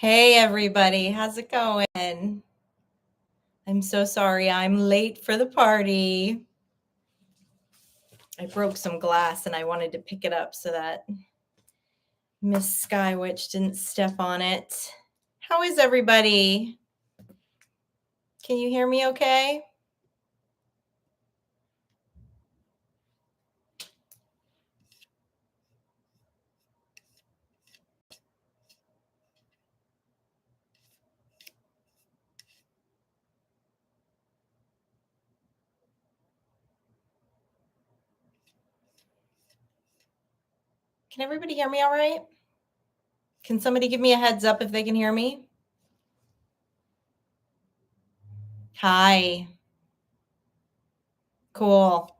Hey everybody, how's it going? I'm so sorry I'm late for the party. I broke some glass and I wanted to pick it up so that Miss Skywitch didn't step on it. How is everybody? Can you hear me okay? Can everybody hear me all right? Can somebody give me a heads up if they can hear me? Hi. Cool.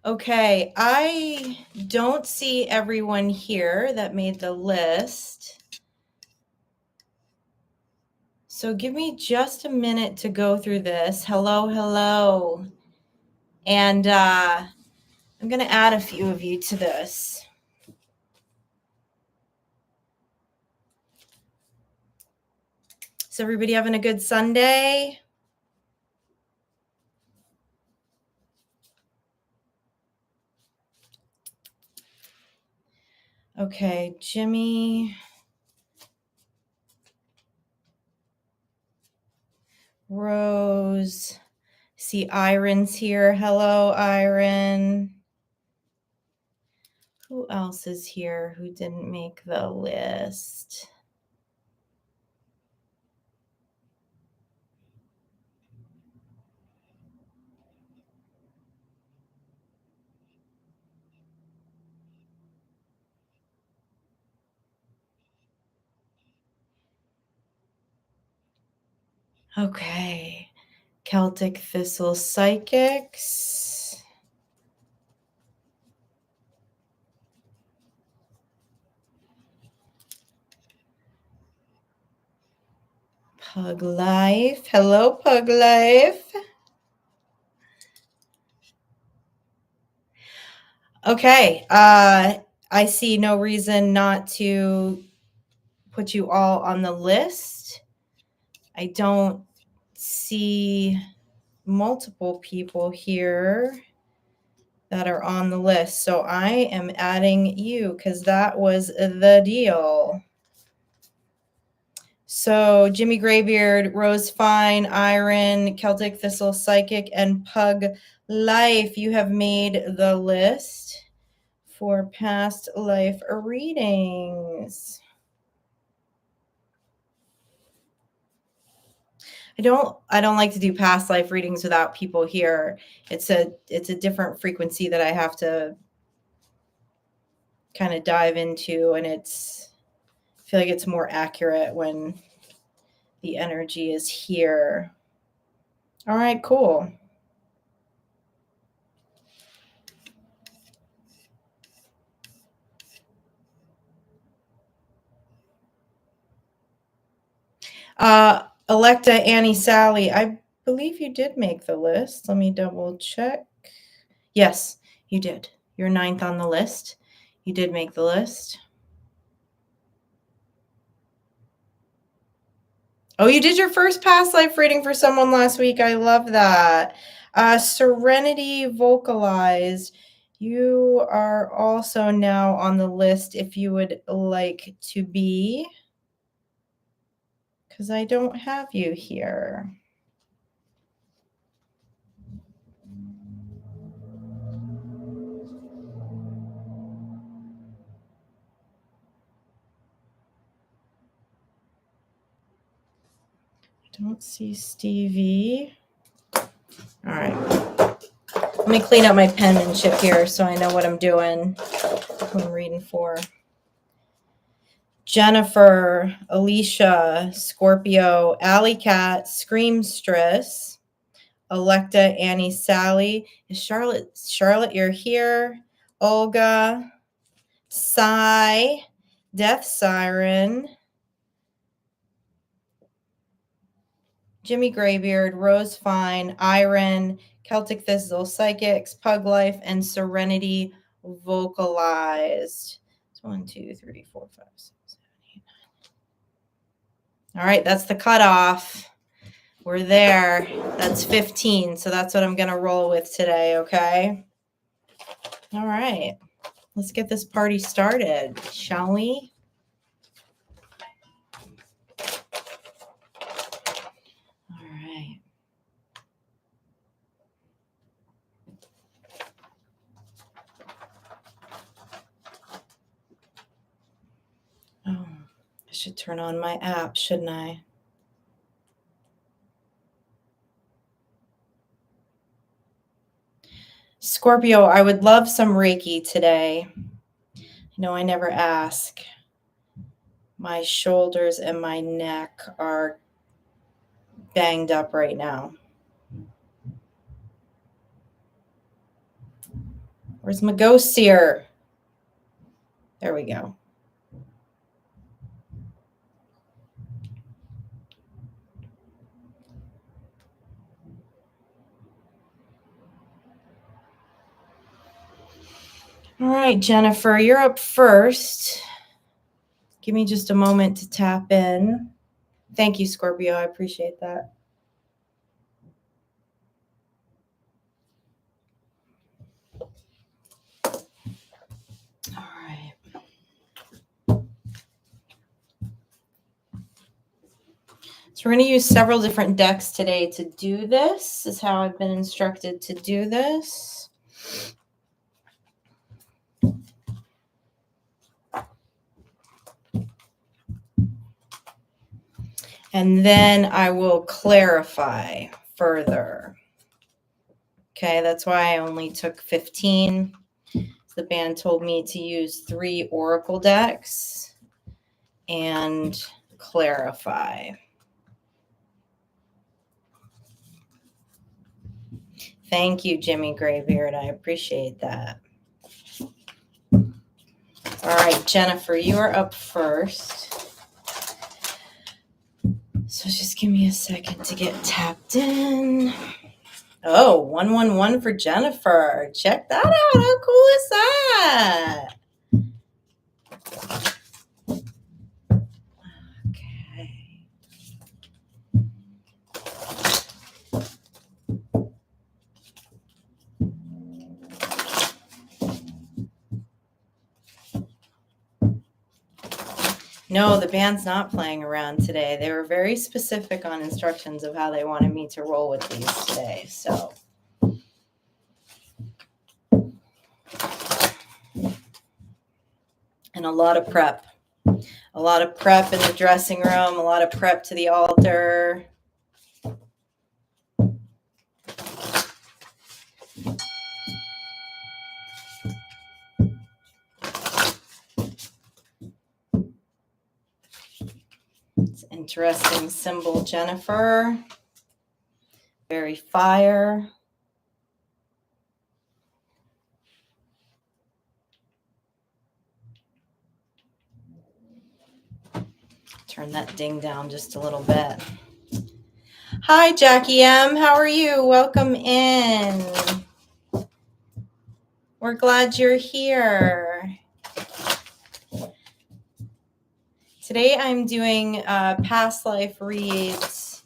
Okay, I don't see everyone here that made the list. So give me just a minute to go through this. Hello. And I'm going to add a few of you to this. Is everybody having a good Sunday? Okay, Jimmy. Rose. See, Iron's here. Hello, Iron. Who else is here who didn't make the list? Okay. Celtic Thistle Psychics. Pug Life. Hello, Pug Life. Okay. I see no reason not to put you all on the list. I don't see multiple people here that are on the list. So I am adding you because that was the deal. So Jimmy Graybeard, Rose Fine, Iron, Celtic Thistle Psychic, and Pug Life, you have made the list for past life readings. I don't like to do past life readings without people here. It's a different frequency that I have to kind of dive into, and I feel like it's more accurate when the energy is here. All right, cool. Electa Annie Sally, I believe you did make the list. Let me double check. Yes, you did. You're 9th on the list. You did make the list. Oh, you did your first past life reading for someone last week. I love that. Serenity Vocalized. You are also now on the list if you would like to be, because I don't have you here. I don't see Stevie. All right. Let me clean up my penmanship here so I know what I'm doing, who I'm reading for. Jennifer, Alicia, Scorpio, Alley Cat, Screamstress, Electa, Annie, Sally. Is Charlotte, you're here. Olga, Psy, Death Siren, Jimmy Graybeard, Rose Fine, Iron, Celtic Thistle Psychics, Pug Life, and Serenity Vocalized. So 1, 2, 3, 4, 5, 6, 7, 8, 9. All right, that's the cutoff. We're there. That's 15. So that's what I'm going to roll with today, okay? All right. Let's get this party started, shall we? All right. Oh, I should turn on my app, shouldn't I? Scorpio, I would love some Reiki today. No, I never ask. My shoulders and my neck are banged up right now. Where's my ghost here? There we go. All right, Jennifer, you're up first. Give me just a moment to tap in. Thank you, Scorpio. I appreciate that. All right. So we're going to use several different decks today to do this. This is how I've been instructed to do this. And then I will clarify further. Okay, that's why I only took 15. The band told me to use 3 oracle decks and clarify. Thank you, Jimmy Graybeard. I appreciate that. All right, Jennifer, you are up first. So just give me a second to get tapped in. Oh, 111 for Jennifer. Check that out. How cool is that? Okay. No, the band's not playing around today. They were very specific on instructions of how they wanted me to roll with these today. So, and a lot of prep. A lot of prep in the dressing room, a lot of prep to the altar. It's an interesting symbol, Jennifer. Very fire. Turn that ding down just a little bit. Hi, Jackie M. How are you? Welcome in. We're glad you're here. Today I'm doing past life reads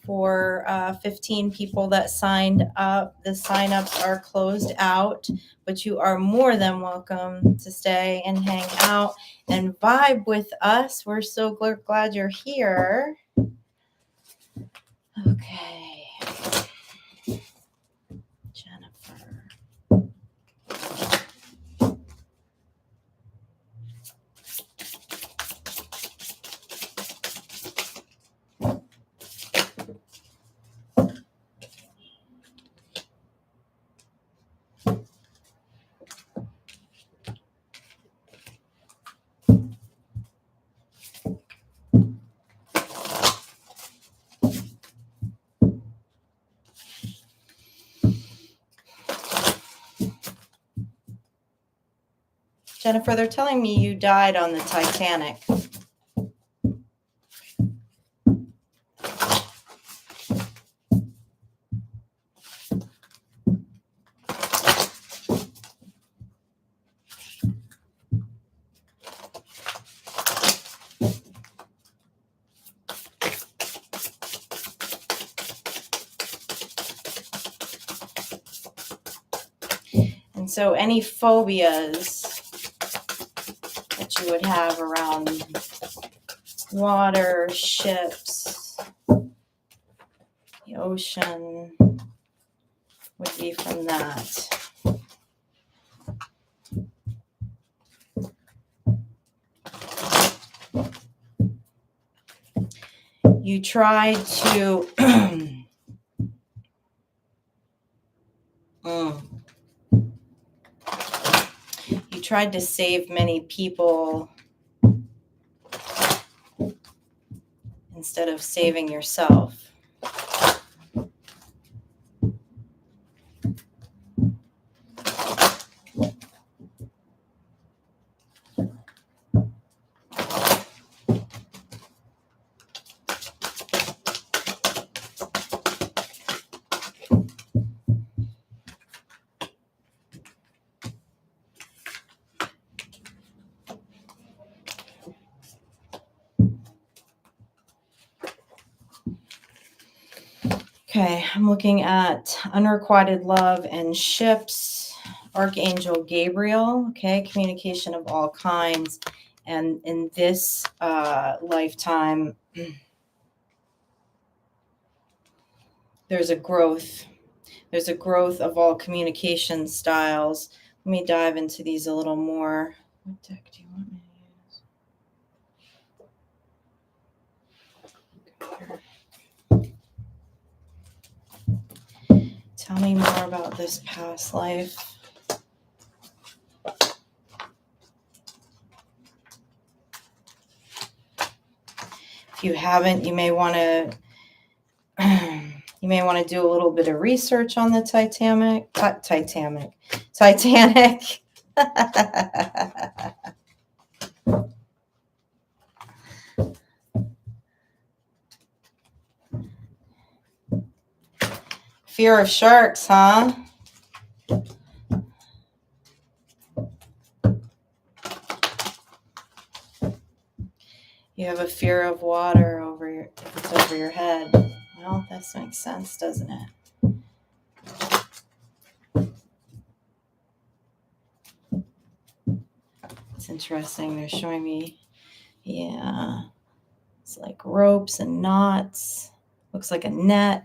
for 15 people that signed up. The signups are closed out, but you are more than welcome to stay and hang out and vibe with us. We're so glad you're here. Okay. Jennifer. Jennifer, they're telling me you died on the Titanic. And so any phobias that you would have around water, ships, the ocean would be from that. You tried to you tried to save many people instead of saving yourself. Okay, I'm looking at unrequited love and ships, Archangel Gabriel, okay, communication of all kinds. And in this lifetime, there's a growth. There's a growth of all communication styles. Let me dive into these a little more. What deck do you want me to use? Tell me more about this past life. If you haven't, you may want to do a little bit of research on the Titanic. Fear of sharks, huh? You have a fear of water if it's over your head. Well, that makes sense, doesn't it? It's interesting. They're showing me, yeah, it's like ropes and knots. Looks like a net.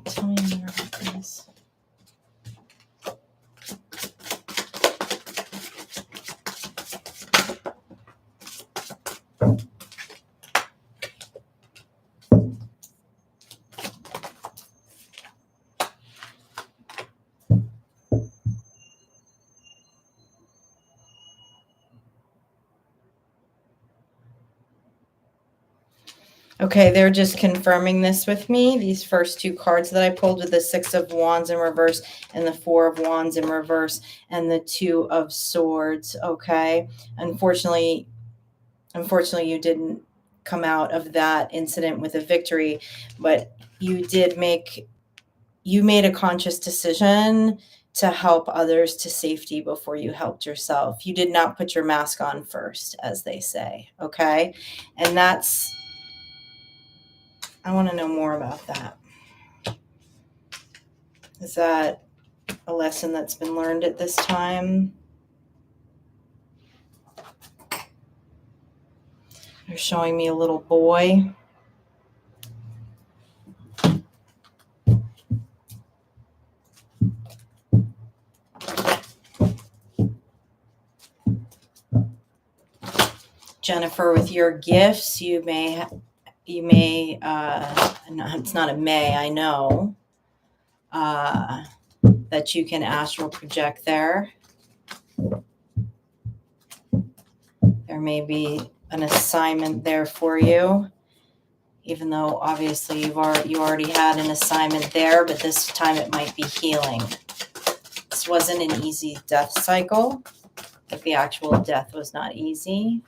Tell me more about this. Okay, they're just confirming this with me. These first two cards that I pulled with the Six of Wands in reverse and the Four of Wands in reverse and the Two of Swords. Okay. Unfortunately, you didn't come out of that incident with a victory, but you made a conscious decision to help others to safety before you helped yourself. You did not put your mask on first, as they say. Okay. And I want to know more about that. Is that a lesson that's been learned at this time? They're showing me a little boy. Jennifer, with your gifts, you may, no, it's not a may, I know, that you can astral project there. There may be an assignment there for you, even though obviously you already had an assignment there, but this time it might be healing. This wasn't an easy death cycle. Like the actual death was not easy.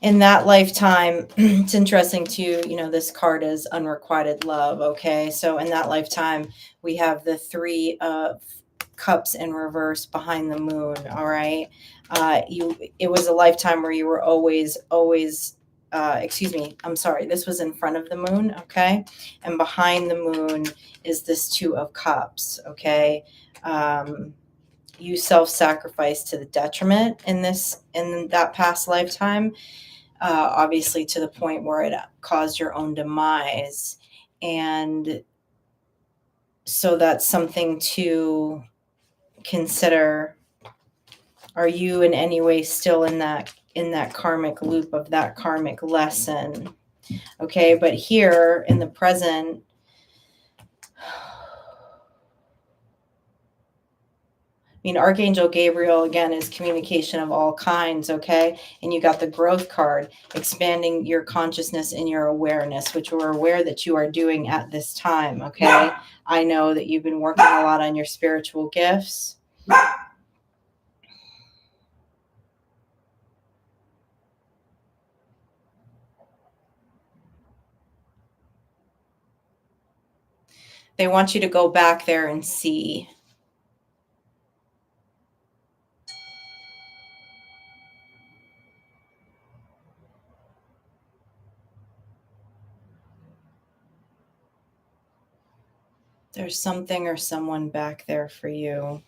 in that lifetime, it's interesting too, this card is unrequited love. Okay. So in that lifetime, we have the 3 of cups in reverse behind the moon. All right. It was a lifetime where you were always, excuse me, I'm sorry. This was in front of the moon. Okay. And behind the moon is this 2 of cups. Okay. You self-sacrifice to the detriment in that past lifetime, obviously to the point where it caused your own demise. And so that's something to consider. Are you in any way still in that karmic loop of that karmic lesson? Okay, but here in the present, Archangel Gabriel, again, is communication of all kinds, okay? And you got the growth card, expanding your consciousness and your awareness, which we're aware that you are doing at this time, okay? I know that you've been working a lot on your spiritual gifts. They want you to go back there and see. There's something or someone back there for you.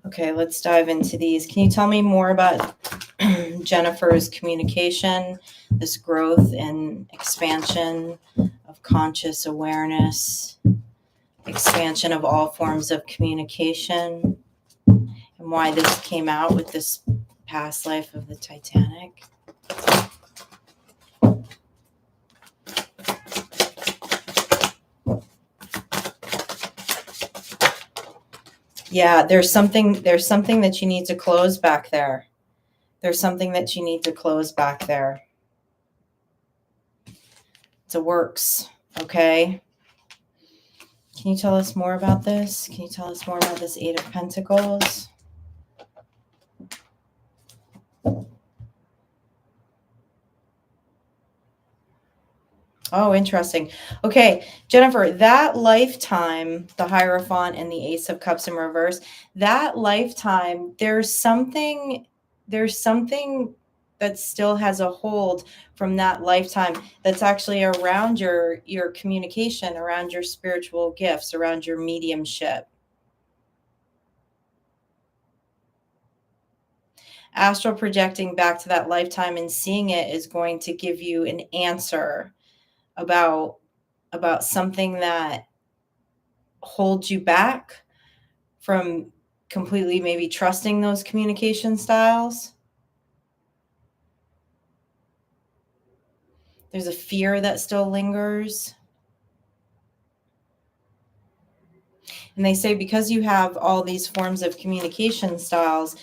Okay, let's dive into these. Can you tell me more about Jennifer's communication, this growth and expansion of conscious awareness, expansion of all forms of communication, and why this came out with this past life of the Titanic? Yeah, there's something that you need to close back there. There's something that you need to close back there. It's a works, okay? Can you tell us more about this? Can you tell us more about this 8 of Pentacles? Oh, interesting. Okay, Jennifer, that lifetime, the Hierophant and the Ace of Cups in reverse, that lifetime, there's something that still has a hold from that lifetime that's actually around your communication, around your spiritual gifts, around your mediumship. Astral projecting back to that lifetime and seeing it is going to give you an answer about something that holds you back from completely maybe trusting those communication styles. There's a fear that still lingers. And they say because you have all these forms of communication styles,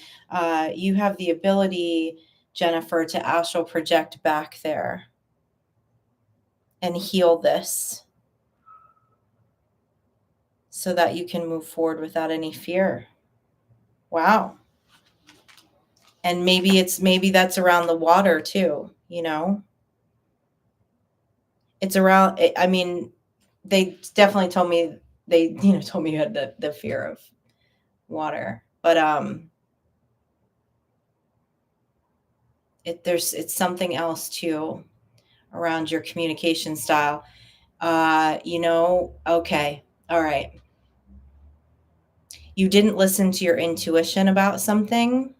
you have the ability, Jennifer, to astral project back there and heal this so that you can move forward without any fear. Wow. And maybe that's around the water too, It's around, I mean, they definitely told me you had the fear of water, but it's something else too around your communication style. Okay. All right. You didn't listen to your intuition about something,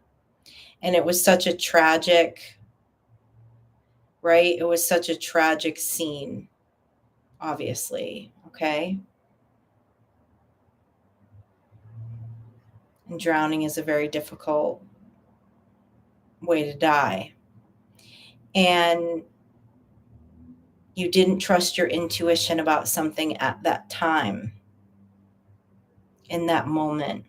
and it was such a tragic, right? It was such a tragic scene, obviously. Okay. And drowning is a very difficult way to die. And you didn't trust your intuition about something at that time, in that moment.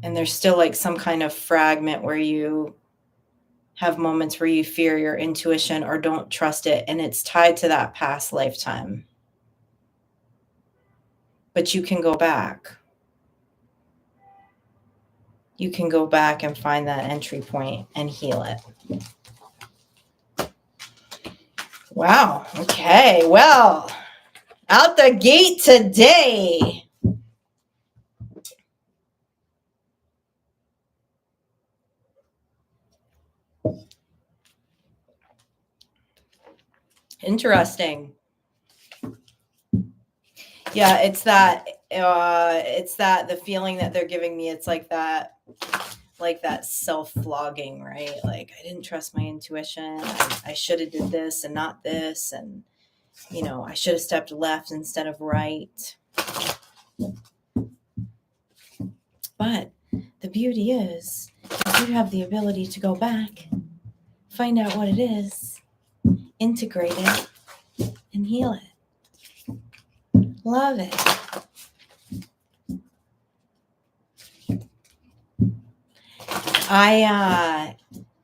And there's still like some kind of fragment where you have moments where you fear your intuition or don't trust it, and it's tied to that past lifetime. But you can go back. you can go back and find that entry point and heal it. Wow. Okay. Well, out the gate today. Interesting. Yeah, it's that the feeling that they're giving me. It's like that self-flogging, right? Like, I didn't trust my intuition. I should have did this and not this, and I should have stepped left instead of right. But the beauty is you have the ability to go back, find out what it is, integrate it, and heal it. Love it.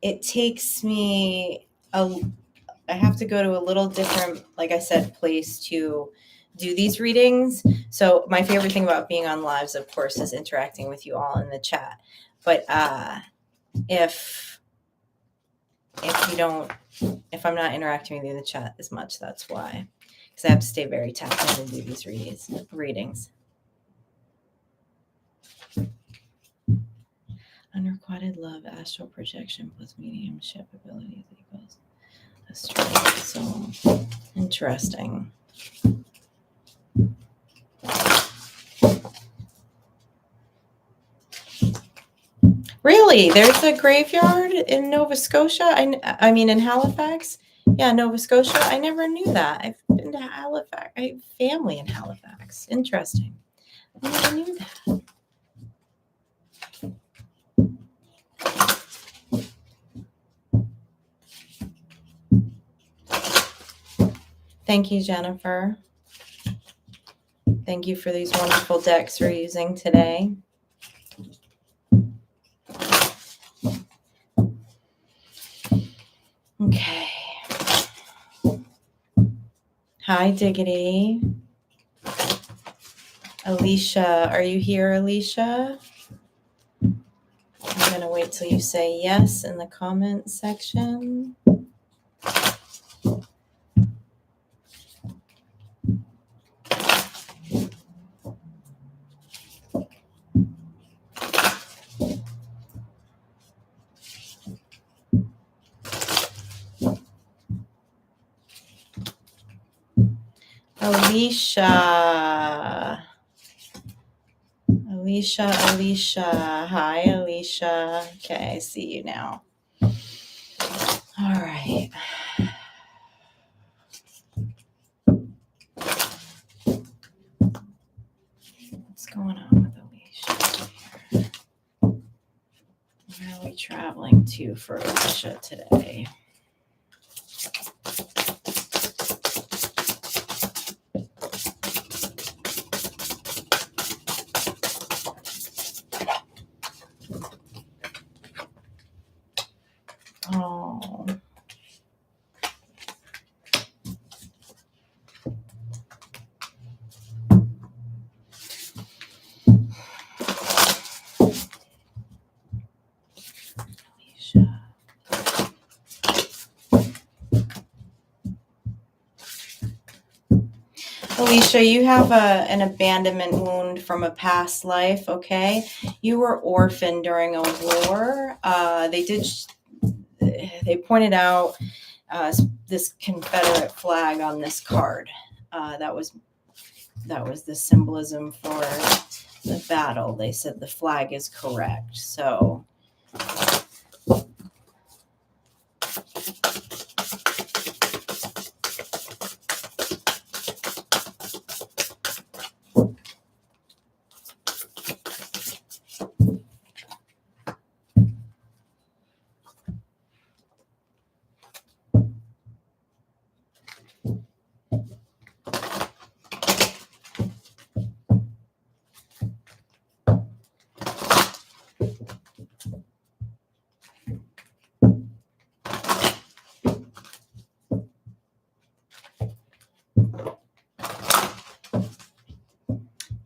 It takes me I have to go to a little different, like I said, place to do these readings. So my favorite thing about being on lives, of course, is interacting with you all in the chat. But if I'm not interacting with you in the chat as much, that's why. Because I have to stay very tapped in and do these readings. Unrequited love, astral projection plus mediumship abilities equals astrology. So interesting. Really? There's a graveyard in Nova Scotia? I mean, in Halifax? Yeah, Nova Scotia. I never knew that. I've been to Halifax. I have family in Halifax. Interesting. I never knew that. Thank you, Jennifer. Thank you for these wonderful decks we're using today. Okay. Hi, Diggity. Alicia, are you here, Alicia? I'm going to wait till you say yes in the comment section. Alicia. Hi, Alicia. Okay, I see you now. All right. What's going on with Alicia here? Where are we traveling to for Alicia today? Oh. Alicia, you have an abandonment wound from a past life, okay? You were orphaned during a war. They pointed out this Confederate flag on this card. That was the symbolism for the battle. They said the flag is correct. So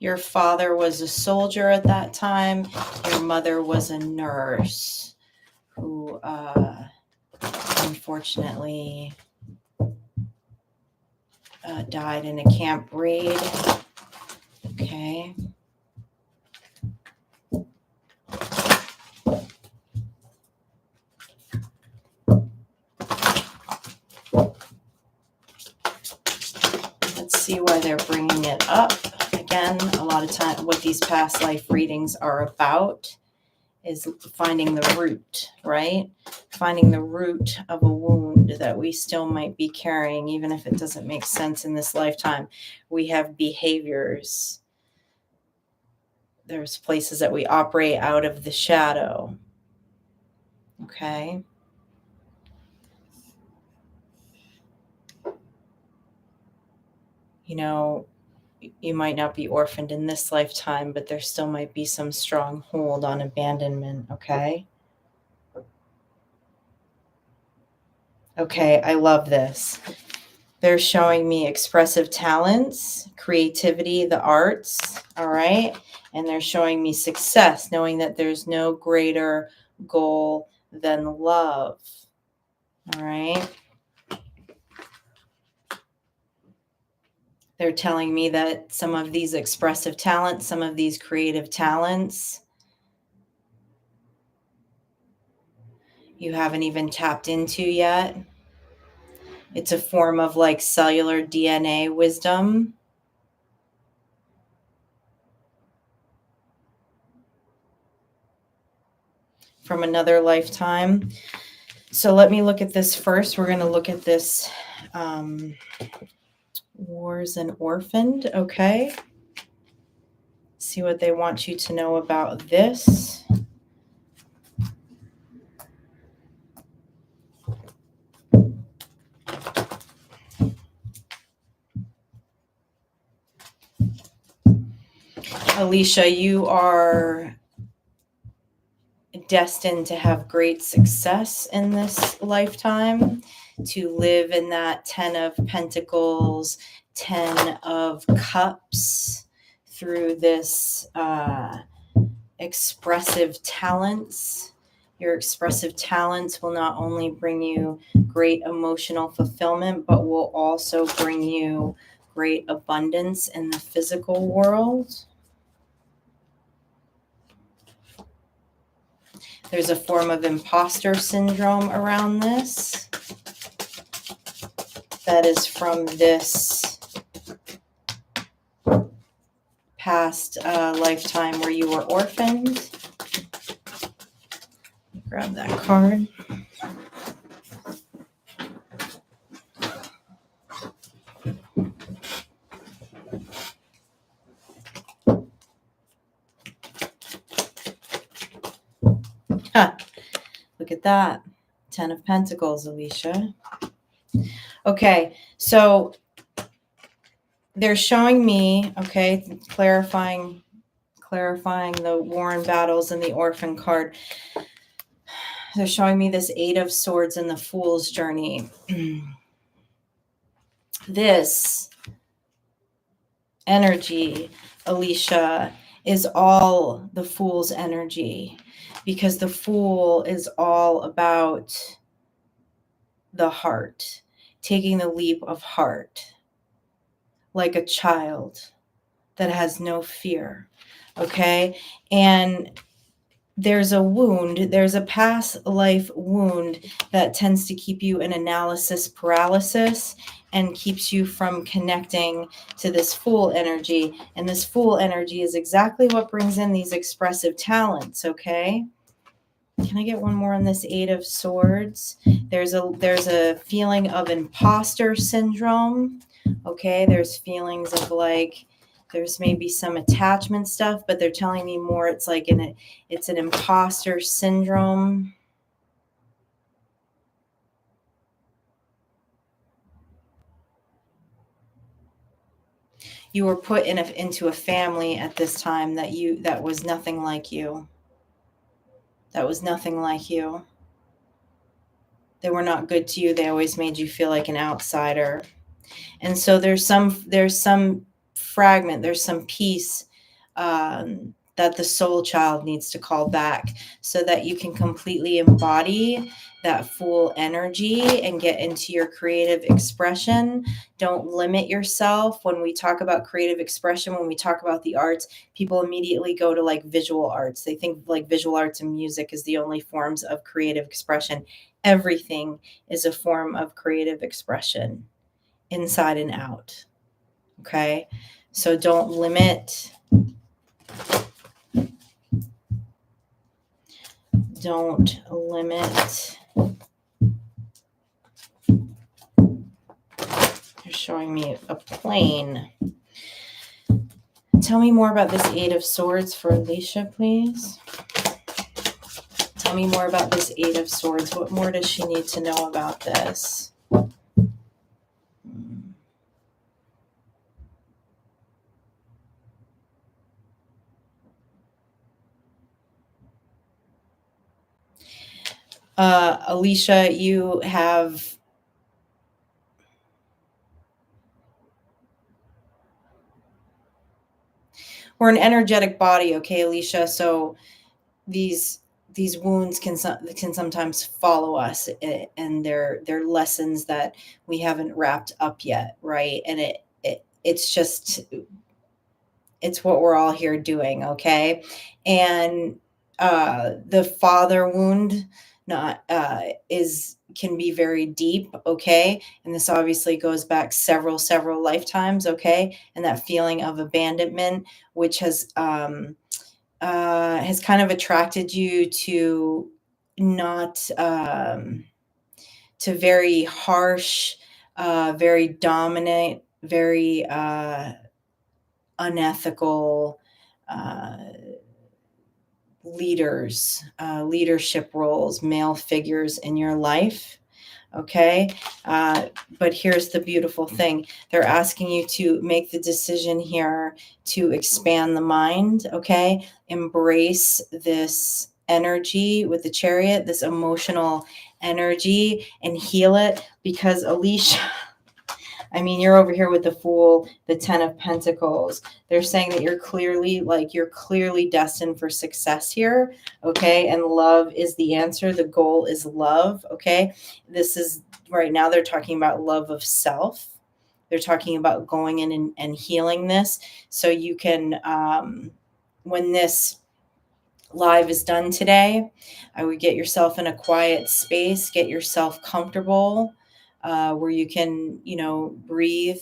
Your father was a soldier at that time. Your mother was a nurse who unfortunately died in a camp raid. Okay. Let's see why they're bringing it up. Again, a lot of time, what these past life readings are about is finding the root, right? Finding the root of a wound that we still might be carrying, even if it doesn't make sense in this lifetime. We have behaviors. There's places that we operate out of the shadow. Okay. You know, you might not be orphaned in this lifetime, but there still might be some strong hold on abandonment. Okay. Okay, I love this. They're showing me expressive talents, creativity, the arts, all right? And they're showing me success, knowing that there's no greater goal than love, all right? They're telling me that some of these expressive talents, some of these creative talents, you haven't even tapped into yet. It's a form of like cellular DNA wisdom. From another lifetime. So let me look at this first. We're going to look at this Wars and Orphaned. Okay. See what they want you to know about this. Alicia, you are destined to have great success in this lifetime, to live in that 10 of Pentacles, 10 of Cups through this expressive talents. Your expressive talents will not only bring you great emotional fulfillment, but will also bring you great abundance in the physical world. There's a form of imposter syndrome around this. That is from this past lifetime where you were orphaned. Grab that card. Look at that. 10 of Pentacles, Alicia. Okay, so they're showing me, okay, clarifying the war and battles and the orphan card. They're showing me this 8 of Swords and the Fool's journey. This energy, Alicia, is all the Fool's energy, because the Fool is all about the heart, taking the leap of heart, like a child that has no fear. Okay. And there's a wound, there's a past life wound that tends to keep you in analysis paralysis and keeps you from connecting to this Fool energy. And this Fool energy is exactly what brings in these expressive talents. Okay. Can I get one more on this 8 of Swords? There's a feeling of imposter syndrome. Okay. There's feelings of like, there's maybe some attachment stuff, but they're telling me more. It's like it's an imposter syndrome. You were put into a family at this time that was nothing like you. That was nothing like you. They were not good to you. They always made you feel like an outsider. And so there's some fragment, there's some piece that the soul child needs to call back so that you can completely embody that full energy and get into your creative expression. Don't limit yourself. When we talk about creative expression, when we talk about the arts, people immediately go to like visual arts. They think like visual arts and music is the only forms of creative expression. Everything is a form of creative expression, inside and out. Okay. So don't limit. Don't limit. They're showing me a plane. Tell me more about this Eight of Swords for Alicia, please. Tell me more about this Eight of Swords. What more does she need to know about this? Alicia, you have... We're an energetic body, okay, Alicia? So these wounds can sometimes follow us, and they're lessons that we haven't wrapped up yet, right? And it's just, it's what we're all here doing, okay? And the father wound not can be very deep, okay? And this obviously goes back several lifetimes, okay? And that feeling of abandonment, which has kind of attracted you to not to very harsh, very dominant, very unethical leadership roles, male figures in your life. Okay. But here's the beautiful thing. They're asking you to make the decision here to expand the mind. Okay. Embrace this energy with the Chariot, this emotional energy, and heal it, because Alicia, I mean, you're over here with the Fool, the Ten of Pentacles. They're saying that you're clearly destined for success here, okay? And love is the answer. The goal is love, okay? This is, right now they're talking about love of self. They're talking about going in and healing this, so you can, when this live is done today, I would get yourself in a quiet space, get yourself comfortable, where you can, breathe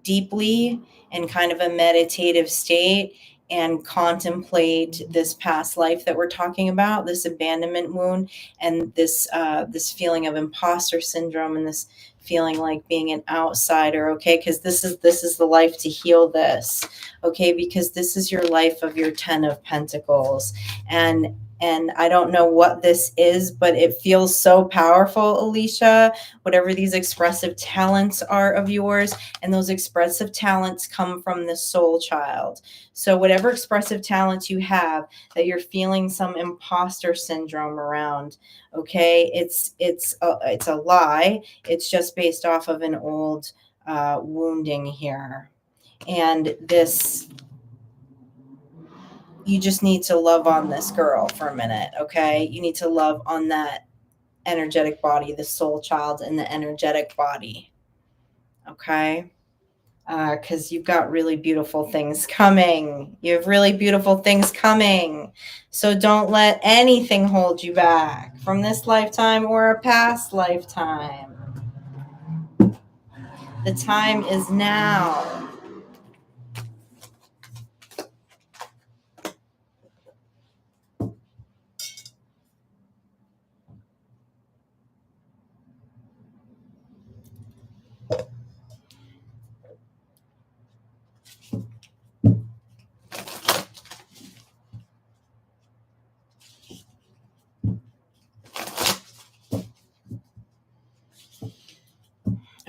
deeply in kind of a meditative state and contemplate this past life that we're talking about, this abandonment wound, and this feeling of imposter syndrome, and this feeling like being an outsider, okay? Because this is the life to heal this, okay? Because this is your life of your Ten of Pentacles, and I don't know what this is, but it feels so powerful, Alicia, whatever these expressive talents are of yours. And those expressive talents come from the soul child. So whatever expressive talents you have that you're feeling some imposter syndrome around, okay, it's a lie. It's just based off of an old wounding here. And this, you just need to love on this girl for a minute, okay? You need to love on that energetic body, the soul child in the energetic body, okay? Because you've got really beautiful things coming. You have really beautiful things coming. So don't let anything hold you back from this lifetime or a past lifetime. The time is now.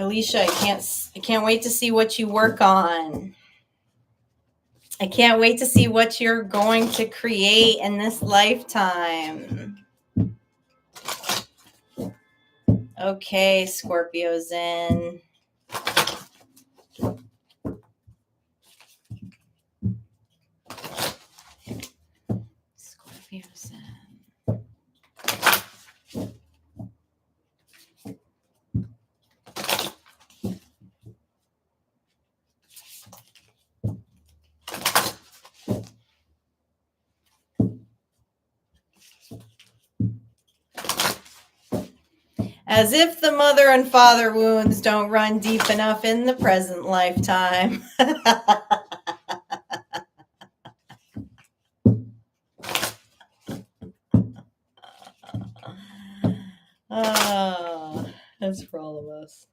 Alicia, I can't wait to see what you work on. I can't wait to see what you're going to create in this lifetime. Okay, Scorpio Zen. As if the mother and father wounds don't run deep enough in the present lifetime. That's for all of us.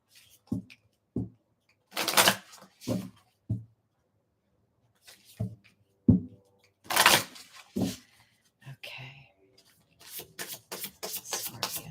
Okay. Scorpio.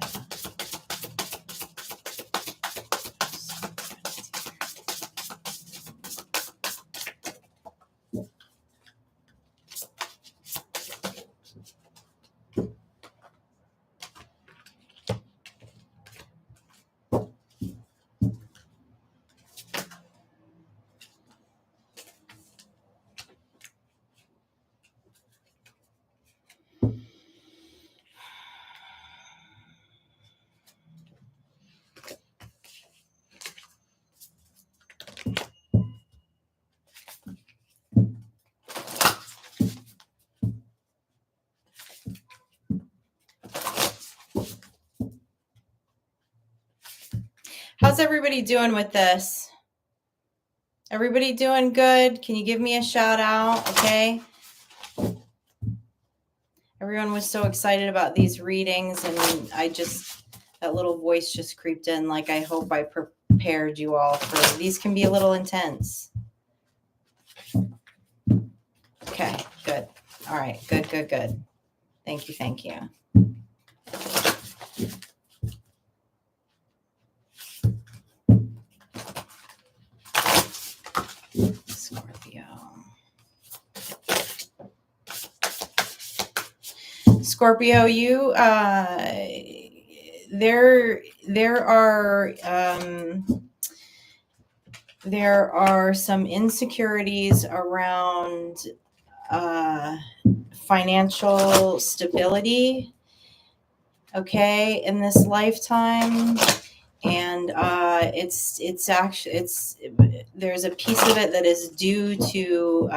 How's everybody doing with this? Everybody doing good? Can you give me a shout out? Okay. Everyone was so excited about these readings, and that little voice just creeped in. Like, I hope I prepared you all for these. Can be a little intense. Okay, good. All right, good. Thank you. Scorpio, you there are some insecurities around financial stability, okay, in this lifetime. And there's a piece of it that is due to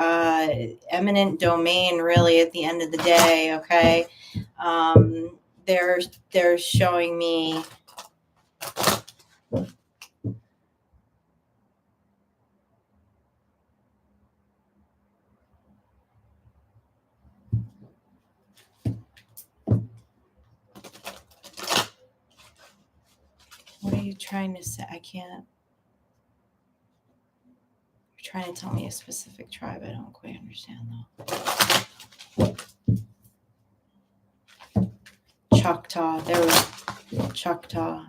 eminent domain, really, at the end of the day. Okay. They're showing me what are you trying to say? I can't. You're trying to tell me a specific tribe. I don't quite understand though. Choctaw. There was Choctaw.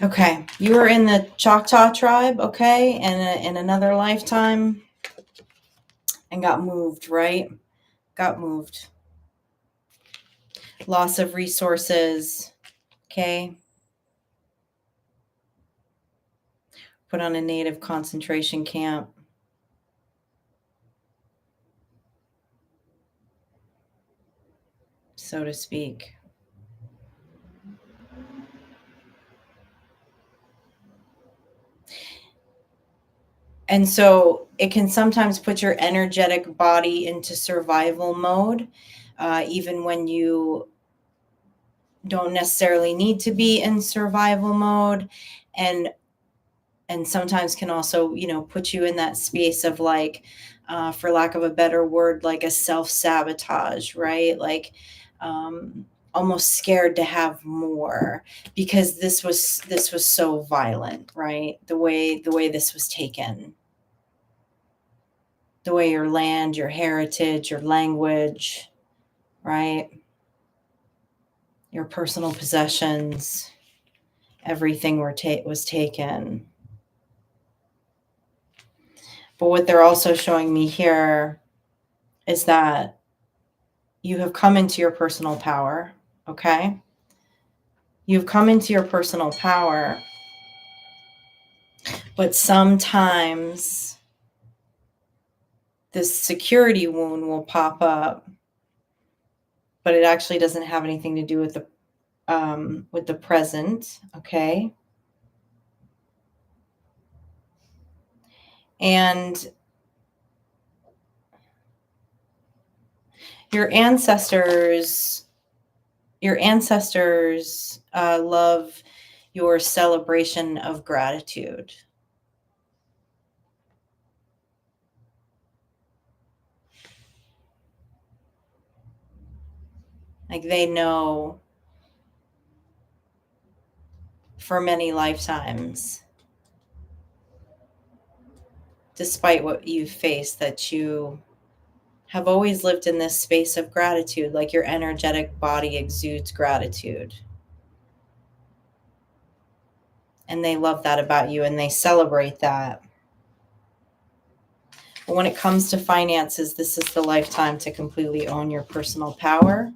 Okay, you were in the Choctaw tribe, okay, and in another lifetime, and got moved, right? Got moved. Loss of resources, okay. Put on a native concentration camp. So to speak. And so it can sometimes put your energetic body into survival mode, even when you don't necessarily need to be in survival mode. And sometimes can also, put you in that space of like, for lack of a better word, like a self-sabotage, right? Like, almost scared to have more because this was so violent, right? The way this was taken, the way your land, your heritage, your language, right? Your personal possessions, everything was taken. But what they're also showing me here is that you have come into your personal power, okay? You've come into your personal power, but sometimes this security wound will pop up but it actually doesn't have anything to do with the present. Okay. And your ancestors love your celebration of gratitude. Like they know for many lifetimes, despite what you've faced, that you have always lived in this space of gratitude. Like your energetic body exudes gratitude. And they love that about you and they celebrate that. But when it comes to finances, this is the lifetime to completely own your personal power.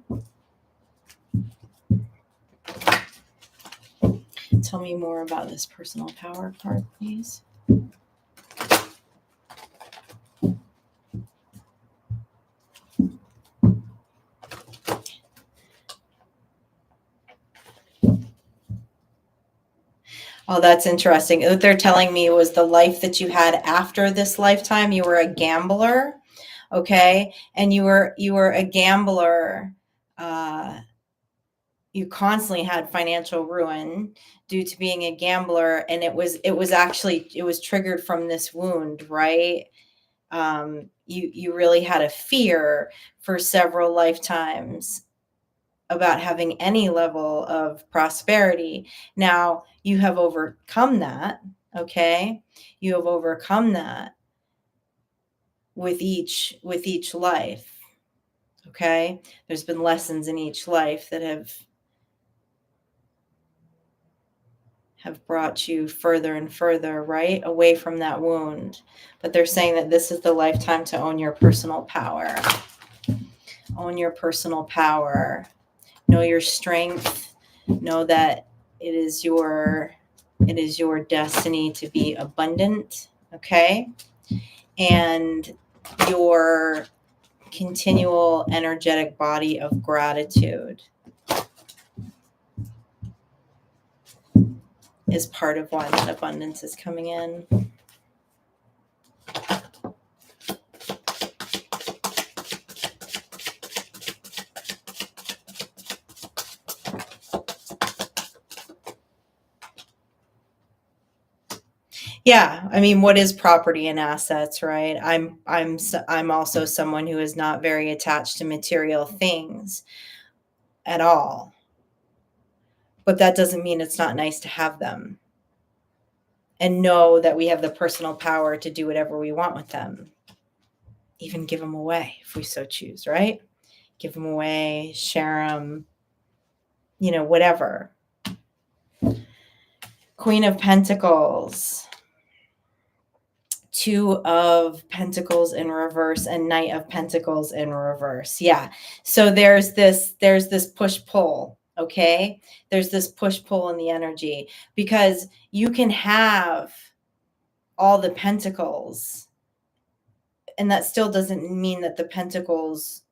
Tell me more about this personal power card, please. Oh, that's interesting. What they're telling me was the life that you had after this lifetime. You were a gambler, okay? And you were a gambler. You constantly had financial ruin due to being a gambler, and it was triggered from this wound, right? You really had a fear for several lifetimes about having any level of prosperity. Now you have overcome that, okay? You have overcome that with each life, okay? There's been lessons in each life that have brought you further and further, right, away from that wound. But they're saying that this is the lifetime to own your personal power. Own your personal power. Know your strength. Know that it is your destiny to be abundant, okay? And your continual energetic body of gratitude is part of why that abundance is coming in. Yeah, I mean, what is property and assets, right? I'm also someone who is not very attached to material things at all. But that doesn't mean it's not nice to have them. And know that we have the personal power to do whatever we want with them. Even give them away if we so choose, right? Give them away, share them, whatever. Queen of Pentacles. Two of Pentacles in reverse and Knight of Pentacles in reverse. Yeah. So there's this push-pull, okay? There's this push-pull in the energy because you can have all the pentacles and that still doesn't mean that the pentacles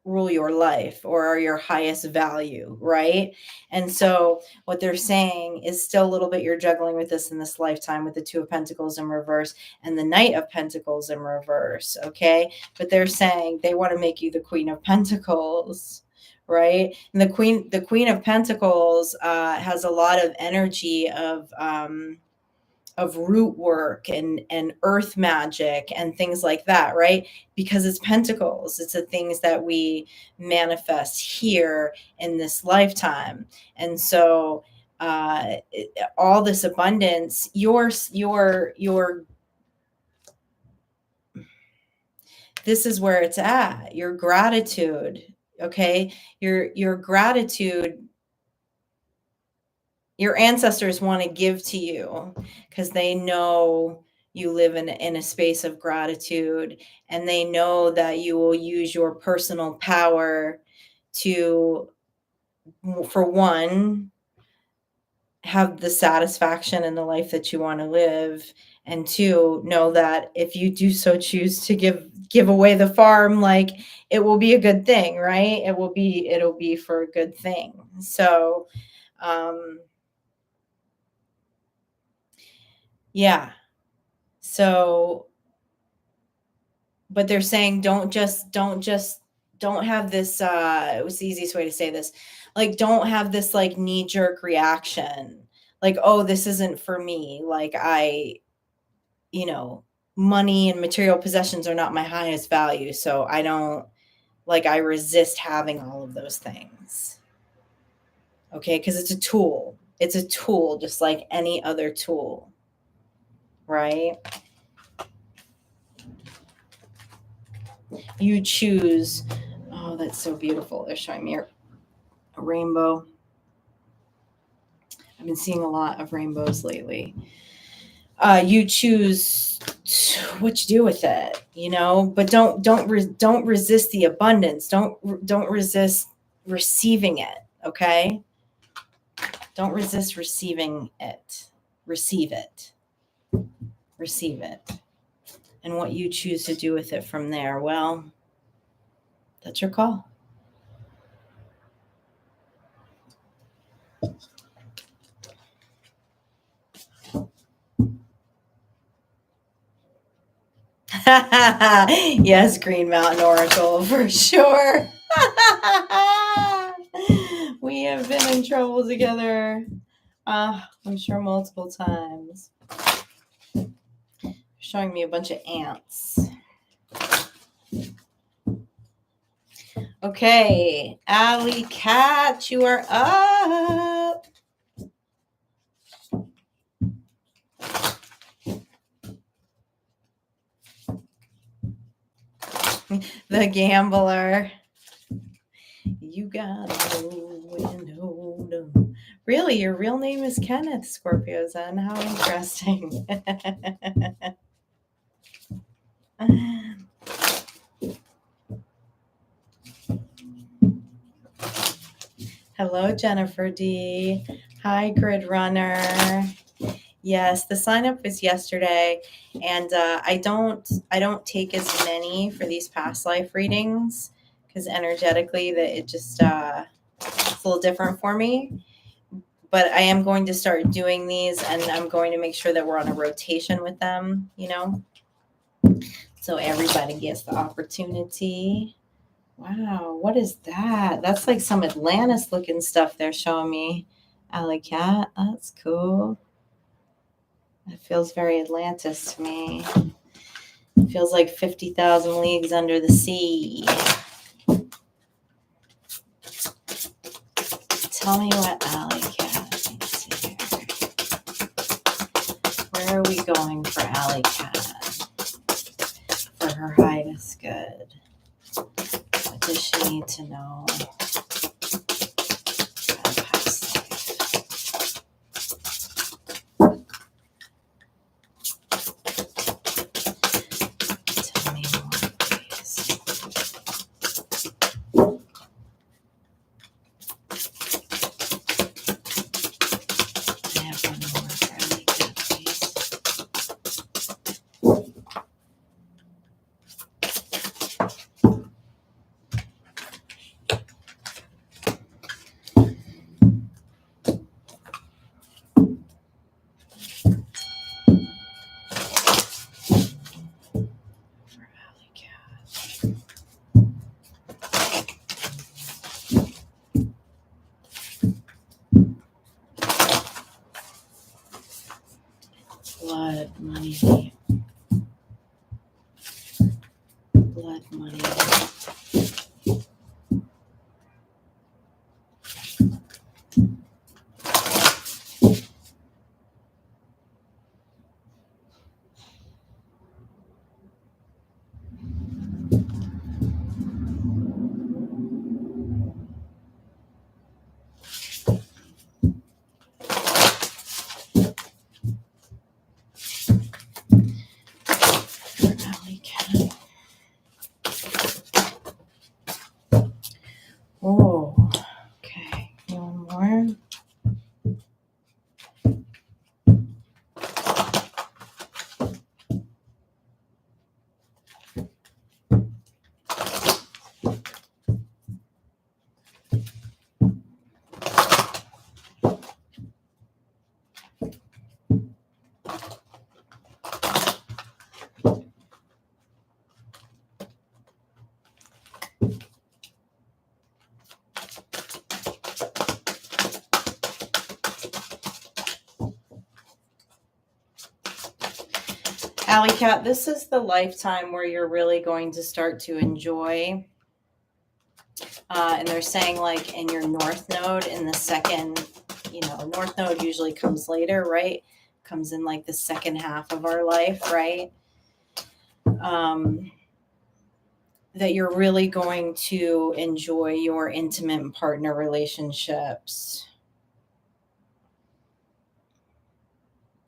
rule your life or are your highest value, right? And so what they're saying is still a little bit you're juggling with this in this lifetime with the Two of Pentacles in reverse and the Knight of Pentacles in reverse, okay? But they're saying they want to make you the Queen of Pentacles, right? And the Queen of Pentacles has a lot of energy of root work and earth magic and things like that, right? Because it's pentacles. It's the things that we manifest here in this lifetime. And so all this abundance, this is where it's at. Your gratitude, okay? Your gratitude, your ancestors want to give to you because they know you live in a space of gratitude and they know that you will use your personal power to, for one, have the satisfaction in the life that you want to live And two, know that if you do so choose to give away the farm, like, it will be a good thing, right? It'll be for a good thing. So, yeah. So, but they're saying don't have this, it was the easiest way to say this, like, don't have this like knee jerk reaction, like, oh, this isn't for me, like, money and material possessions are not my highest value, so I don't, like, I resist having all of those things. Okay, because it's a tool, just like any other tool, right? You choose. Oh, that's so beautiful. They're showing me a rainbow. I've been seeing a lot of rainbows lately. You choose what you do with it, but don't resist the abundance. Don't resist receiving it. Okay. Don't resist receiving it. Receive it. Receive it. And what you choose to do with it from there, well, that's your call. Yes, Green Mountain Oracle, for sure. We have been in trouble together, I'm sure multiple times. Showing me a bunch of ants. Okay, Alley Cat, you are up. The gambler. You gotta know and hold 'em. Really, your real name is Kenneth, Scorpio Zen. How interesting. Hello, Jennifer D. Hi, Grid Runner. Yes, the sign up was yesterday, and I don't take as many for these past life readings because energetically that it just it's a little different for me. But I am going to start doing these, and I'm going to make sure that we're on a rotation with them, so everybody gets the opportunity. Wow, what is that? That's like some Atlantis looking stuff they're showing me. Alley Cat, that's cool. It feels very Atlantis to me. It feels like 50,000 leagues under the sea. Tell me what Alley Cat thinks here. Where are we going for Alley Cat? For her highest good. What does she need to know? Blood money. Blood money. Oh, okay. One more. Alley Cat, this is the lifetime where you're really going to start to enjoy. And they're saying, like, in your North Node, in the second, North Node usually comes later, right? Comes in like the second half of our life, right? That you're really going to enjoy your intimate partner relationships.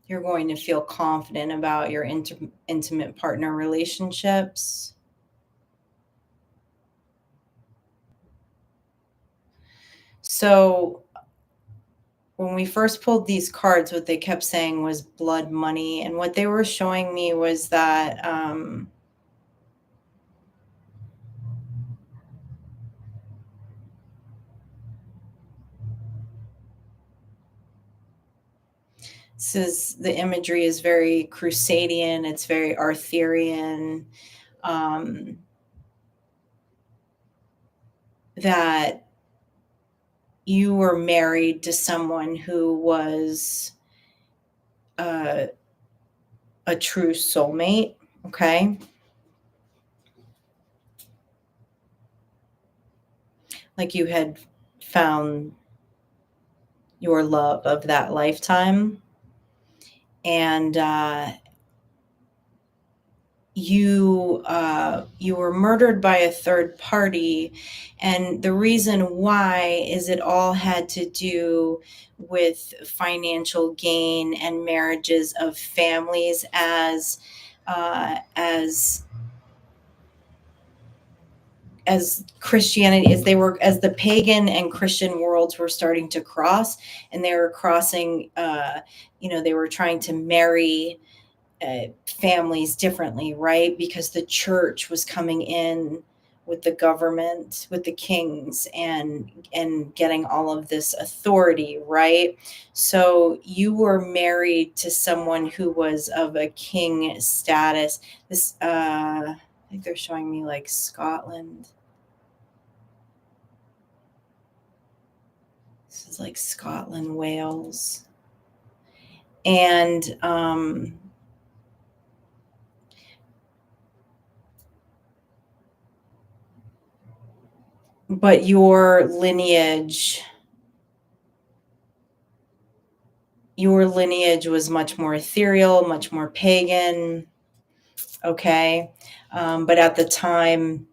You're going to feel confident about your intimate partner relationships. So when we first pulled these cards, what they kept saying was blood money. And what they were showing me was that the imagery is very Crusadian, it's very Arthurian. That you were married to someone who was a true soulmate, okay? Like you had found your love of that lifetime, and you were murdered by a third party, and the reason why is it all had to do with financial gain and marriages of families as Christianity, as the pagan and Christian worlds were starting to cross, and they were crossing, they were trying to marry families differently, right? Because the church was coming in with the government, with the kings, and getting all of this authority, right? So you were married to someone who was of a king status. This, I think they're showing me like Scotland. This is like Scotland, Wales. And but your lineage was much more ethereal, much more pagan, okay? But at the time,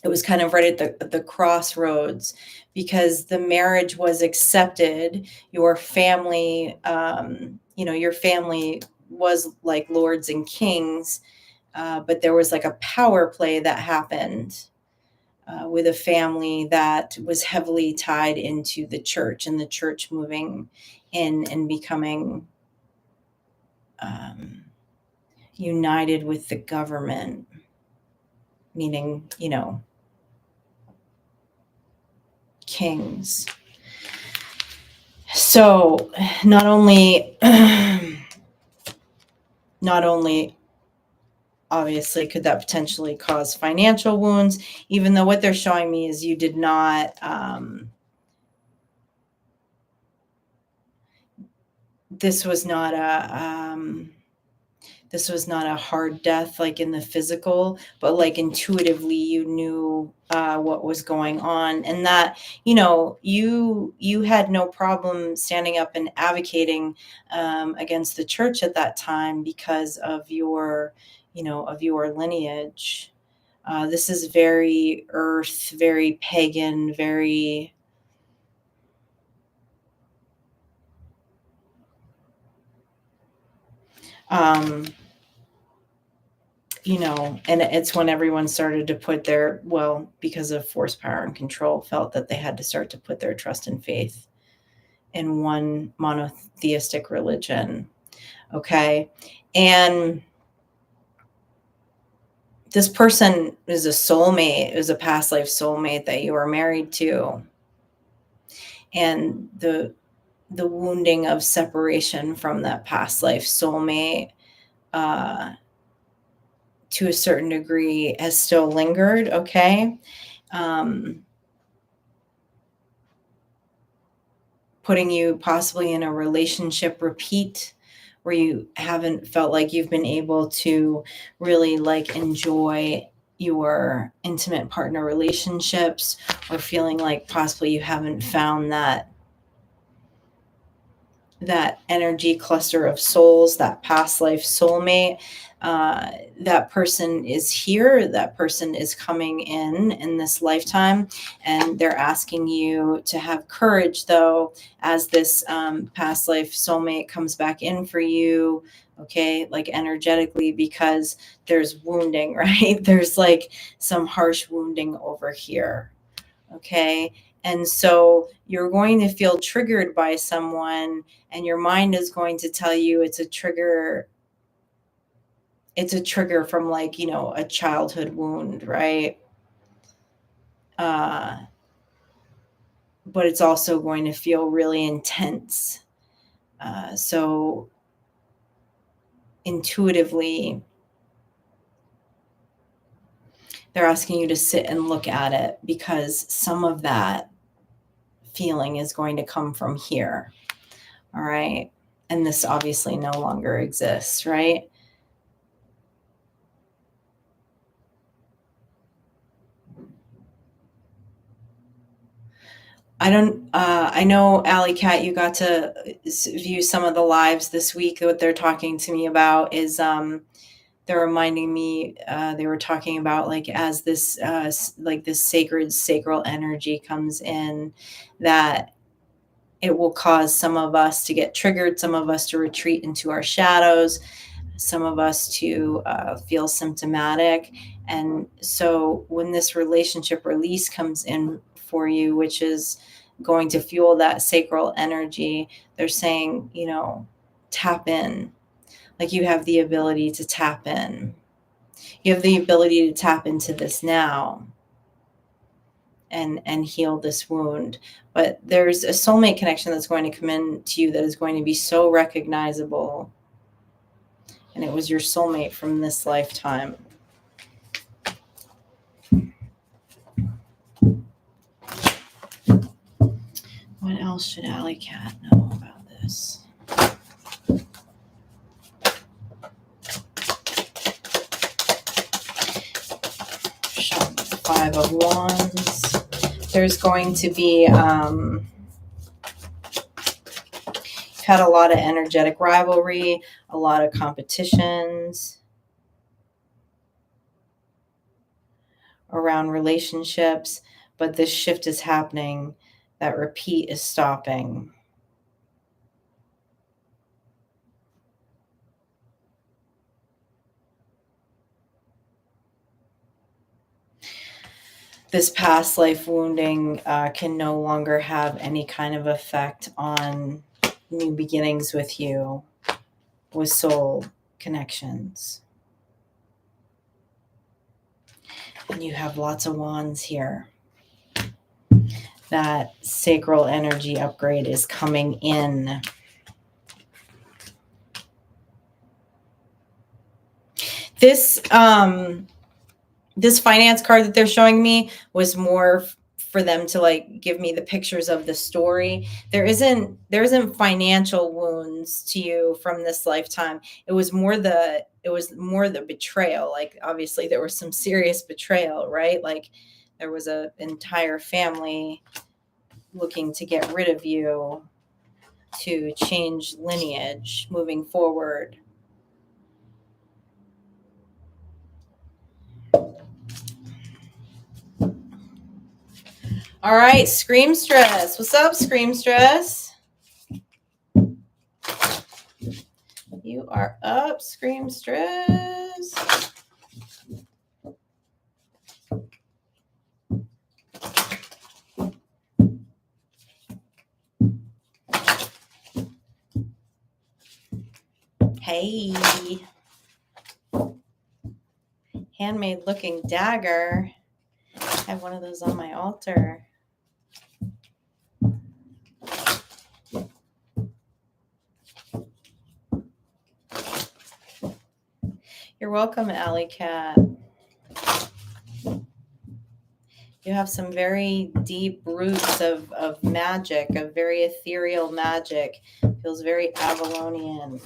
it was kind of right at the crossroads, because the marriage was accepted. Your family, your family was like lords and kings, but there was like a power play that happened with a family that was heavily tied into the church, and the church moving in and becoming united with the government, meaning, kings. So not only obviously could that potentially cause financial wounds, even though what they're showing me is you did not this was not a hard death like in the physical, but like intuitively you knew what was going on, and that you had no problem standing up and advocating against the church at that time because of your lineage. This is very earth, very pagan, very and it's when everyone started to put because of force, power, and control, felt that they had to start to put their trust and faith in one monotheistic religion. Okay. And this person is a soulmate, is a past life soulmate that you were married to. And the wounding of separation from that past life soulmate, to a certain degree, has still lingered. Okay. Putting you possibly in a relationship repeat where you haven't felt like you've been able to really like enjoy your intimate partner relationships, or feeling like possibly you haven't found that energy cluster of souls, that past life soulmate. That person is here. That person is coming in this lifetime, and they're asking you to have courage, though, as this past life soulmate comes back in for you. Okay, like energetically, because there's wounding, right? There's like some harsh wounding over here. Okay. And so you're going to feel triggered by someone, and your mind is going to tell you it's a trigger. It's a trigger from, like, a childhood wound, right? But it's also going to feel really intense. So intuitively, they're asking you to sit and look at it, because some of that feeling is going to come from here. All right. And this obviously no longer exists, right? I know, Alley Cat, you got to view some of the lives this week. What they're talking to me about is, they're reminding me, they were talking about, like, as this, like this sacral energy comes in, that it will cause some of us to get triggered, some of us to retreat into our shadows, some of us to feel symptomatic. And so when this relationship release comes in for you, which is going to fuel that sacral energy, they're saying, tap in. Like, you have the ability to tap in. You have the ability to tap into this now and heal this wound. But there's a soulmate connection that's going to come in to you that is going to be so recognizable. And it was your soulmate from this lifetime. What else should Alley Cat know about this? Five of Wands. There's going to be, you've had a lot of energetic rivalry, a lot of competitions around relationships, but this shift is happening. That repeat is stopping. This past life wounding can no longer have any kind of effect on new beginnings with you, with soul connections. And you have lots of wands here. That sacral energy upgrade is coming in. This this finance card that they're showing me was more for them to, like, give me the pictures of the story. There isn't financial wounds to you from this lifetime. It was more the betrayal. Like, obviously there was some serious betrayal, right? Like, there was an entire family looking to get rid of you, to change lineage moving forward. All right, Scream Stress. What's up, Scream Stress? You are up, Scream Stress. Hey. Handmade looking dagger. I have one of those on my altar. You're welcome, Alley Cat. You have some very deep roots of magic, of very ethereal magic. Feels very Avalonian.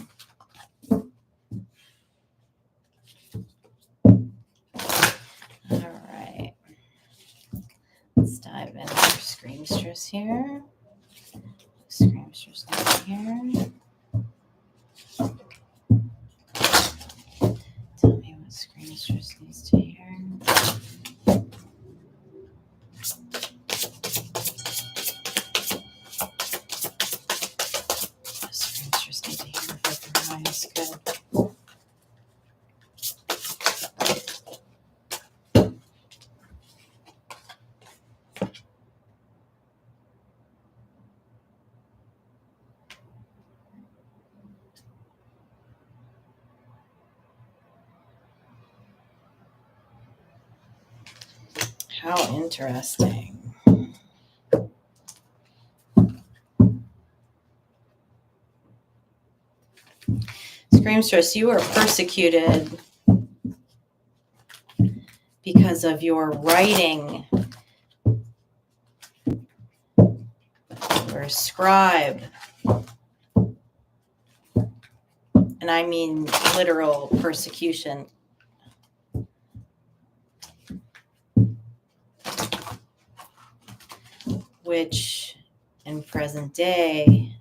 5 in for Screamstress here. Screamstress over here. Tell me what Screamstress needs to hear. What does Screamstress need to hear for their highest good? How interesting. Screamstress, you are persecuted because of your writing. You're a scribe. And I mean literal persecution. Which in present day,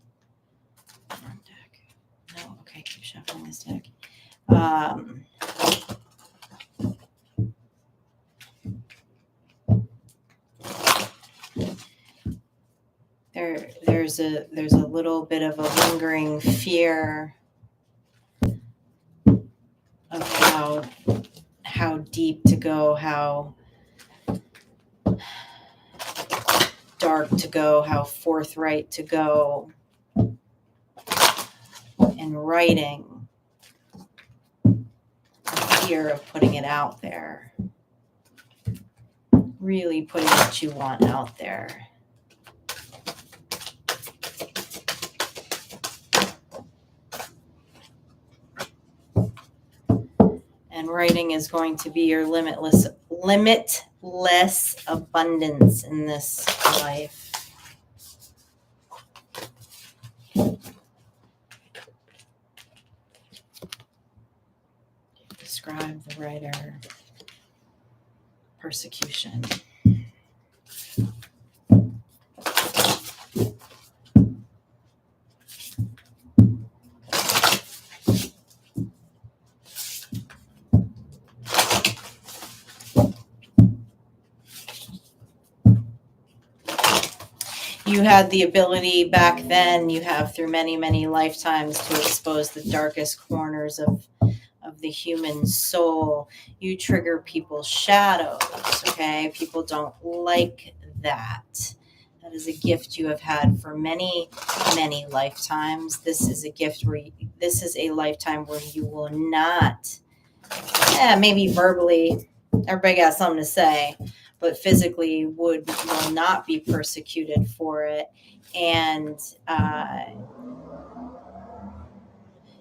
no, okay, keep shuffling this deck. There's a little bit of a lingering fear of how deep to go, how dark to go, how forthright to go in writing. Fear of putting it out there. Really putting what you want out there. And writing is going to be your limitless abundance in this life. Describe the writer. Persecution. You had the ability back then, you have through many, many lifetimes, to expose the darkest corners of the human soul. You trigger people's shadows, okay? People don't like that. That is a gift you have had for many, many lifetimes. This is a gift this is a lifetime where you will not, maybe verbally, everybody got something to say, but physically will not be persecuted for it. And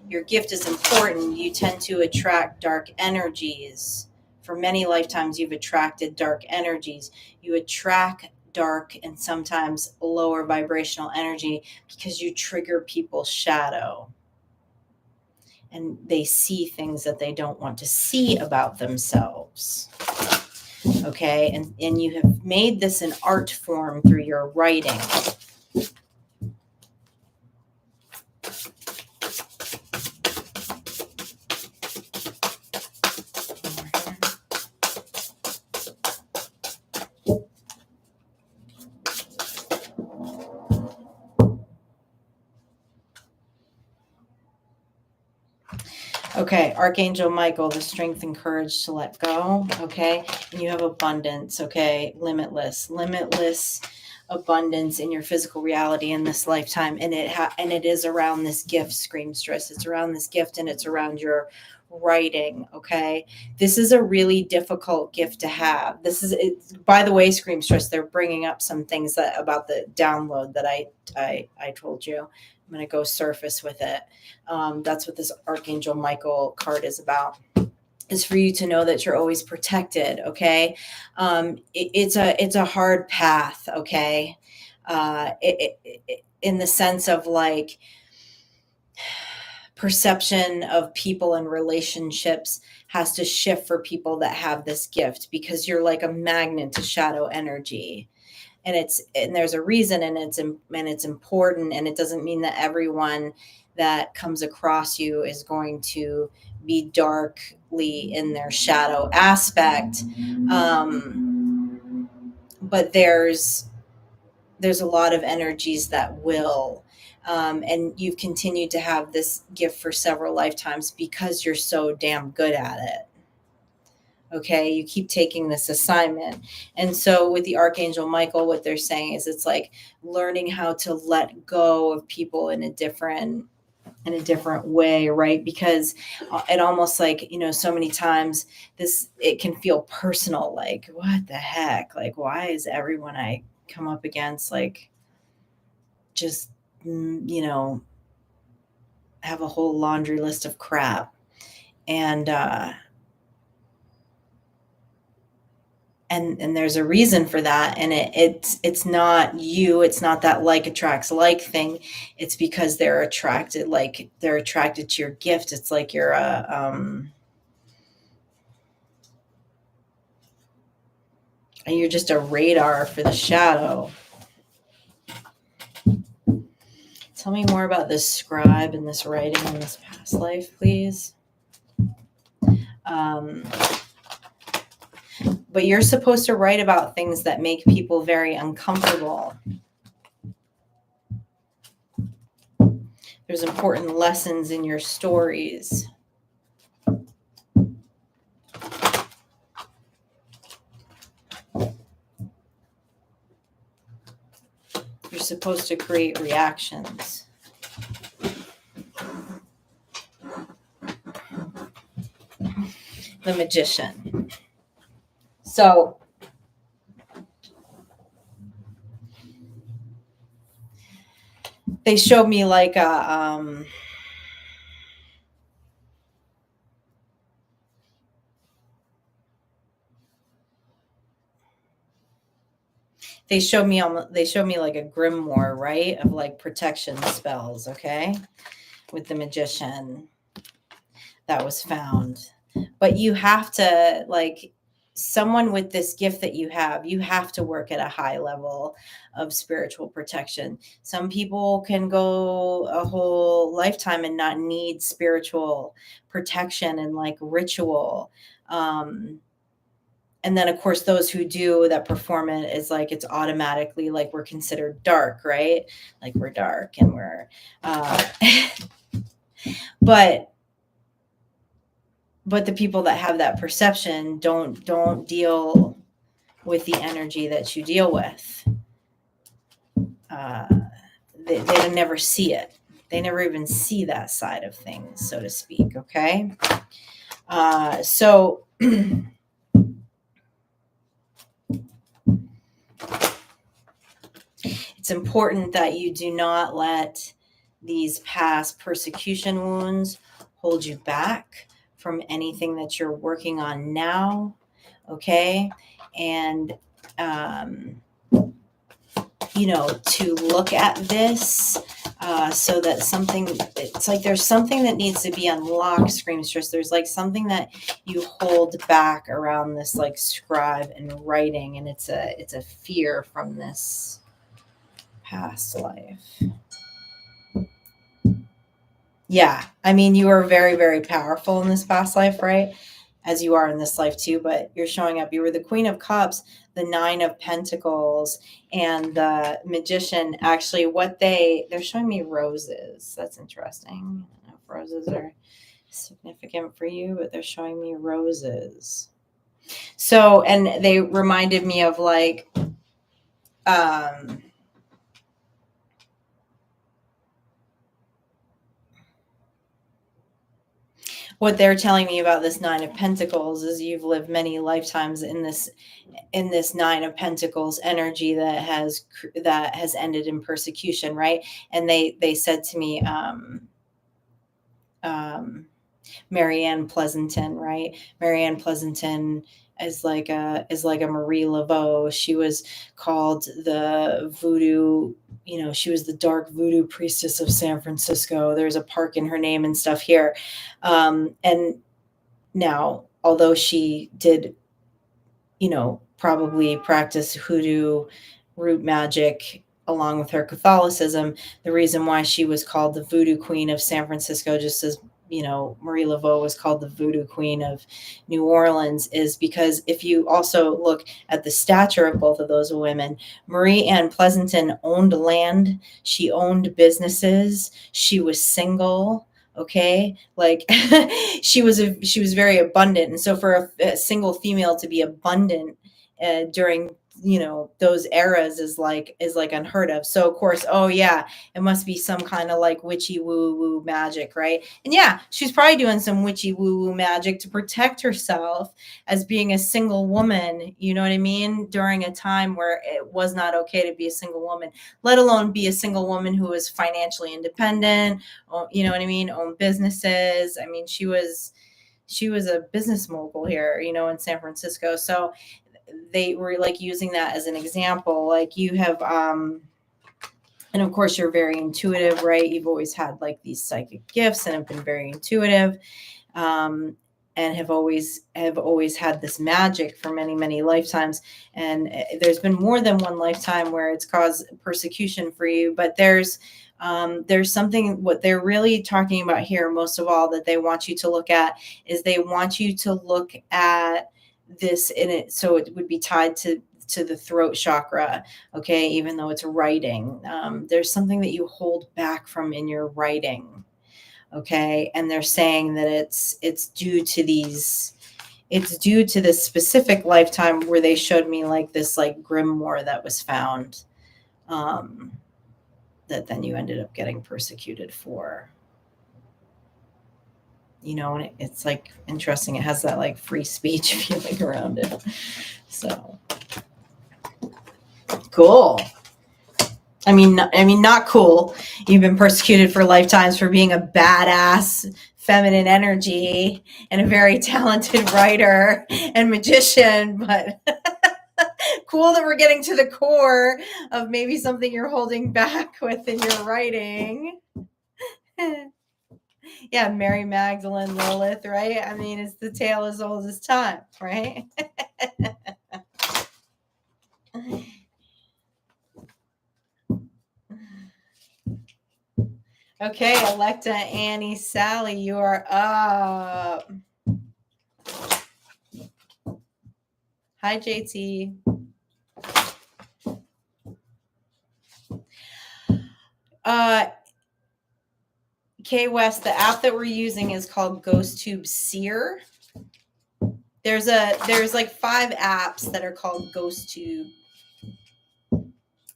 your gift is important. You tend to attract dark energies. For many lifetimes, you've attracted dark energies. You attract dark and sometimes lower vibrational energy because you trigger people's shadow. And they see things that they don't want to see about themselves. Okay, and you have made this an art form through your writing. Okay, Archangel Michael, the strength and courage to let go, okay? And you have abundance, okay? Limitless abundance in your physical reality in this lifetime. And it is around this gift, Screamstress. It's around this gift and it's around your writing, okay? This is a really difficult gift to have. By the way, Screamstress, they're bringing up some things about the download that I told you. I'm going to go surface with it. That's what this Archangel Michael card is about, is for you to know that you're always protected. Okay. It's a hard path. Okay. In the sense of like perception of people and relationships has to shift for people that have this gift, because you're like a magnet to shadow energy. and there's a reason, and it's important, and it doesn't mean that everyone that comes across you is going to be darkly in their shadow aspect. But there's a lot of energies that will. And you've continued to have this gift for several lifetimes because you're so damn good at it. Okay, you keep taking this assignment. And so with the Archangel Michael, what they're saying is it's like learning how to let go of people in a different way, right? Because it almost like, so many times it can feel personal, like, what the heck? Like, why is everyone I come up against, like, just, have a whole laundry list of crap? And there's a reason for that. And it's not you. It's not that like attracts like thing. It's because they're attracted to your gift. It's like you're you're just a radar for the shadow. Tell me more about this scribe and this writing in this past life, please. But you're supposed to write about things that make people very uncomfortable. There's important lessons in your stories. You're supposed to create reactions. The Magician. So they showed me like a they showed me like a grimoire, right, of like protection spells, okay, with the Magician that was found. But you have to, like, someone with this gift that you have to work at a high level of spiritual protection. Some people can go a whole lifetime and not need spiritual protection and like ritual. And then of course those who do, that perform it, is like it's automatically like we're considered dark, right? Like we're dark and we're but the people that have that perception don't deal with the energy that you deal with. They never see it. They never even see that side of things, so to speak. Okay. So it's important that you do not let these past persecution wounds hold you back from anything that you're working on now. Okay. And, to look at this so that it's like there's something that needs to be unlocked, Screamstress. There's like something that you hold back around this like scribe and writing, and it's a fear from this past life. Yeah, I mean, you are very, very powerful in this past life, right? As you are in this life too, but you're showing up. You were the Queen of Cups, the Nine of Pentacles, and the Magician. Actually, they're showing me roses. That's interesting. I don't know if roses are significant for you, but they're showing me roses. So, and they reminded me of like, what they're telling me about this Nine of Pentacles is you've lived many lifetimes in this Nine of Pentacles energy that has ended in persecution, right? And they said to me, Marianne Pleasanton, right? Marianne Pleasanton is like a Marie Laveau. She was called the voodoo, she was the dark voodoo priestess of San Francisco. There's a park in her name and stuff here. And now, although she did, probably practice hoodoo root magic along with her Catholicism. The reason why she was called the Voodoo Queen of San Francisco, just as Marie Laveau was called the Voodoo Queen of New Orleans, is because if you also look at the stature of both of those women, Marie Anne Pleasanton owned land, she owned businesses, she was single. Okay, like she was very abundant, and so for a single female to be abundant during those eras is like unheard of. So of course, oh yeah, it must be some kind of like witchy woo woo magic, right? And yeah, she's probably doing some witchy woo woo magic to protect herself as being a single woman, you know what I mean, during a time where it was not okay to be a single woman, let alone be a single woman who was financially independent, you know what I mean, own businesses. I mean, she was a business mogul here, in San Francisco. So they were like using that as an example. Like you have and of course you're very intuitive, right? You've always had like these psychic gifts and have been very intuitive, and have always had this magic for many lifetimes. And there's been more than one lifetime where it's caused persecution for you, but there's something, what they're really talking about here most of all that they want you to look at is they want you to look at this in it, so it would be tied to the throat chakra. Okay, even though it's writing, there's something that you hold back from in your writing. Okay, and they're saying that it's due to this specific lifetime where they showed me like this like grimoire that was found, that then you ended up getting persecuted for. And it's like interesting. It has that like free speech feeling around it. So cool. I mean, not cool. You've been persecuted for lifetimes for being a badass feminine energy and a very talented writer and magician, but cool that we're getting to the core of maybe something you're holding back within your writing. Yeah, Mary Magdalene, Lilith, right? I mean, it's the tale as old as time, right? Okay, Electa, Annie, Sally, you are up. Hi, JT. Kay West, the app that we're using is called GhostTube Seer. There's like 5 apps that are called GhostTube.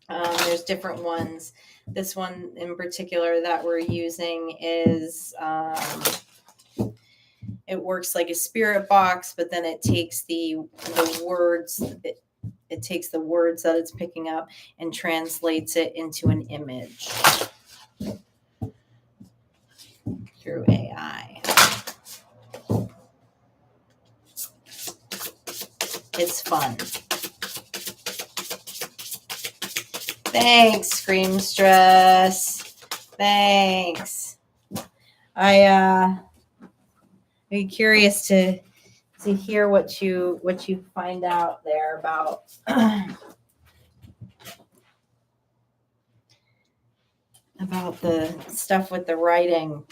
There's different ones. This one in particular that we're using is it works like a spirit box, but then it takes the words, it takes the words that it's picking up and translates it into an image through AI. It's fun. Thanks, Scream Stress. Thanks. I'd be curious to hear what you find out there about about the stuff with the writing.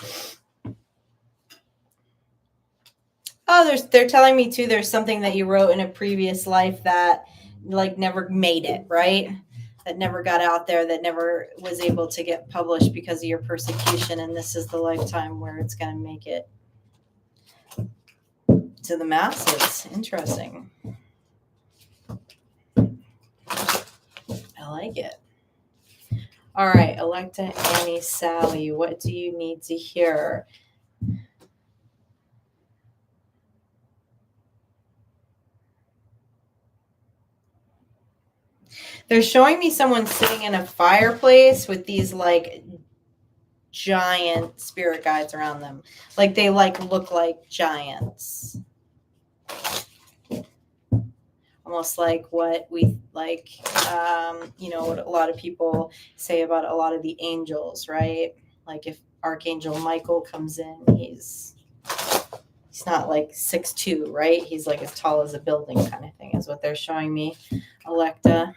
Oh, they're telling me too there's something that you wrote in a previous life that like never made it, right? That never got out there, that never was able to get published because of your persecution, and this is the lifetime where it's going to make it to the masses. Interesting. I like it. All right, Electa, Annie, Sally, what do you need to hear? They're showing me someone sitting in a fireplace with these like giant spirit guides around them. Like they like look like giants. Almost like what we like, what a lot of people say about a lot of the angels, right? Like if Archangel Michael comes in, he's not like 6'2", right? He's like as tall as a building kind of thing is what they're showing me, Electa.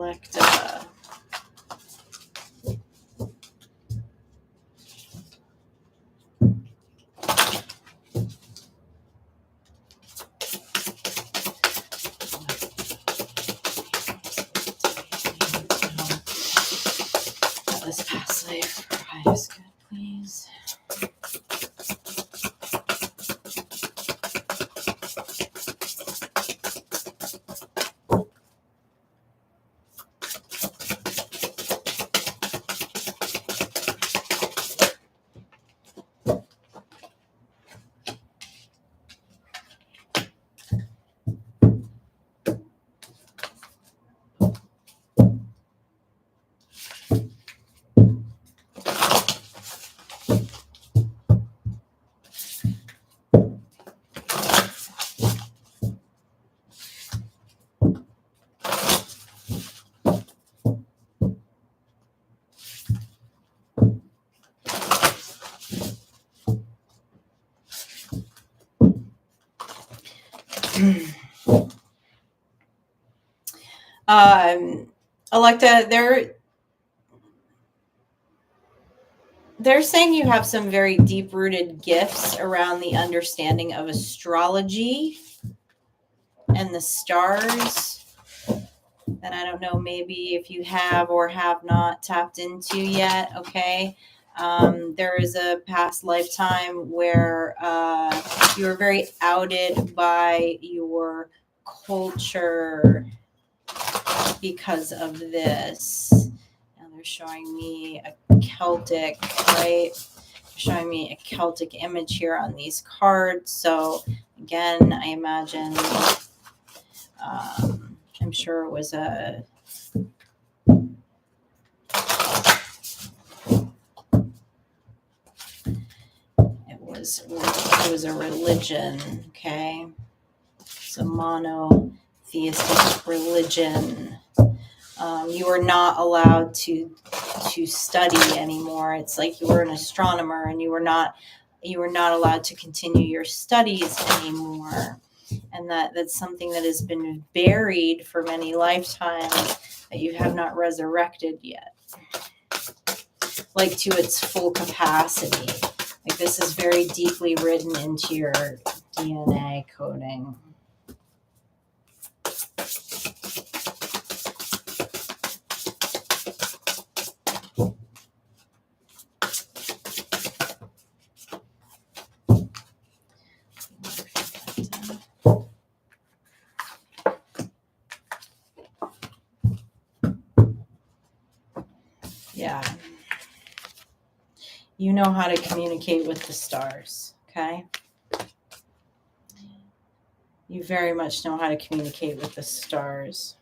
Electa. This past life for highest good, please. Electa, they're saying you have some very deep-rooted gifts around the understanding of astrology and the stars that I don't know, maybe if you have or have not tapped into yet. Okay. There is a past lifetime where you were very outed by your culture because of this. Now they're showing me a Celtic, right? They're showing me a Celtic image here on these cards. So again, I imagine, I'm sure it was a a religion, okay? It's a monotheistic religion. You are not allowed to study anymore. It's like you were an astronomer and you were not allowed to continue your studies anymore. And that's something that has been buried for many lifetimes that you have not resurrected yet, like to its full capacity. Like this is very deeply written into your DNA coding. Yeah. You know how to communicate with the stars, okay? You very much know how to communicate with the stars.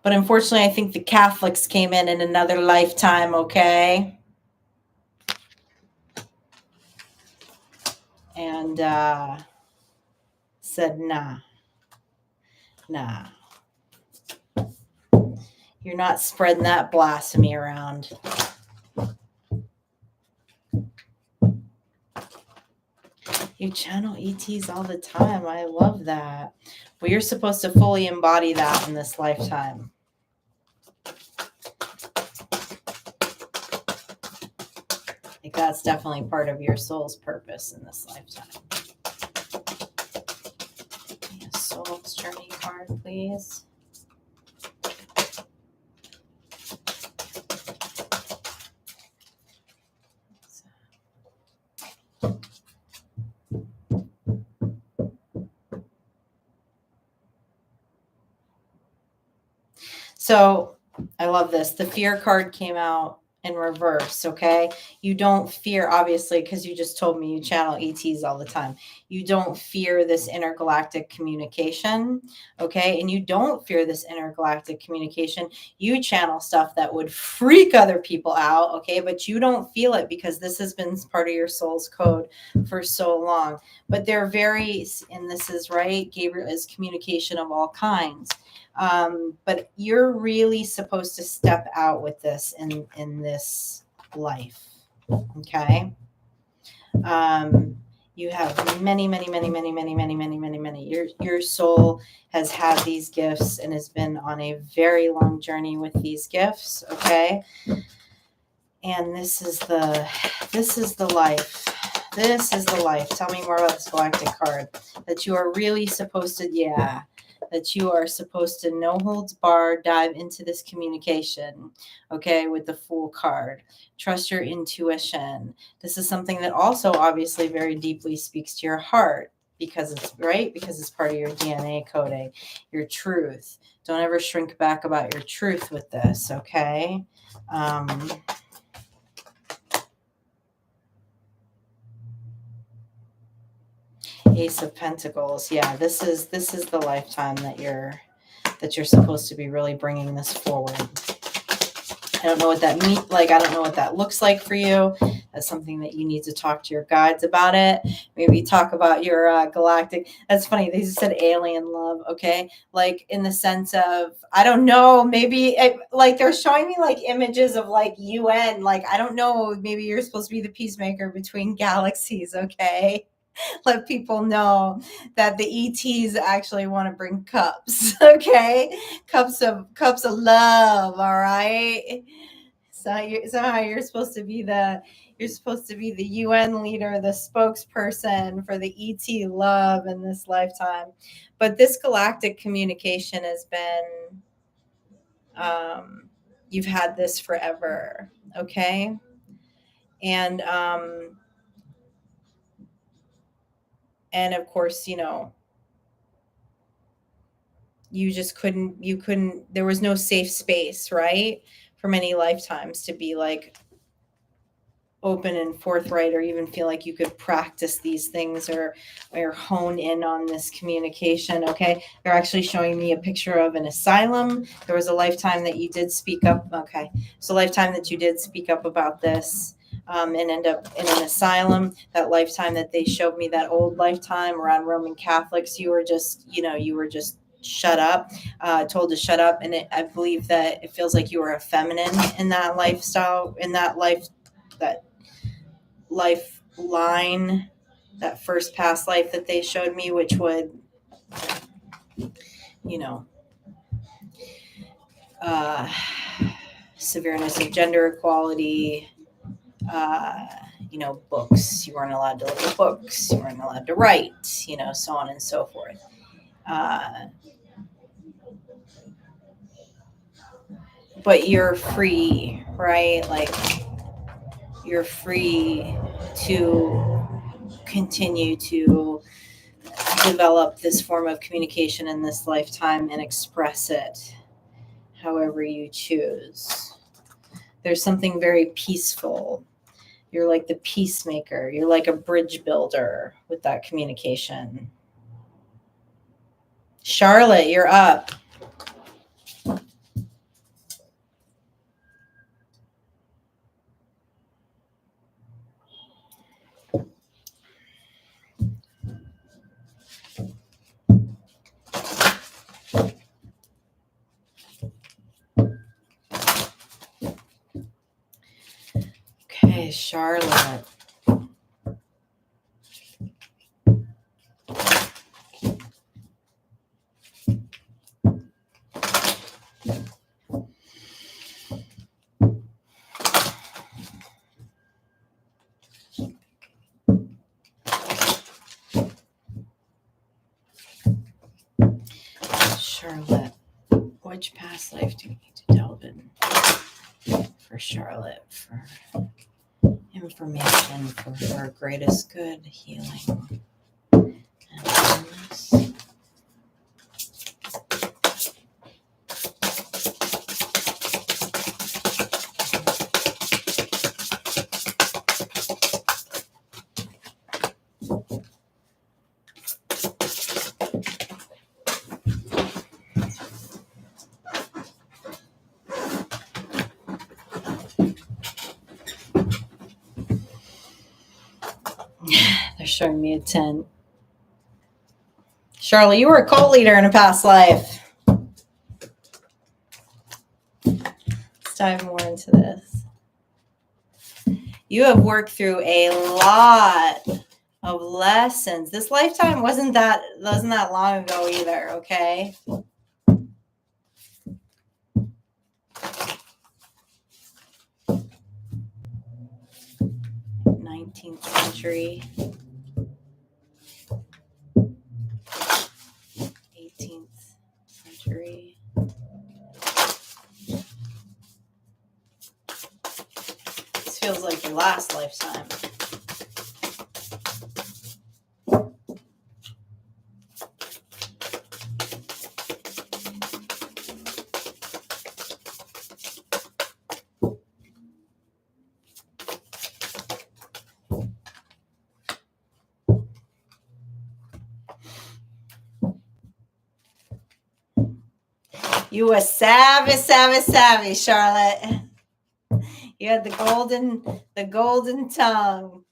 But unfortunately, I think the Catholics came in another lifetime, okay? And said, nah. You're not spreading that blasphemy around. You channel ETs all the time. I love that. Well, you're supposed to fully embody that in this lifetime. Like that's definitely part of your soul's purpose in this lifetime. A soul's journey card, please. So I love this. The fear card came out in reverse, okay? You don't fear, obviously, because you just told me you channel ETs all the time. You don't fear this intergalactic communication, okay? And you don't fear this intergalactic communication. You channel stuff that would freak other people out, okay? But you don't feel it because this has been part of your soul's code for so long. But they're very, and this is right, Gabriel, is communication of all kinds. But you're really supposed to step out with this in this life. Okay. You have many, many, many, many, many, many, many, many, many. Your soul has had these gifts and has been on a very long journey with these gifts. Okay. And this is the life. This is the life. Tell me more about this galactic card. That you are really supposed to, that you are supposed to no holds barred dive into this communication, okay, with the Fool card. Trust your intuition. This is something that also obviously very deeply speaks to your heart because it's right, because it's part of your DNA coding, your truth. Don't ever shrink back about your truth with this, okay? Ace of Pentacles. Yeah, this is the lifetime that you're supposed to be really bringing this forward. I don't know what that means. Like, I don't know what that looks like for you. That's something that you need to talk to your guides about it. Maybe talk about your galactic. That's funny. They just said alien love. Okay. Like in the sense of, I don't know, maybe like they're showing me like images of like UN. Like, I don't know, maybe you're supposed to be the peacemaker between galaxies. Okay. Let people know that the ETs actually want to bring cups, okay? Cups of love, all right? Somehow you're supposed to be the UN leader, the spokesperson for the ET love in this lifetime. But this galactic communication has been you've had this forever, okay? And of course, you just couldn't there was no safe space, right, for many lifetimes to be like open and forthright or even feel like you could practice these things or hone in on this communication. Okay, they're actually showing me a picture of an asylum. There was a lifetime that you did speak up. Okay, so lifetime that you did speak up about this and end up in an asylum. That lifetime that they showed me, that old lifetime around Roman Catholics, you were just shut up, told to shut up. And I believe that it feels like you were a feminine in that lifestyle, in that lifeline, that first past life that they showed me, which would, severeness of gender equality, books. You weren't allowed to look at books. You weren't allowed to write, so on and so forth. But you're free, right? Like, you're free to continue to develop this form of communication in this lifetime and express it however you choose. There's something very peaceful. You're like the peacemaker. You're like a bridge builder with that communication. Charlotte, you're up. Okay, Charlotte. Charlotte, which past life do you need to delve in for Charlotte for information for her greatest good, healing, and wellness? They're showing me a 10. Charlotte, you were a cult leader in a past life. Let's dive more into this. You have worked through a lot of lessons. This lifetime wasn't that long ago either, okay? 19th century, 18th century. This feels like your last lifetime. You were savvy, Charlotte. You had the golden tongue.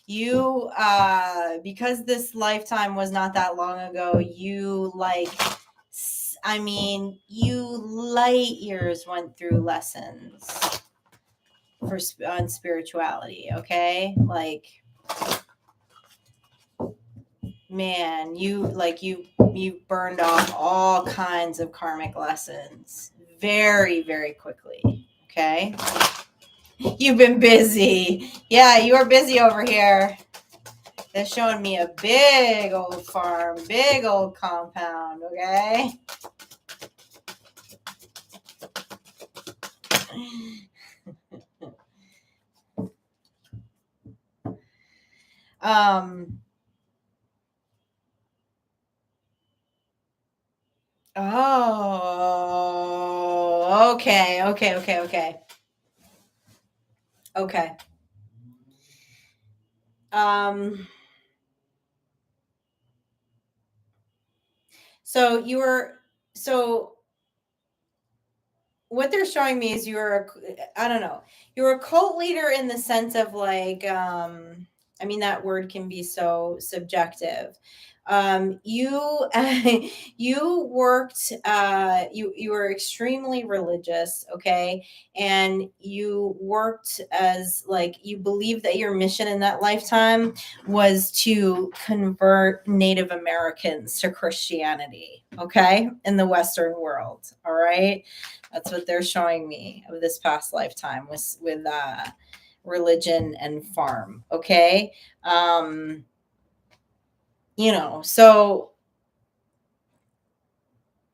You, because this lifetime was not that long ago, you you light years went through lessons on spirituality. Okay, like, man, you burned off all kinds of karmic lessons very, very quickly. Okay, you've been busy. Yeah, you are busy over here. They're showing me a big old farm, big old compound. Okay. Oh, okay. So what they're showing me is I don't know, you're a cult leader in the sense of like, I mean, that word can be so subjective. You you worked, you were extremely religious, okay, and you worked as like, you believe that your mission in that lifetime was to convert Native Americans to Christianity, okay, in the Western world. All right. That's what they're showing me of this past lifetime with religion and farm. Okay. So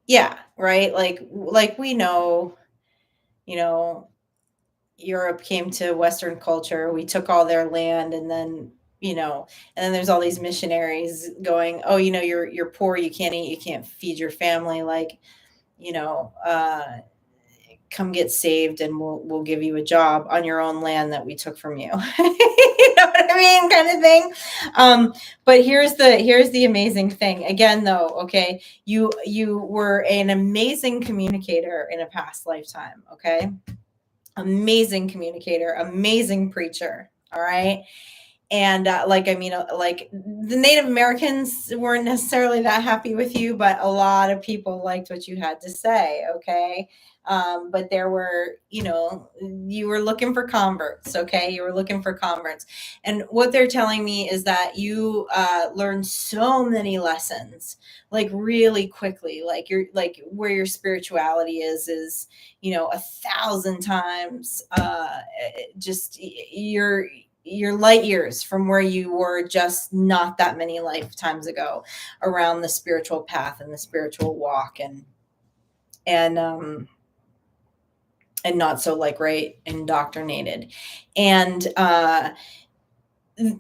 yeah, right. Like we know, you know, Europe came to Western culture. We took all their land, and then, and then there's all these missionaries going, oh, you're poor, you can't eat, you can't feed your family. Like, you know, come get saved, and we'll give you a job on your own land that we took from you. You know what I mean, kind of thing. But here's the amazing thing again, though. Okay, you were an amazing communicator in a past lifetime. Okay, amazing communicator, amazing preacher. All right. And like the Native Americans weren't necessarily that happy with you, but a lot of people liked what you had to say. Okay. But there were, you were looking for converts. Okay. You were looking for converts. And what they're telling me is that you learned so many lessons, like really quickly, like you're like where your spirituality is, 1,000 times, just you're light years from where you were just not that many lifetimes ago, around the spiritual path and the spiritual walk, and not so like right indoctrinated. And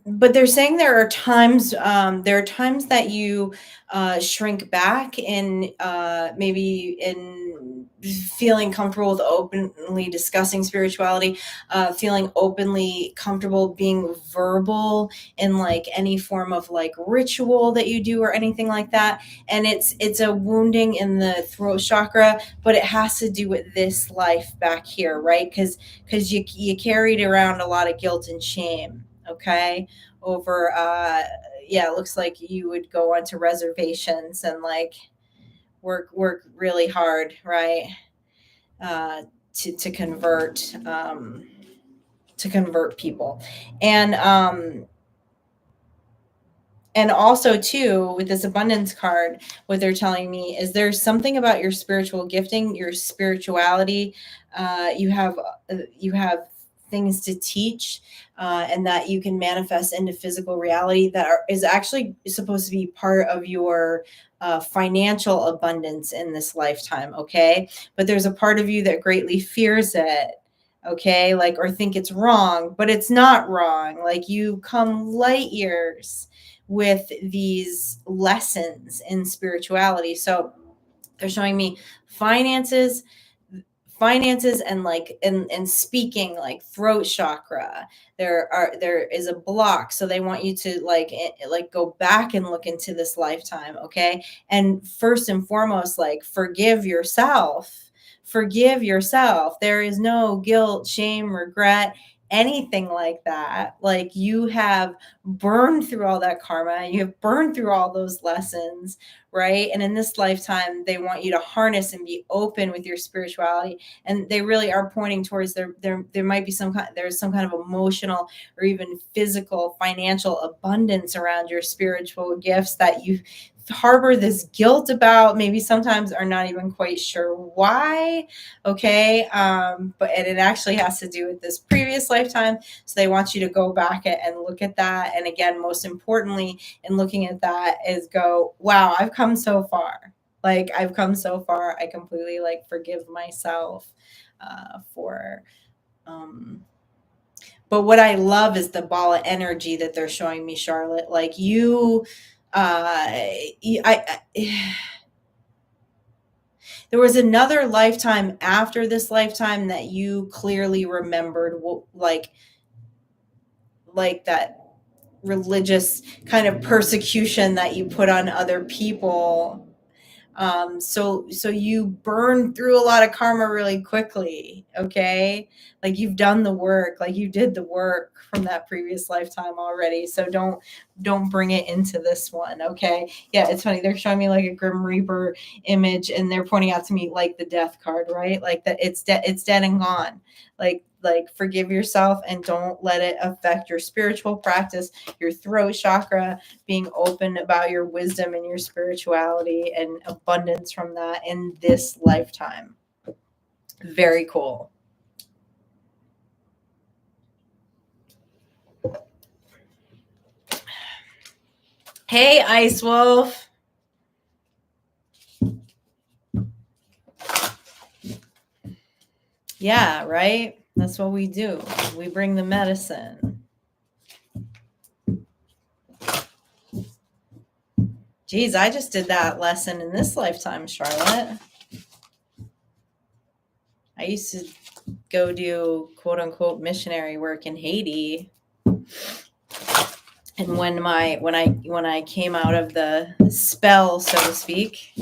but they're saying there are times that you shrink back in, maybe in feeling comfortable with openly discussing spirituality, feeling openly comfortable being verbal in like any form of like ritual that you do or anything like that. And it's a wounding in the throat chakra, but it has to do with this life back here, right? Because you carried around a lot of guilt and shame. Okay. Over, yeah, it looks like you would go onto reservations and like work really hard, right? to convert people. And also too, with this abundance card, what they're telling me is there's something about your spiritual gifting, your spirituality. You have things to teach, and that you can manifest into physical reality that is actually supposed to be part of your financial abundance in this lifetime. Okay. But there's a part of you that greatly fears it. Okay. Like, or think it's wrong, but it's not wrong. Like, you come light years with these lessons in spirituality. So they're showing me finances and like and speaking, like throat chakra. There is a block, so they want you to like go back and look into this lifetime. Okay. And first and foremost, like, forgive yourself. There is no guilt, shame, regret, anything like that. Like, you have burned through all that karma, you have burned through all those lessons, right? And in this lifetime, they want you to harness and be open with your spirituality. And they really are pointing towards there might be there's some kind of emotional or even physical financial abundance around your spiritual gifts that you harbor this guilt about, maybe sometimes are not even quite sure why. Okay. But it actually has to do with this previous lifetime. So they want you to go back and look at that. And again, most importantly, in looking at that is go, wow, I've come so far. Like, I've come so far. I completely like forgive myself for but what I love is the ball of energy that they're showing me, Charlotte. Like, there was another lifetime after this lifetime that you clearly remembered, like that religious kind of persecution that you put on other people. So you burn through a lot of karma really quickly. Okay. Like, you've done the work, like you did the work from that previous lifetime already. So don't bring it into this one. Okay. Yeah. It's funny. They're showing me like a Grim Reaper image, and they're pointing out to me like the death card, right? Like that it's dead and gone. Like forgive yourself and don't let it affect your spiritual practice, your throat chakra, being open about your wisdom and your spirituality and abundance from that in this lifetime. Very cool. Hey, Ice Wolf. Yeah, right? That's what we do. We bring the medicine. Geez, I just did that lesson in this lifetime, Charlotte. I used to go do quote unquote missionary work in Haiti. And when I came out of the spell, so to speak,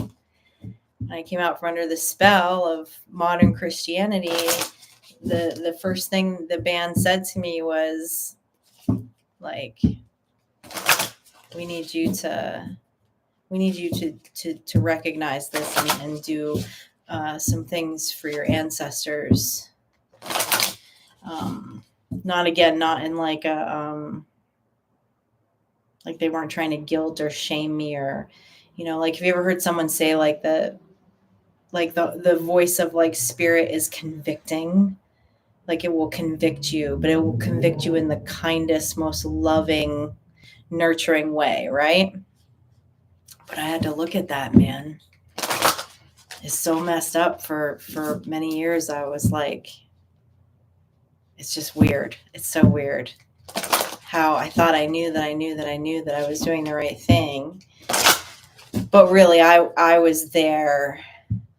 I came out from under the spell of modern Christianity, the first thing the band said to me was like, we need you to recognize this and do some things for your ancestors. Not in like a like they weren't trying to guilt or shame me, or like, have you ever heard someone say like the voice of like spirit is convicting? Like, it will convict you, but it will convict you in the kindest, most loving, nurturing way, right? But I had to look at that, man. It's so messed up. For many years I was like, it's just weird. It's so weird how I thought I knew that I was doing the right thing. But really, I was there.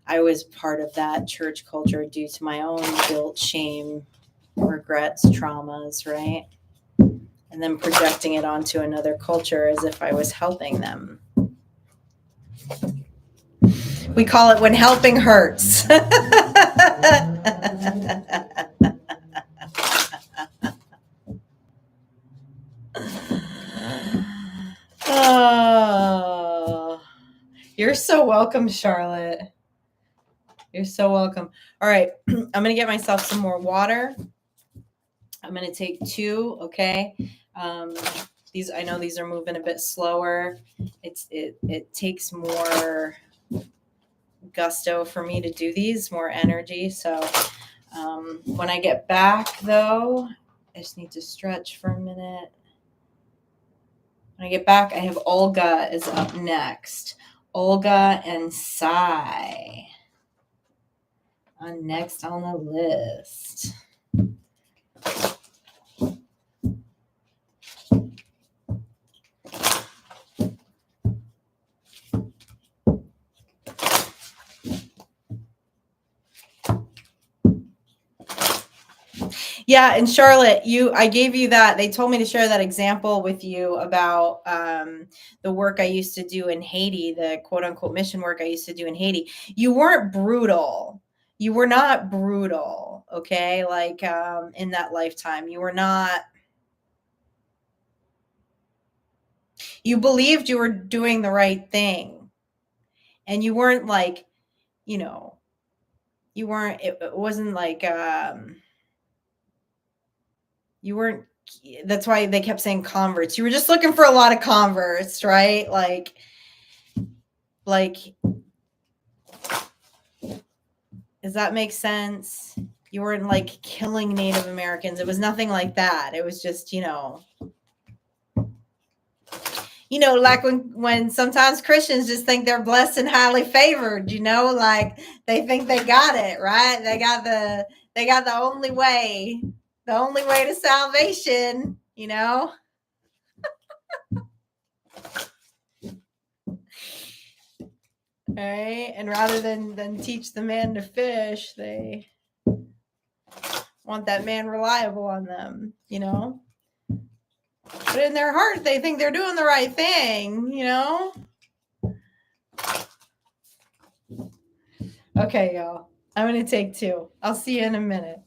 I was part of that church culture due to my own guilt, shame, regrets, traumas, right? And then projecting it onto another culture as if I was helping them. We call it when helping hurts. Oh, you're so welcome, Charlotte. You're so welcome. All right. I'm going to get myself some more water. I'm going to take 2. Okay. These, I know these are moving a bit slower. It takes more gusto for me to do these, more energy. So when I get back though, I just need to stretch for a minute. When I get back, I have Olga is up next. Olga and Sai on next on the list. Yeah, and Charlotte, I gave you that. They told me to share that example with you about the work I used to do in Haiti, the quote unquote mission work I used to do in Haiti. You weren't brutal. You were not brutal, okay? Like in that lifetime, you were not. You believed you were doing the right thing, and you weren't like, you know, you weren't. It wasn't like you weren't. That's why they kept saying converts. You were just looking for a lot of converts, right? Like, does that make sense? You weren't like killing Native Americans. It was nothing like that. It was just, like when sometimes Christians just think they're blessed and highly favored, like they think they got it, right? They got the only way to salvation, right? And rather than teach the man to fish, they want that man reliable on them, But in their heart, they think they're doing the right thing, Okay, y'all. I'm going to take 2. I'll see you in a minute.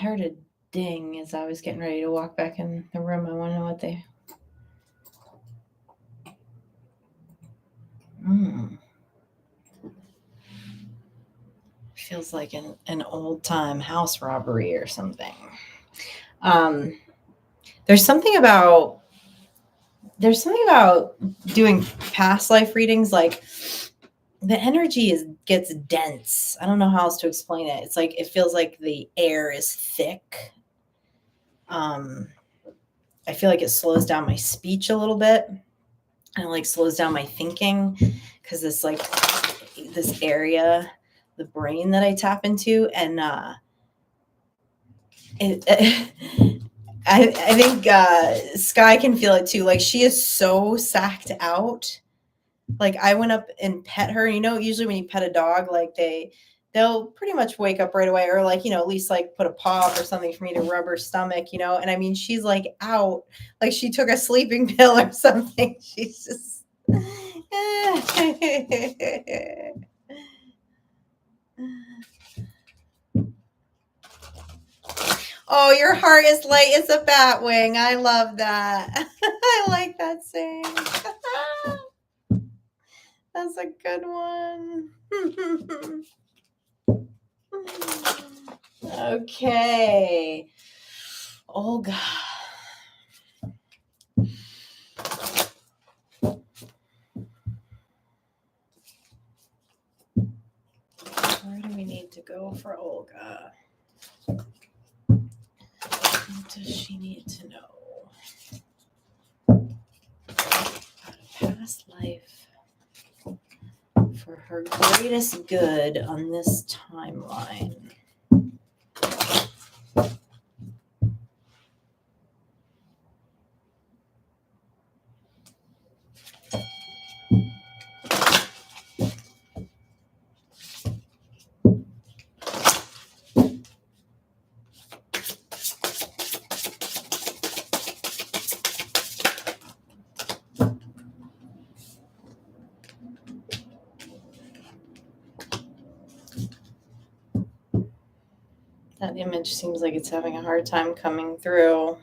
heard a ding as I was getting ready to walk back in the room. I want to know what they... Feels like an old-time house robbery or something. There's something about doing past life readings, like the energy gets dense. I don't know how else to explain it. It's like it feels like the air is thick. I feel like it slows down my speech a little bit, and it like slows down my thinking, because this area, the brain that I tap into, and I think Sky can feel it too. Like, she is so sacked out. Like, I went up and pet her. You know, usually when you pet a dog, like they'll pretty much wake up right away, or like, you know, at least like put a paw up or something for me to rub her stomach, you know. And I mean, she's like out, like she took a sleeping pill or something. She's just oh, your heart is light. It's a bat wing. I love that. I like that saying. That's a good one. Okay. Olga. Where do we need to go for Olga? What does she need to know about a past life for her greatest good on this timeline? That image seems like it's having a hard time coming through.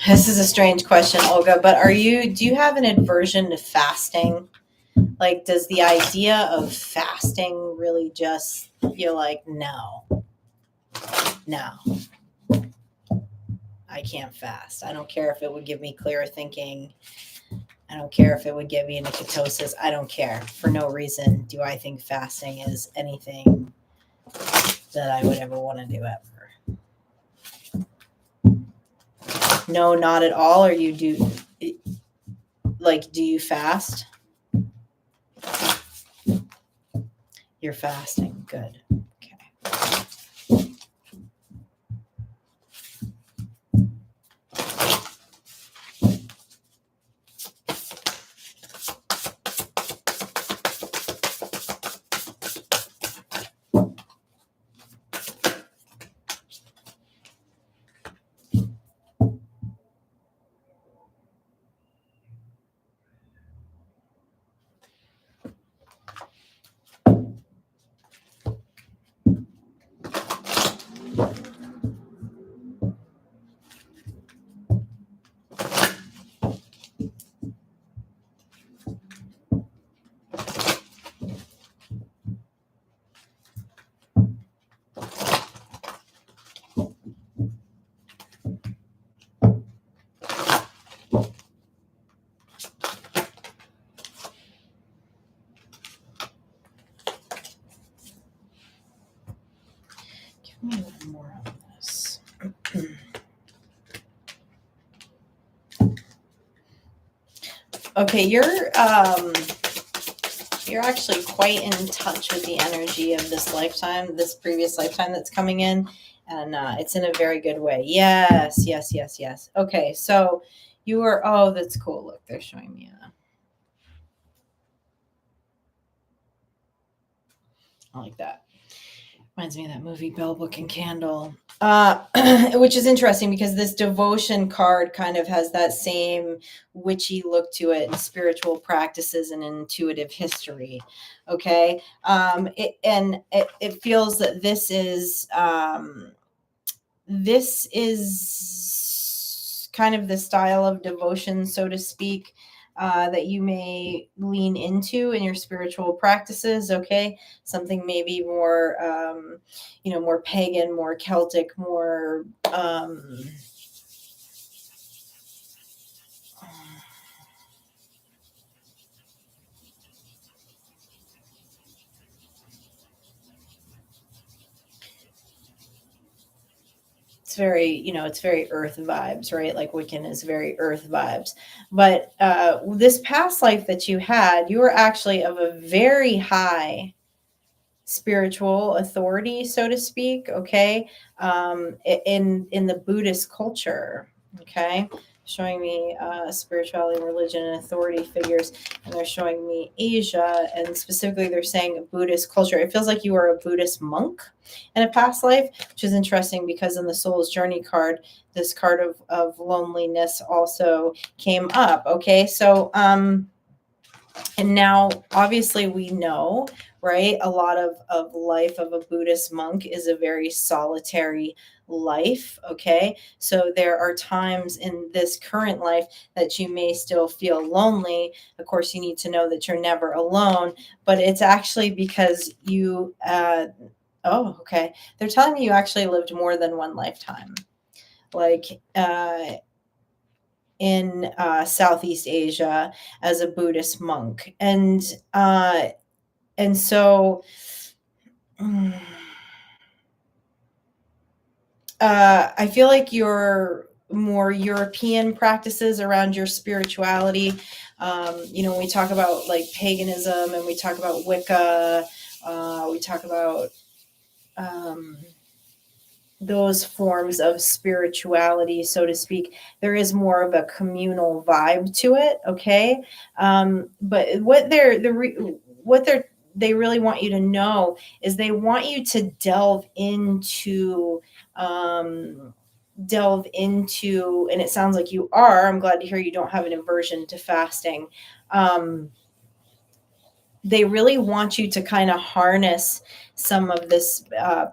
This is a strange question, Olga, but do you have an aversion to fasting? Like, does the idea of fasting really just, you're like, no, I can't fast. I don't care if it would give me clearer thinking. I don't care if it would get me into ketosis. I don't care. For no reason do I think fasting is anything that I would ever want to do ever. No, not at all. Or you do, like, do you fast? You're fasting. Good. Okay. Give me a little more on this. Okay, you're actually quite in touch with the energy of this lifetime, this previous lifetime that's coming in, and it's in a very good way. Yes. Okay, so you are, oh, that's cool. Look, they're showing me I like that. Reminds me of that movie Bell Book and Candle, which is interesting because this devotion card kind of has that same witchy look to it, and spiritual practices and intuitive history. Okay, it feels that this is kind of the style of devotion, so to speak, that you may lean into in your spiritual practices. Okay, something maybe more, more pagan, more Celtic, more. It's very, it's very earth vibes, right? Like Wiccan is very earth vibes. But this past life that you had, you were actually of a very high spiritual authority, so to speak. Okay, in the Buddhist culture. Okay, showing me spirituality, religion, and authority figures, and they're showing me Asia, and specifically they're saying Buddhist culture. It feels like you were a Buddhist monk in a past life, which is interesting because in the Soul's Journey card, this card of loneliness also came up. Okay, so and now obviously we know, right, a lot of life of a Buddhist monk is a very solitary life. Okay, so there are times in this current life that you may still feel lonely. Of course, you need to know that you're never alone, but it's actually because you oh, okay, they're telling me you actually lived more than one lifetime, like in Southeast Asia as a Buddhist monk, and so I feel like your more European practices around your spirituality. When we talk about like paganism and we talk about Wicca, we talk about um, those forms of spirituality, so to speak. There is more of a communal vibe to it. Okay, but they really want you to know is they want you to um, delve into, and it sounds like you are. I'm glad to hear you don't have an aversion to fasting. Um, they really want you to kind of harness some of this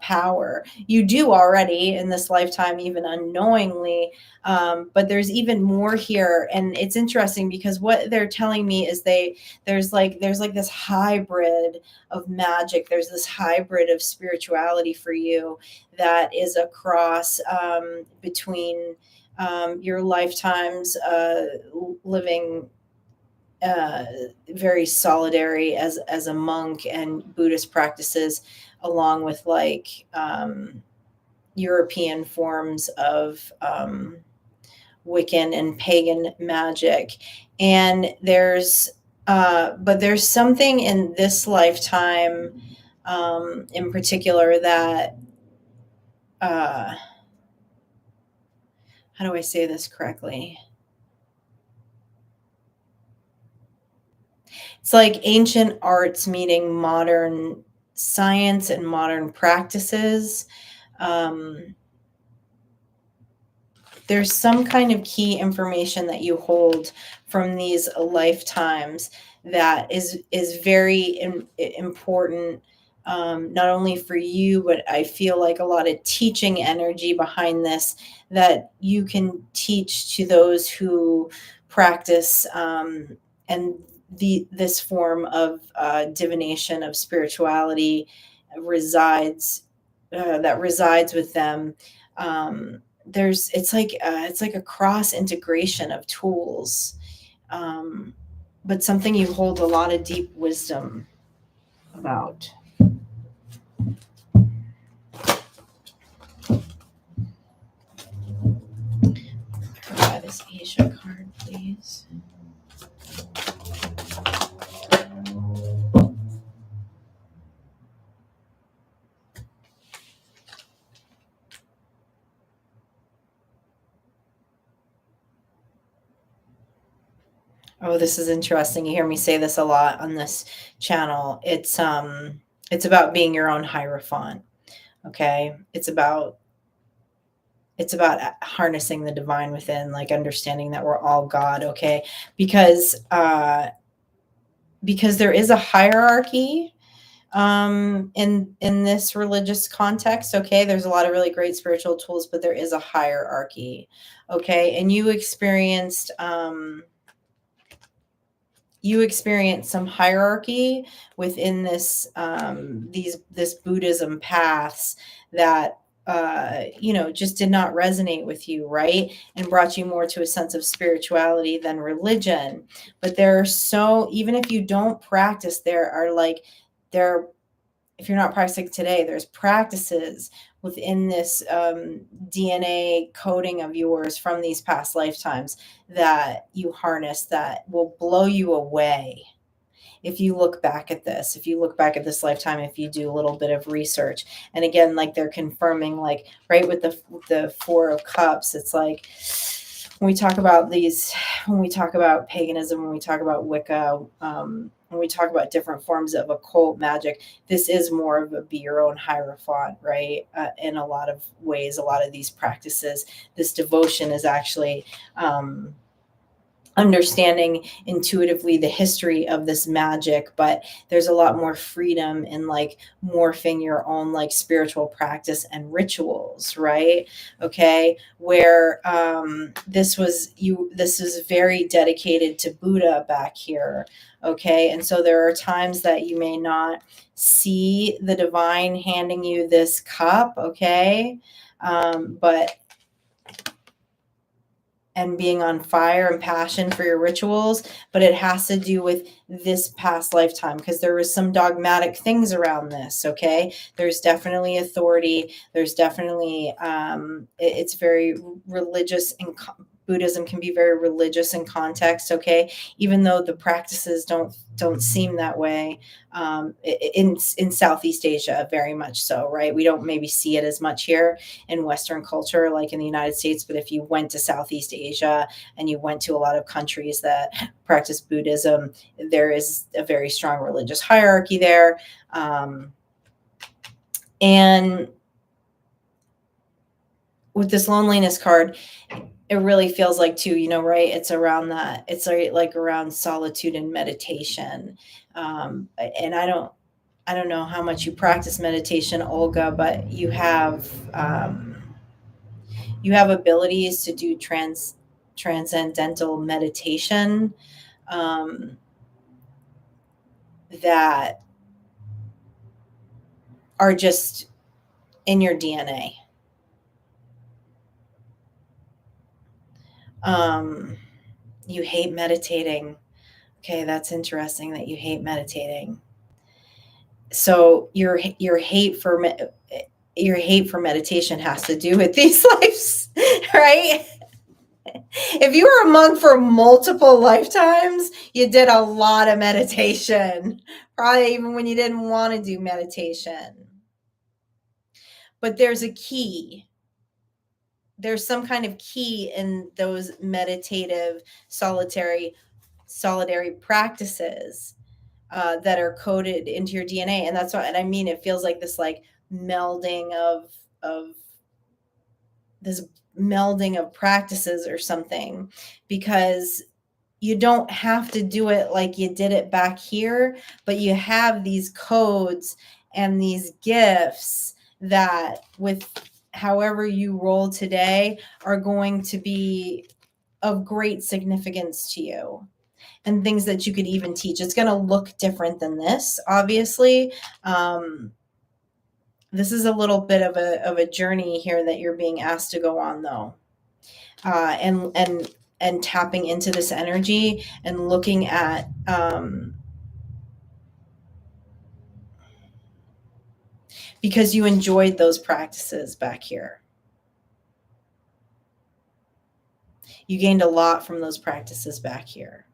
power. You do already in this lifetime, even unknowingly, but there's even more here. And it's interesting because what they're telling me is there's like this hybrid of magic. There's this hybrid of spirituality for you that is across between your lifetimes living uh, very solidary as a monk and Buddhist practices, along with like European forms of Wiccan and pagan magic. And but there's something in this lifetime, in particular, that how do I say this correctly? It's like ancient arts meeting modern science and modern practices. Um, there's some kind of key information that you hold from these lifetimes that is very important, not only for you, but I feel like a lot of teaching energy behind this that you can teach to those who practice, and this form of divination of spirituality resides that resides with them. There's it's like a cross integration of tools, um, but something you hold a lot of deep wisdom about. Try this Asia card, please. Oh, this is interesting. You hear me say this a lot on this channel. It's about being your own hierophant. Okay. It's about harnessing the divine within, like understanding that we're all God. Okay. Because there is a hierarchy in this religious context. Okay, there's a lot of really great spiritual tools, but there is a hierarchy. Okay, and you experience some hierarchy within this Buddhism paths that just did not resonate with you, right? And brought you more to a sense of spirituality than religion. But even if you don't practice, there if you're not practicing today, there's practices within this DNA coding of yours from these past lifetimes that you harness that will blow you away. If you look back at this lifetime, if you do a little bit of research, and again, like they're confirming, like right with the Four of Cups, it's like when we talk about paganism, when we talk about Wicca, when we talk about different forms of occult magic, this is more of a be your own hierophant, right? In a lot of ways, a lot of these practices, this devotion is actually understanding intuitively the history of this magic, but there's a lot more freedom in like morphing your own like spiritual practice and rituals, right? Okay, where this is very dedicated to Buddha back here. Okay, and so there are times that you may not see the divine handing you this cup. Okay, but and being on fire and passion for your rituals, but it has to do with this past lifetime because there was some dogmatic things around this. Okay, there's definitely authority. There's definitely it's very religious, and Buddhism can be very religious in context. Okay, even though the practices don't seem that way in Southeast Asia, very much so, right? We don't maybe see it as much here in Western culture, like in the United States. But if you went to Southeast Asia and you went to a lot of countries that practice Buddhism, there is a very strong religious hierarchy there. And with this loneliness card, it really feels like too, right? It's around that. It's like around solitude and meditation. And I don't know how much you practice meditation, Olga, but you have abilities to do transcendental meditation that are just in your DNA. You hate meditating. Okay, that's interesting that you hate meditating. So your hate for meditation has to do with these lives, right? If you were a monk for multiple lifetimes, you did a lot of meditation, probably even when you didn't want to do meditation. But there's a key. There's some kind of key in those meditative solitary practices that are coded into your DNA, and that's what. And I mean, it feels like this like melding of this melding of practices or something, because you don't have to do it like you did it back here, but you have these codes and these gifts that, with however you roll today, are going to be of great significance to you, and things that you could even teach. It's going to look different than this, obviously. This is a little bit of a journey here that you're being asked to go on, though, and tapping into this energy and looking at because you enjoyed those practices back here. You gained a lot from those practices back here,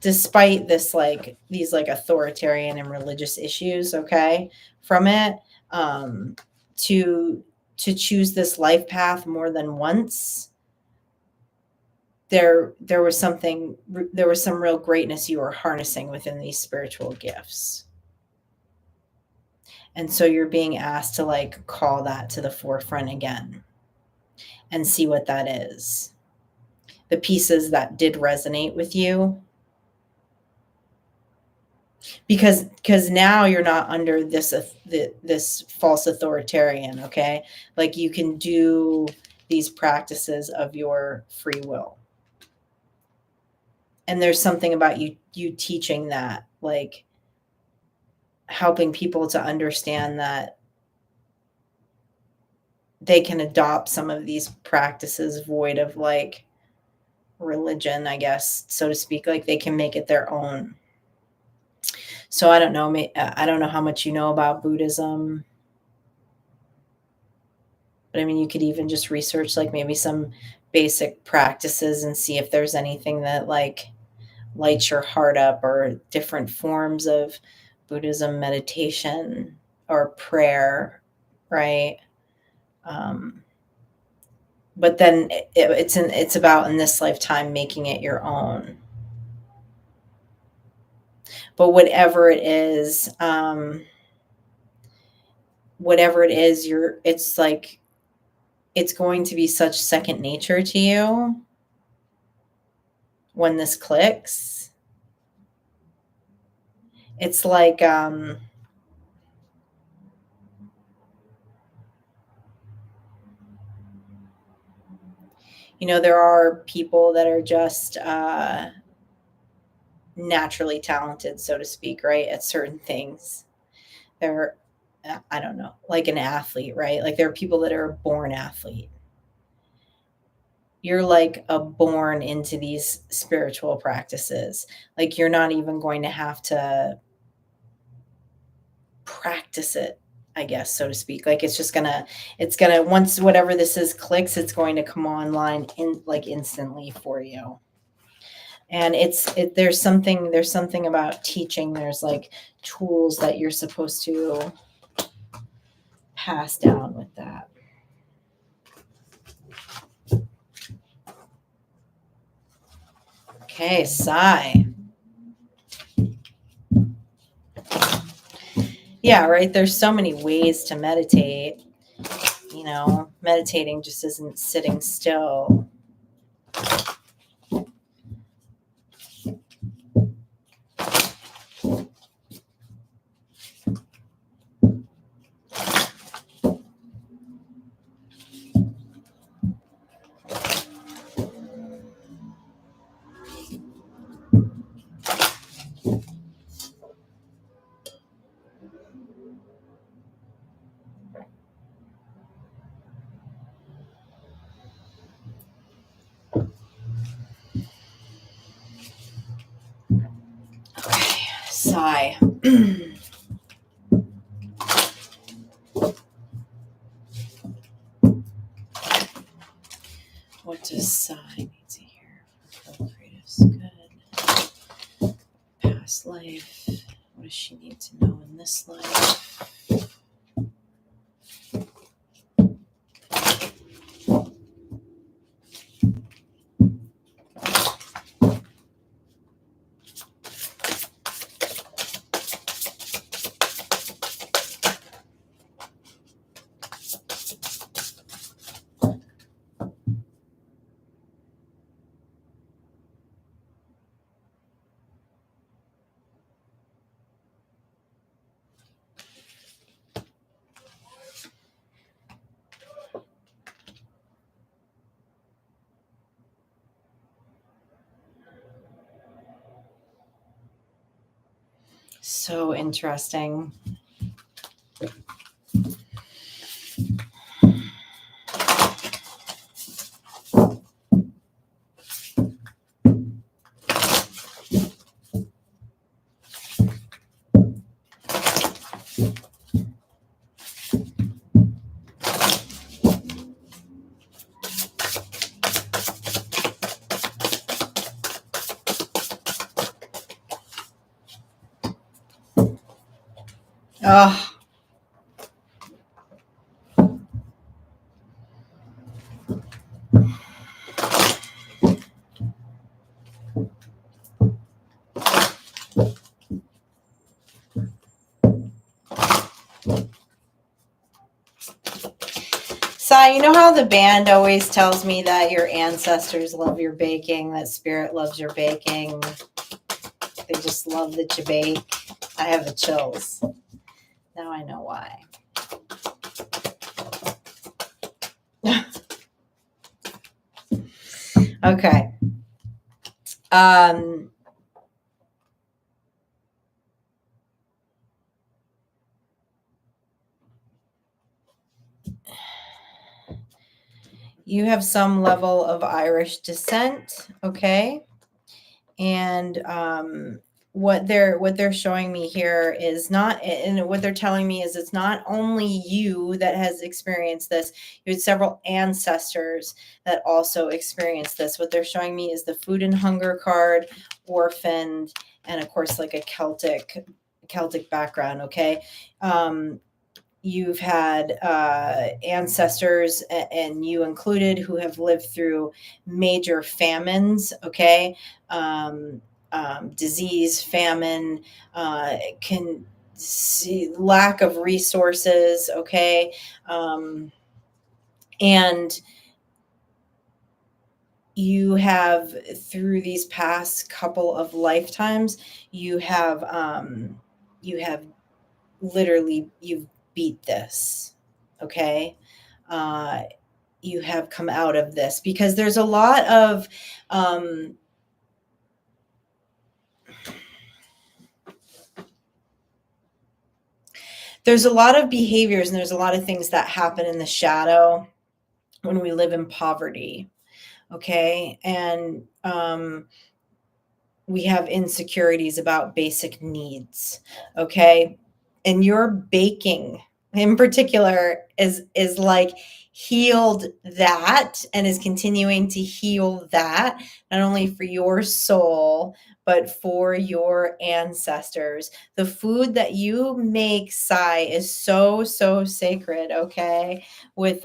despite these authoritarian and religious issues. Okay, from it, to choose this life path more than once, there was some real greatness you were harnessing within these spiritual gifts. And so you're being asked to like call that to the forefront again and see what that is. The pieces that did resonate with you, because now you're not under this false authoritarian, okay? Like you can do these practices of your free will. And there's something about you teaching that, like helping people to understand that they can adopt some of these practices void of like religion, I guess, so to speak. Like they can make it their own. So I don't know. I don't know how much you know about Buddhism, but I mean, you could even just research like maybe some basic practices and see if there's anything that like lights your heart up, or different forms of Buddhism meditation or prayer, right? But then it's about in this lifetime making it your own. But whatever it is, it's like it's going to be such second nature to you when this clicks. It's like there are people that are just naturally talented, so to speak, right, at certain things. They're, I don't know, like an athlete, right? Like there are people that are a born athlete. You're like a born into these spiritual practices. Like you're not even going to have to practice it, I guess, so to speak. Like it's gonna once whatever this is clicks, it's going to come online in like instantly for you. And there's something about teaching. There's like tools that you're supposed to pass down with that. Okay, sigh. Yeah, right. There's so many ways to meditate. Meditating just isn't sitting still. Okay, sigh. What does sigh need to hear for co-creatives? Good. Past life. What does she need to know in this life? So interesting. Oh. Yeah, you know how the band always tells me that your ancestors love your baking, that spirit loves your baking. They just love that you bake. I have the chills. Now I know why. Okay. You have some level of Irish descent, okay? And what they're showing me here is not, and what they're telling me is it's not only you that has experienced this. You had several ancestors that also experienced this. What they're showing me is the food and hunger card, orphaned, and of course like a Celtic background, okay? You've had ancestors, and you included, who have lived through major famines, okay? Disease, famine, can see lack of resources, okay? And you have, through these past couple of lifetimes, you have literally, you've beat this, okay? You have come out of this, because there's a lot of behaviors, and there's a lot of things that happen in the shadow when we live in poverty, okay? And we have insecurities about basic needs, okay? And your baking in particular is like healed that, and is continuing to heal that, not only for your soul but for your ancestors. The food that you make, Sai, is so sacred, okay? With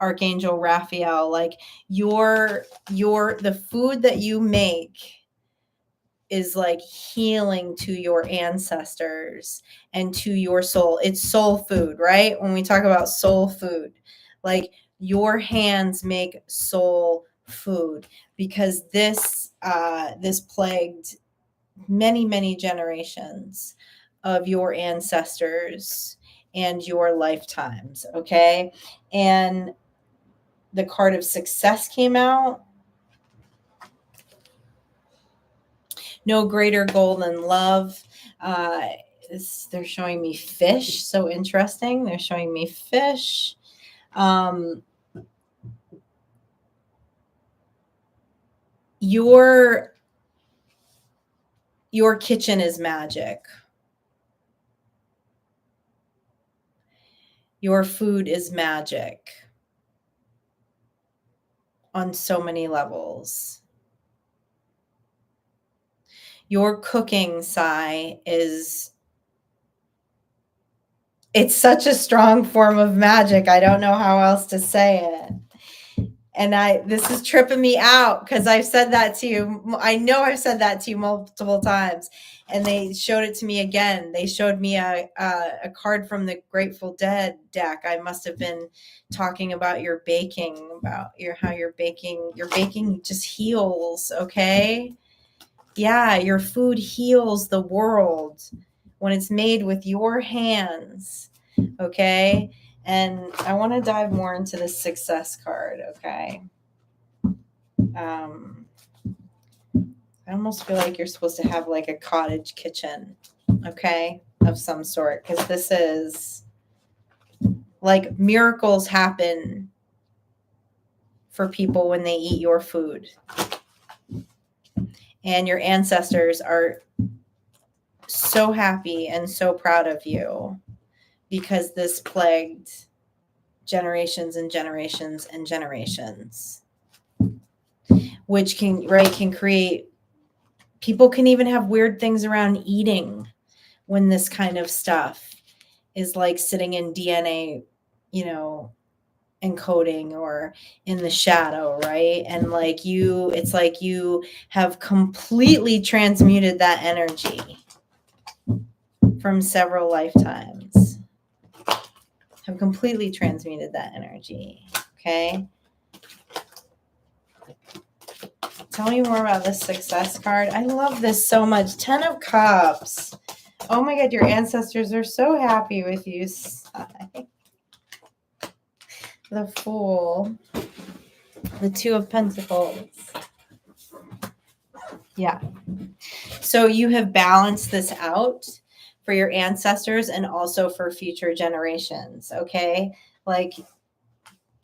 Archangel Raphael, like the food that you make is like healing to your ancestors and to your soul. It's soul food, right? When we talk about soul food, like your hands make soul food, because this plagued many generations of your ancestors and your lifetimes, okay? And the card of success came out. No greater goal than love. They're showing me fish. So interesting. They're showing me fish. Your kitchen is magic. Your food is magic on so many levels. Your cooking, Sai, it's such a strong form of magic. I don't know how else to say it. And this is tripping me out, because I've said that to you. I know I've said that to you multiple times. And they showed it to me again. They showed me a card from the Grateful Dead deck. I must have been talking about your baking, about how your baking just heals, okay? Yeah, your food heals the world when it's made with your hands, okay? And I want to dive more into the success card, okay? I almost feel like you're supposed to have like a cottage kitchen, okay, of some sort, because this is like miracles happen for people when they eat your food. And your ancestors are so happy and so proud of you, because this plagued generations and generations and generations, which can create, people can even have weird things around eating when this kind of stuff is like sitting in DNA, encoding or in the shadow, right? And like it's like you have completely transmuted that energy from several lifetimes. have completely transmuted that energy. Okay. Tell me more about this success card. I love this so much. 10 of Cups. Oh my God, your ancestors are so happy with you. The Fool. The Two of Pentacles. Yeah. So you have balanced this out for your ancestors and also for future generations. Okay. Like,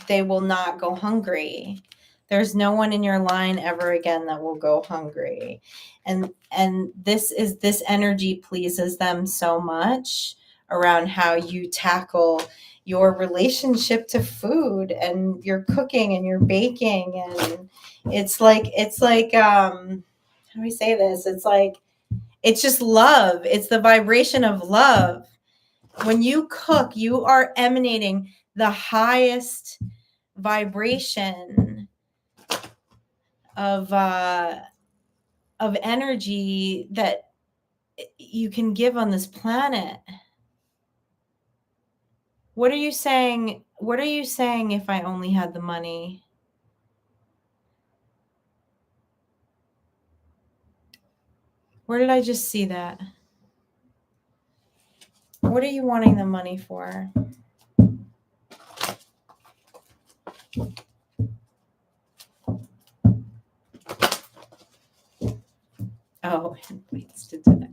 they will not go hungry. There's no one in your line ever again that will go hungry. And this energy pleases them so much around how you tackle your relationship to food and your cooking and your baking. And it's like how do we say this? It's just love. It's the vibration of love. When you cook, you are emanating the highest vibration of energy that you can give on this planet. What are you saying? What are you saying if I only had the money? Where did I just see that? What are you wanting the money for? Oh, it leads to dinner.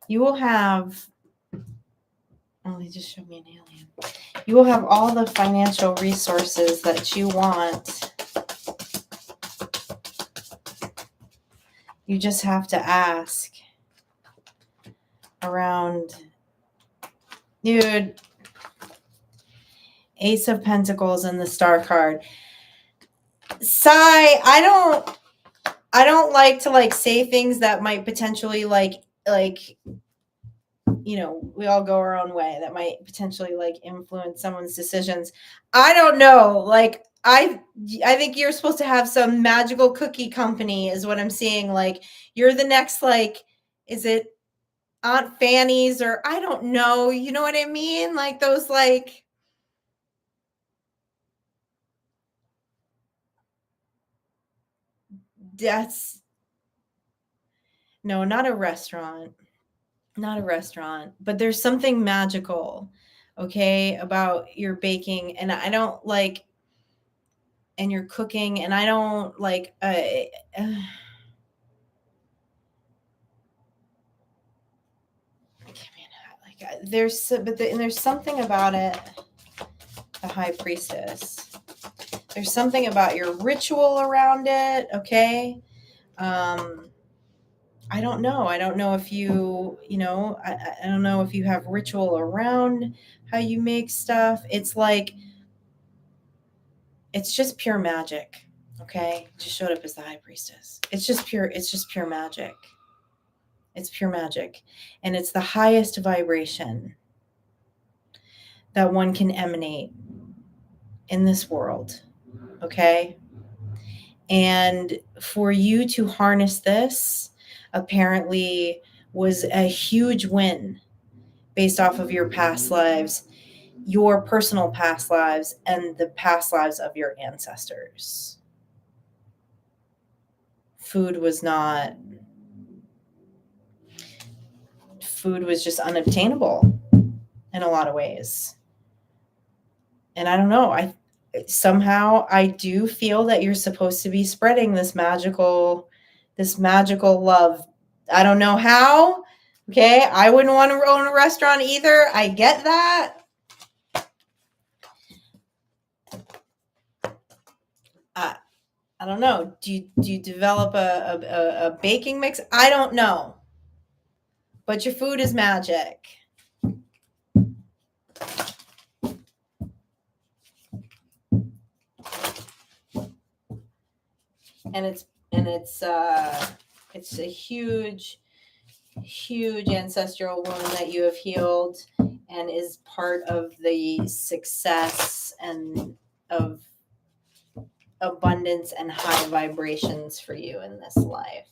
You will have, oh, they just showed me an alien. You will have all the financial resources that you want. You just have to ask around, dude. Ace of Pentacles and the Star card. Sigh, I don't like to say things that might potentially we all go our own way, that might potentially influence someone's decisions. I don't know. I think you're supposed to have some magical cookie company is what I'm seeing. You're the next, is it Aunt Fanny's, or I don't know. You know what I mean? Those that's no, not a restaurant. Not a restaurant, but there's something magical, okay, about your baking, and I don't and your cooking, and I don't there's something about it. The High Priestess. There's something about your ritual around it, okay? I don't know. I don't know if you I don't know if you have ritual around how you make stuff. It's just pure magic. Okay. It just showed up as the High Priestess. It's just pure magic. It's pure magic. And it's the highest vibration that one can emanate in this world. Okay. And for you to harness this apparently was a huge win based off of your past lives, your personal past lives, and the past lives of your ancestors. Food was just unobtainable in a lot of ways. And I don't know, I do feel that you're supposed to be spreading this magical love. I don't know how. Okay. I wouldn't want to own a restaurant either. I get that. I don't know. Do you develop a baking mix? I don't know. But your food is magic. And it's a huge ancestral wound that you have healed, and is part of the success and of abundance and high vibrations for you in this life.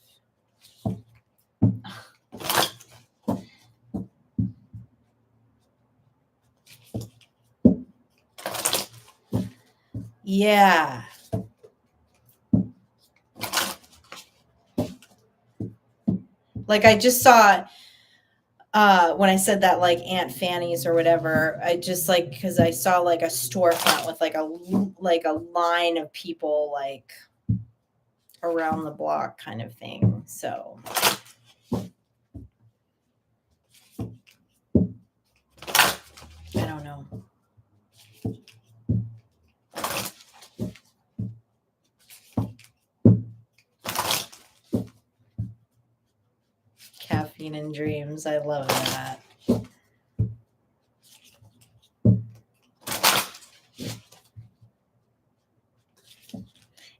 Yeah. Like I just saw when I said that, like Aunt Fanny's or whatever, I just like, because I saw like a storefront with like a line of people like around the block kind of thing. So I don't know. Caffeine and dreams. I love that.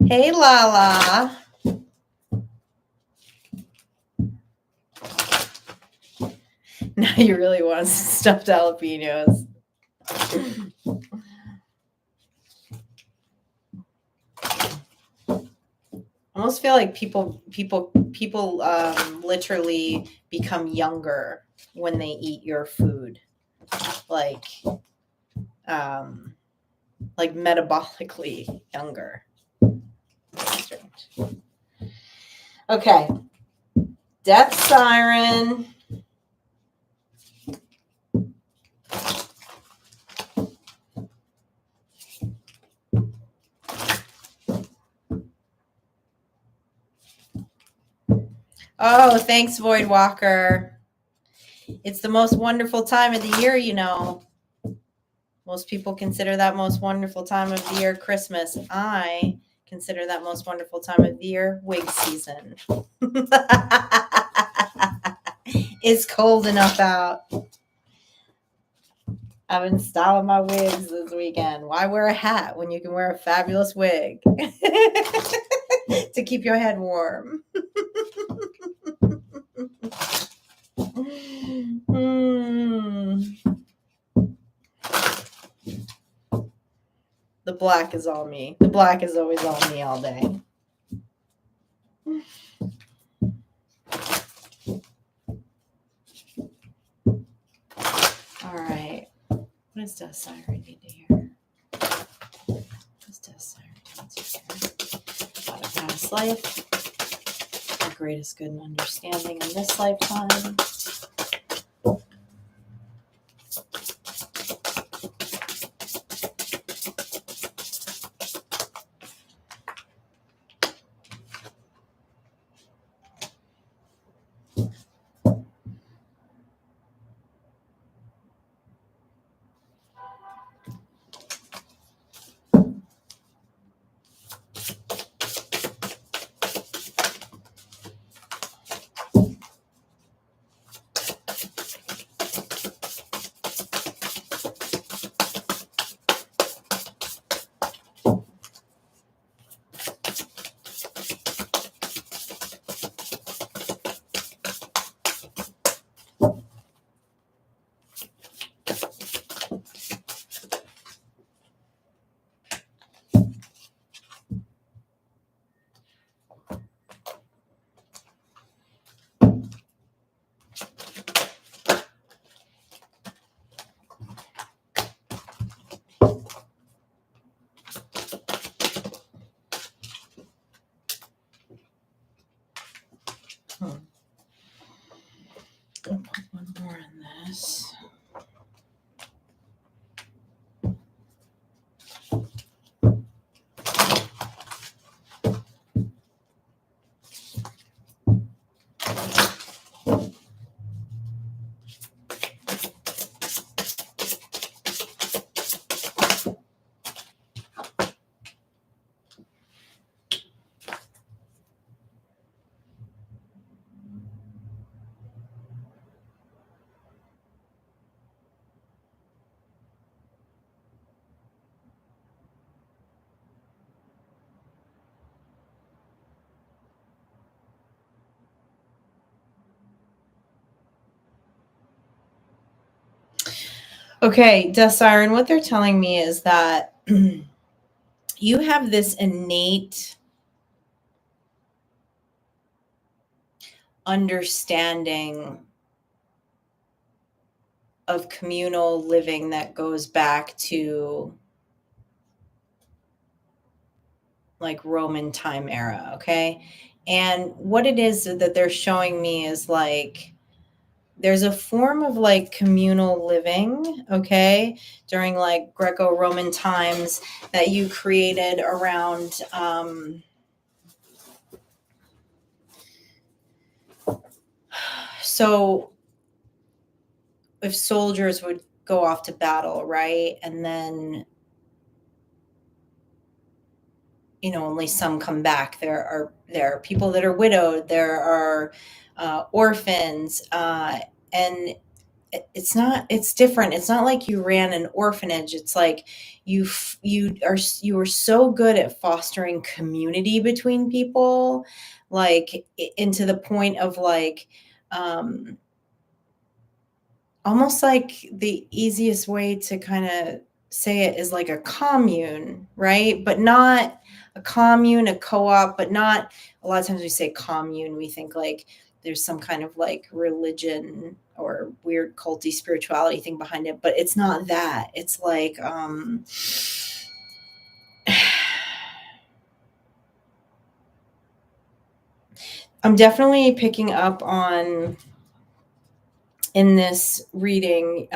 Hey, Lala. Now you really want some stuffed jalapenos. I almost feel like people literally become younger when they eat your food, like metabolically younger. Strange. Okay, death siren. Oh, thanks, Void Walker. It's the most wonderful time of the year, you know. Most people consider that most wonderful time of the year Christmas. I consider that most wonderful time of the year wig season. It's cold enough out. I've been styling my wigs this weekend. Why wear a hat when you can wear a fabulous wig to keep your head warm? The black is all me. The black is always all me all day. All right. What does Death Siren need to hear? What does Death Siren need to hear? About a past life, our greatest good and understanding in this lifetime. I'll put one more in this. Okay, Death Siren, what they're telling me is that you have this innate understanding of communal living that goes back to like Roman time era. Okay. And what it is that they're showing me is like, there's a form of like communal living, okay, during like Greco-Roman times that you created around, so if soldiers would go off to battle, right? And then, you know, only some come back. There are people that are widowed. There are orphans, and it's different. It's not like you ran an orphanage. It's like you were so good at fostering community between people, like into the point of like, um, almost like the easiest way to kind of say it is like a commune, right? But not a commune, a co-op, but not, a lot of times we say commune, we think like there's some kind of like religion or weird culty spirituality thing behind it, but it's not that. It's like, I'm definitely picking up on, in this reading,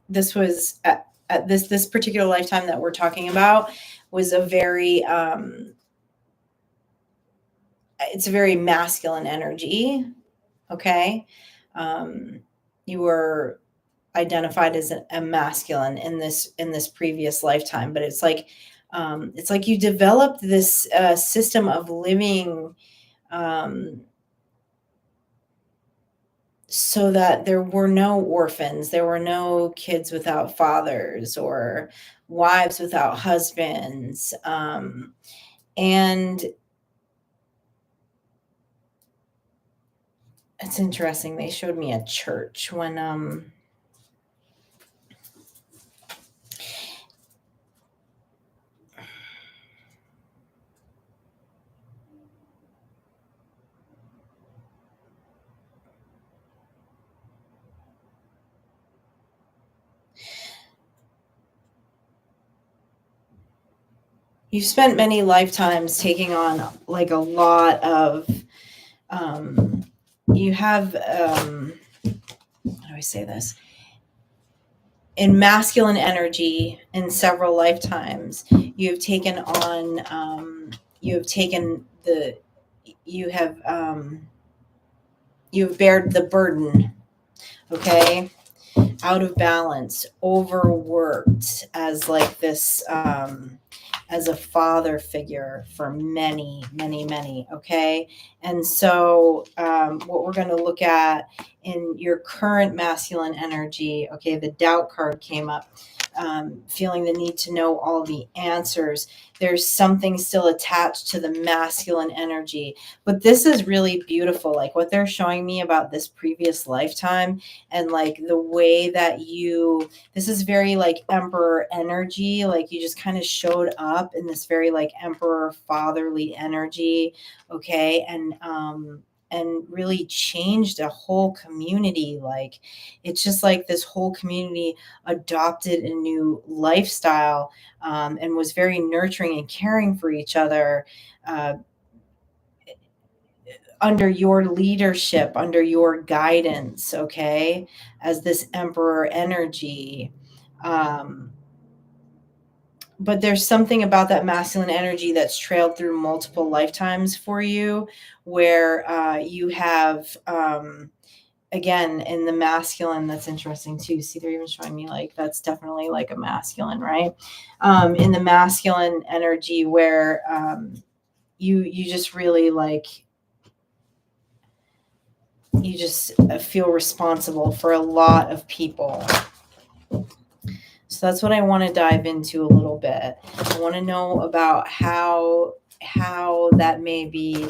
this was at this particular lifetime that we're talking about was a very, it's a very masculine energy. Okay. You were identified as a masculine in this previous lifetime, but it's like you developed this system of living, um, so that there were no orphans, there were no kids without fathers or wives without husbands. And it's interesting. They showed me a church when, you've spent many lifetimes taking on like a lot of, you have, how do I say this? In masculine energy in several lifetimes, you've taken on, you have taken the, you have, you've bared the burden, okay, out of balance, overworked as like this, as a father figure for many, many, many. Okay. And so, what we're going to look at in your current masculine energy, okay, the doubt card came up, feeling the need to know all the answers. There's something still attached to the masculine energy, but this is really beautiful. Like what they're showing me about this previous lifetime and like the way that this is very like emperor energy. Like you just kind of showed up in this very like emperor fatherly energy. Okay. And really changed a whole community. Like it's just like this whole community adopted a new lifestyle, and was very nurturing and caring for each other, under your leadership, under your guidance, okay, as this emperor energy. But there's something about that masculine energy that's trailed through multiple lifetimes for you, where you have, again, in the masculine, that's interesting too. See, they're even showing me like that's definitely like a masculine, right? In the masculine energy, where you just really like, you just feel responsible for a lot of people. So that's what I want to dive into a little bit. I want to know about how that may be,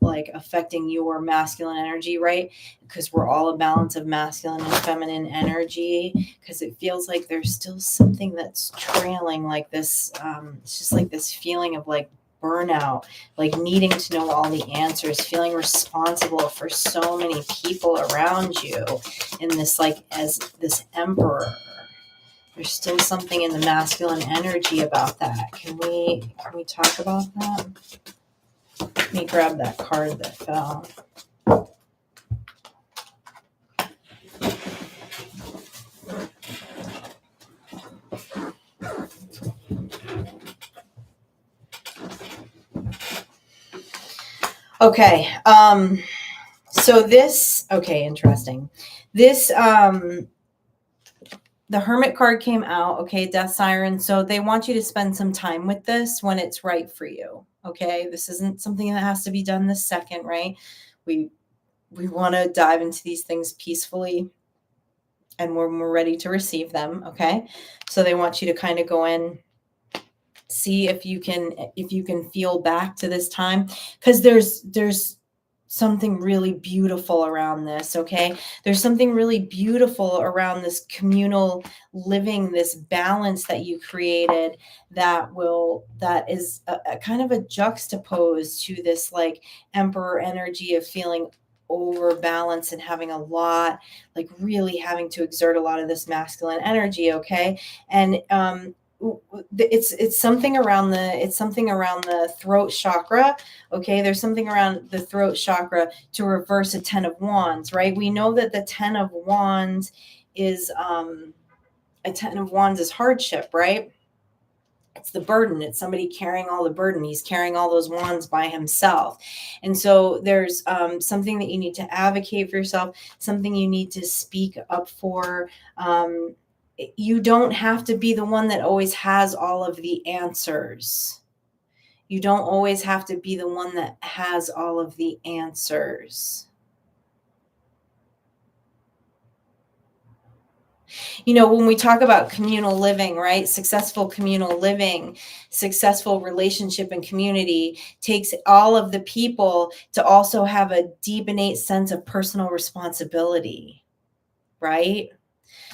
like affecting your masculine energy, right? Because we're all a balance of masculine and feminine energy. Because it feels like there's still something that's trailing, like this. It's just like this feeling of like burnout, like needing to know all the answers, feeling responsible for so many people around you in this, like, as this emperor. There's still something in the masculine energy about that. Can we talk about that? Let me grab that card that fell. Okay. So this, okay, interesting. This, the Hermit card came out, okay, Death Siren. So they want you to spend some time with this when it's right for you. Okay. This isn't something that has to be done this second, right? We want to dive into these things peacefully and when we're ready to receive them. Okay. So they want you to kind of go in, see if you can feel back to this time, because there's something really beautiful around this. Okay, there's something really beautiful around this communal living, this balance that you created that is a kind of a juxtapose to this, like, emperor energy of feeling overbalanced and having a lot, like, really having to exert a lot of this masculine energy. Okay, and it's something around the throat chakra. Okay, there's something around the throat chakra to reverse a 10 of wands, right? We know that the 10 of wands is a 10 of wands is hardship, right? It's the burden. It's somebody carrying all the burden. He's carrying all those wands by himself. And so there's something that you need to advocate for yourself, something you need to speak up for. You don't have to be the one that always has all of the answers. You don't always have to be the one that has all of the answers. You know, when we talk about communal living, right? Successful communal living, successful relationship and community takes all of the people to also have a deep innate sense of personal responsibility, right?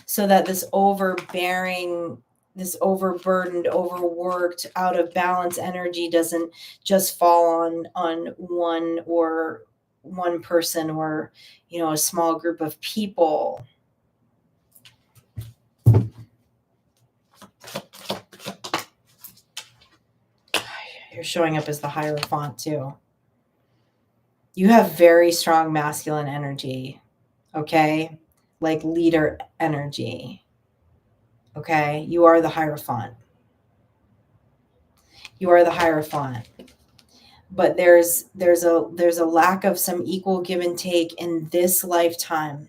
So that this overbearing, this overburdened, overworked, out of balance energy doesn't just fall on one person or, you know, a small group of people. You're showing up as the Hierophant too. You have very strong masculine energy, okay? Like leader energy. Okay, you are the Hierophant. You are the Hierophant. But there's a lack of some equal give and take in this lifetime.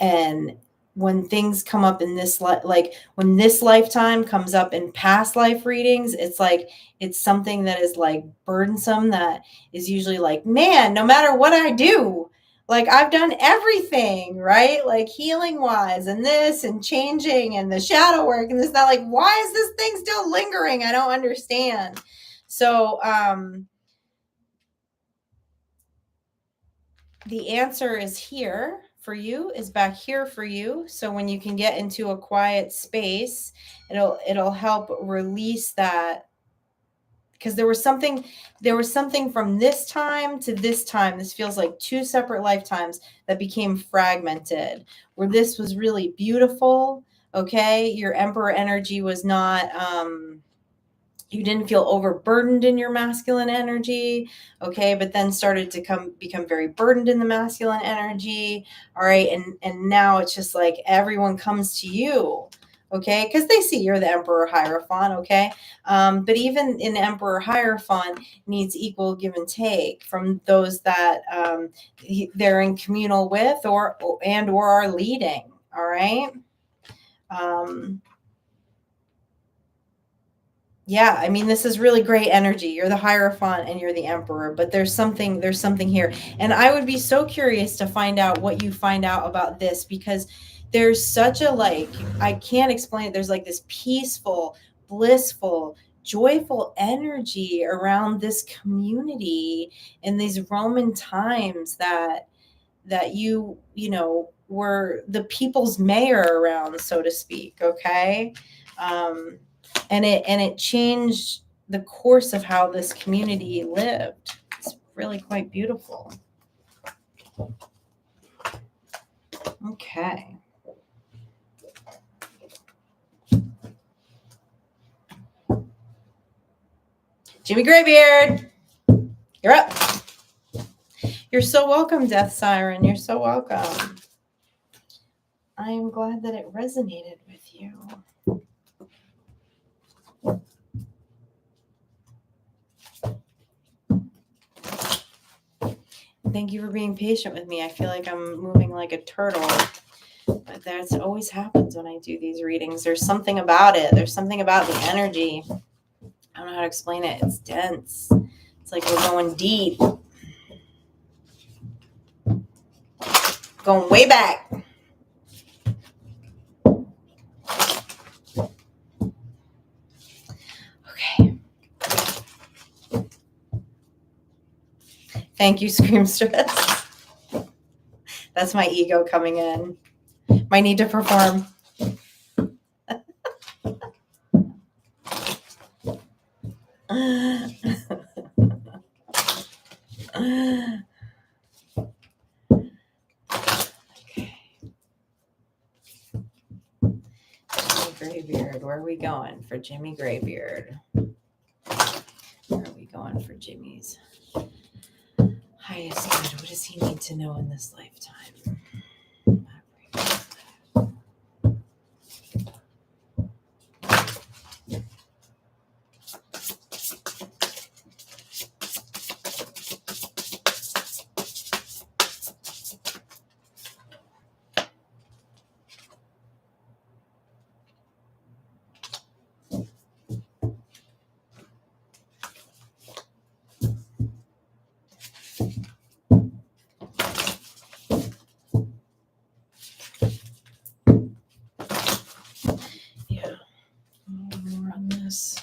And when things come up in this like when this lifetime comes up in past life readings, it's like it's something that is like burdensome, that is usually like, man, no matter what I do, like I've done everything right, like healing wise and this and changing and the shadow work and this, that, like, why is this thing still lingering? I don't understand. So the answer is here for you, is back here for you. So when you can get into a quiet space, it'll help release that, because there was something from this time to this time. This feels like two separate lifetimes that became fragmented, where this was really beautiful. Okay, your emperor energy was not you didn't feel overburdened in your masculine energy, okay, but then started to become very burdened in the masculine energy. All right, and now it's just like everyone comes to you, okay, because they see you're the Emperor Hierophant, okay, but even an Emperor Hierophant needs equal give and take from those that they're in communal with or are leading. All right. Yeah, I mean, this is really great energy. You're the Hierophant and you're the Emperor, but there's something here. And I would be so curious to find out what you find out about this, because there's such a, like, I can't explain it. There's like this peaceful, blissful, joyful energy around this community in these Roman times that you know, were the people's mayor around, so to speak, okay? And it changed the course of how this community lived. It's really quite beautiful. Okay. Jimmy Graybeard, you're up. You're so welcome, Death Siren. You're so welcome. I am glad that it resonated with you. Thank you for being patient with me. I feel like I'm moving like a turtle, but that's always happens when I do these readings. There's something about it. There's something about the energy. I don't know how to explain it. It's dense. It's like we're going deep. Going way back. Okay. Thank you, Screamstress. That's my ego coming in. My need to perform. Graybeard, where are we going for Jimmy Graybeard? Where are we going for Jimmy's highest good? What does he need to know in this lifetime? Yeah, more on this.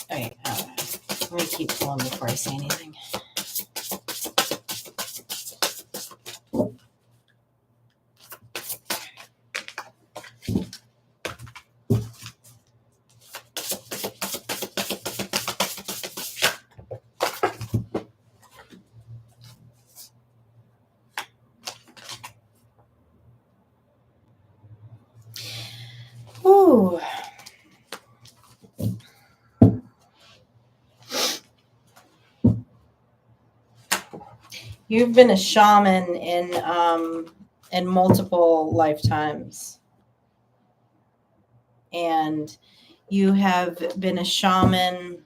Wait, let me keep pulling before I say anything. Ooh. You've been a shaman in multiple lifetimes, and you have been a shaman.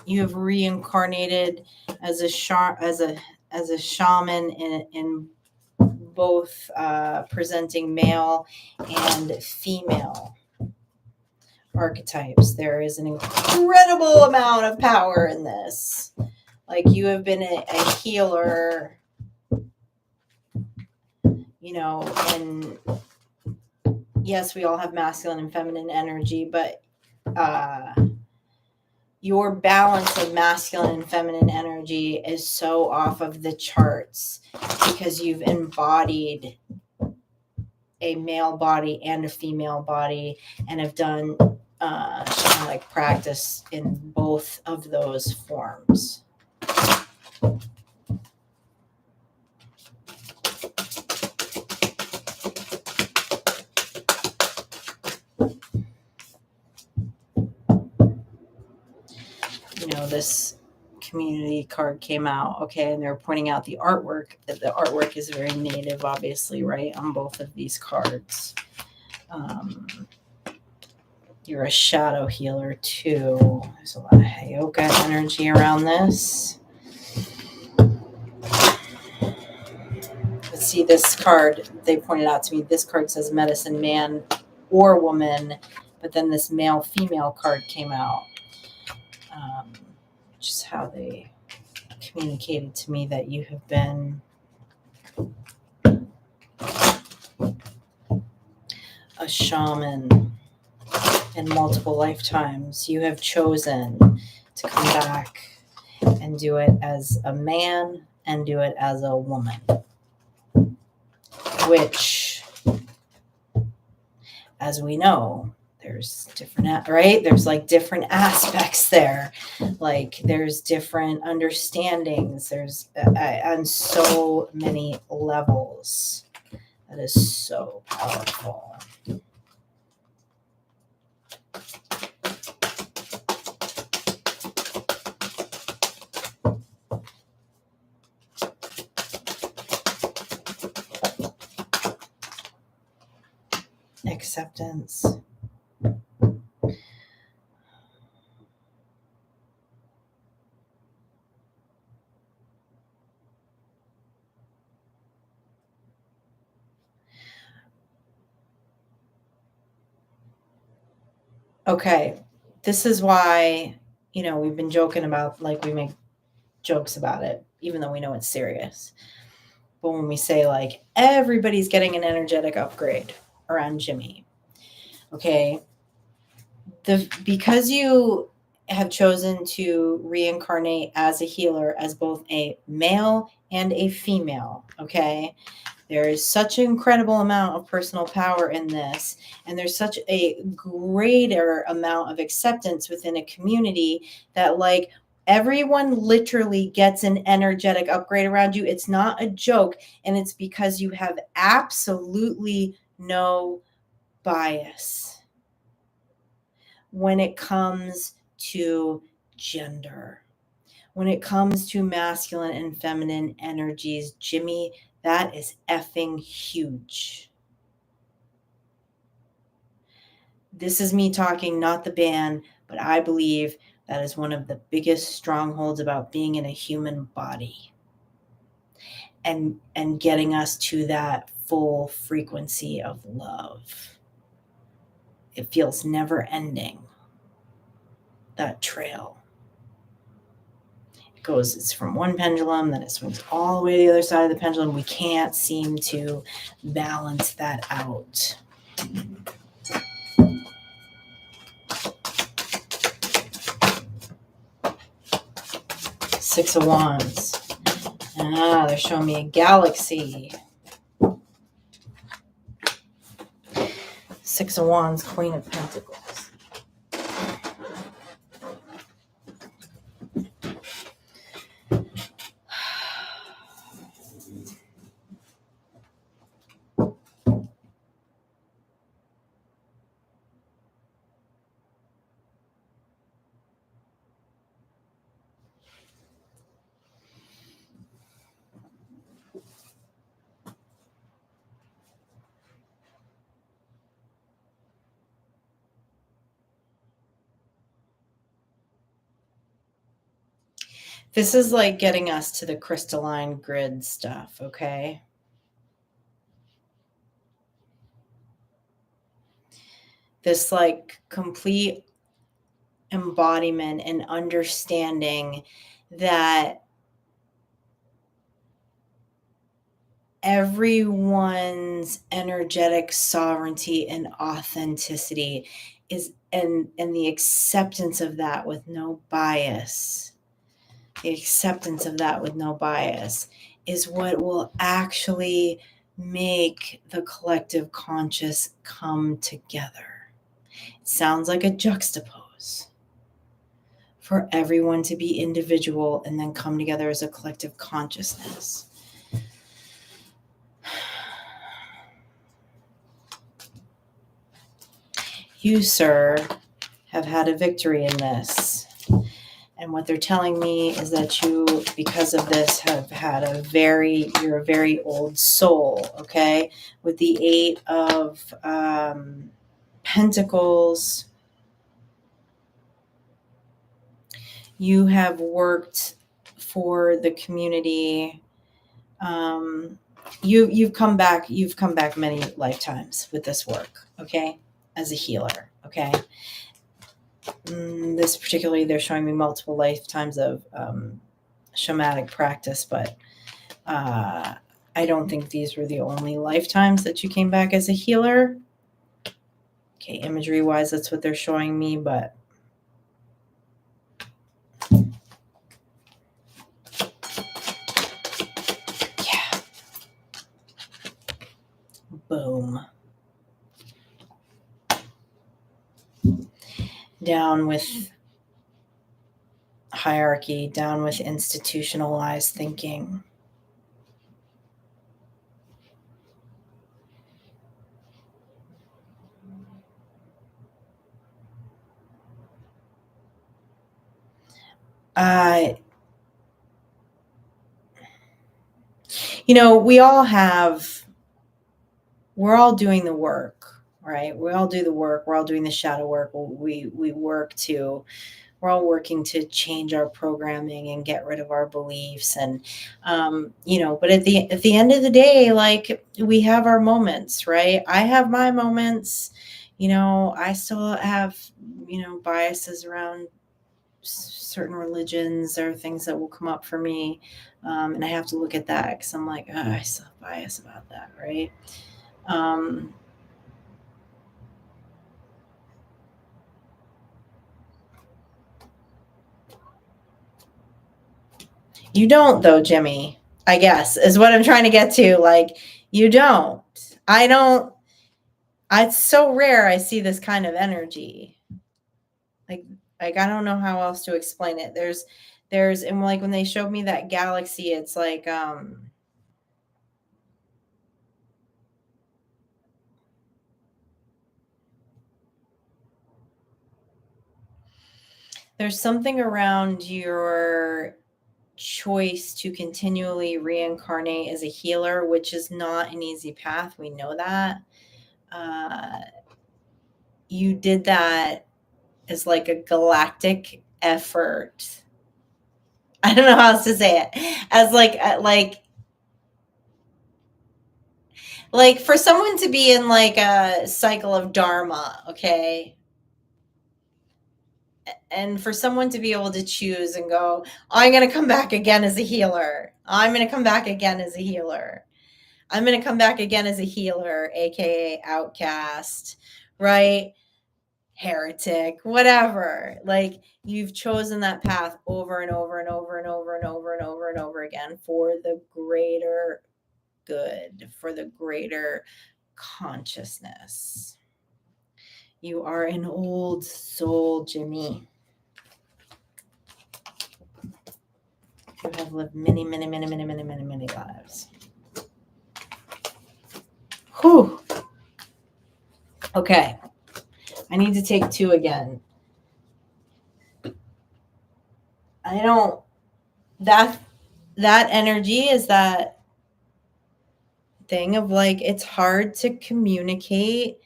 You have reincarnated as a shaman in both presenting male and female archetypes. There is an incredible amount of power in this. Like, you have been a healer, you know, and yes, we all have masculine and feminine energy, but your balance of masculine and feminine energy is so off of the charts because you've embodied a male body and a female body and have done like practice in both of those forms. You know, this community card came out, okay, and they're pointing out the artwork, that the artwork is very native, obviously, right, on both of these cards. You're a shadow healer too. There's a lot of yoga energy around this. But see, this card, they pointed out to me, this card says medicine man or woman, but then this male female card came out, which is how they communicated to me that you have been a shaman in multiple lifetimes. You have chosen to come back and do it as a man and do it as a woman, which, as we know, there's different, right? There's like different aspects there. Like there's different understandings. There's on so many levels. That is so powerful. Acceptance. Okay, this is why, we've been joking about, like, we make jokes about it, even though we know it's serious. But when we say, like, everybody's getting an energetic upgrade around Jimmy, okay, because you have chosen to reincarnate as a healer, as both a male and a female, okay, there is such an incredible amount of personal power in this, and there's such a greater amount of acceptance within a community that, like, everyone literally gets an energetic upgrade around you. It's not a joke, and it's because you have absolutely no bias when it comes to gender. When it comes to masculine and feminine energies, Jimmy, that is effing huge. This is me talking, not the band, but I believe that is one of the biggest strongholds about being in a human body and getting us to that full frequency of love. It feels never ending, that trail. It's from one pendulum, then it swings all the way to the other side of the pendulum. We can't seem to balance that out. Six of Wands. They're showing me a galaxy. Six of Wands, Queen of Pentacles. This is like getting us to the crystalline grid stuff, okay? This like complete embodiment and understanding that everyone's energetic sovereignty and authenticity is, and the acceptance of that with no bias. The acceptance of that with no bias is what will actually make the collective conscious come together. It sounds like a juxtapose for everyone to be individual and then come together as a collective consciousness. You, sir, have had a victory in this. And what they're telling me is that you, because of this, have had you're a very old soul, okay? With the Eight of Pentacles, you have worked for the community. You've come back many lifetimes with this work, okay? As a healer, okay? This particularly, they're showing me multiple lifetimes of shamanic practice, but I don't think these were the only lifetimes that you came back as a healer. Okay, imagery wise, that's what they're showing me, but yeah. Boom. Down with hierarchy, down with institutionalized thinking. We're all doing the work, right? We all do the work. We're all doing the shadow work. We're all working to change our programming and get rid of our beliefs. And, but at the end of the day, like, we have our moments, right? I have my moments, I still have, biases around certain religions or things that will come up for me. And I have to look at that because I'm like, I still have bias about that, right? You don't, though, Jimmy, I guess, is what I'm trying to get to. Like, you don't. I don't. It's so rare I see this kind of energy. Like I don't know how else to explain it. And like when they showed me that galaxy, it's like there's something around your choice to continually reincarnate as a healer, which is not an easy path. We know that. You did that as like a galactic effort. I don't know how else to say it. As like for someone to be in like a cycle of dharma, okay? And for someone to be able to choose and go, I'm going to come back again as a healer. I'm going to come back again as a healer. I'm going to come back again as a healer, aka outcast, right? Heretic, whatever. Like, you've chosen that path over and over and over and over and over and over and over again for the greater good, for the greater consciousness. You are an old soul, Jimmy. You have lived many, many, many, many, many, many, many lives. Whew. Okay. I need to take 2 again. I don't, that energy is that thing of like, it's hard to communicate.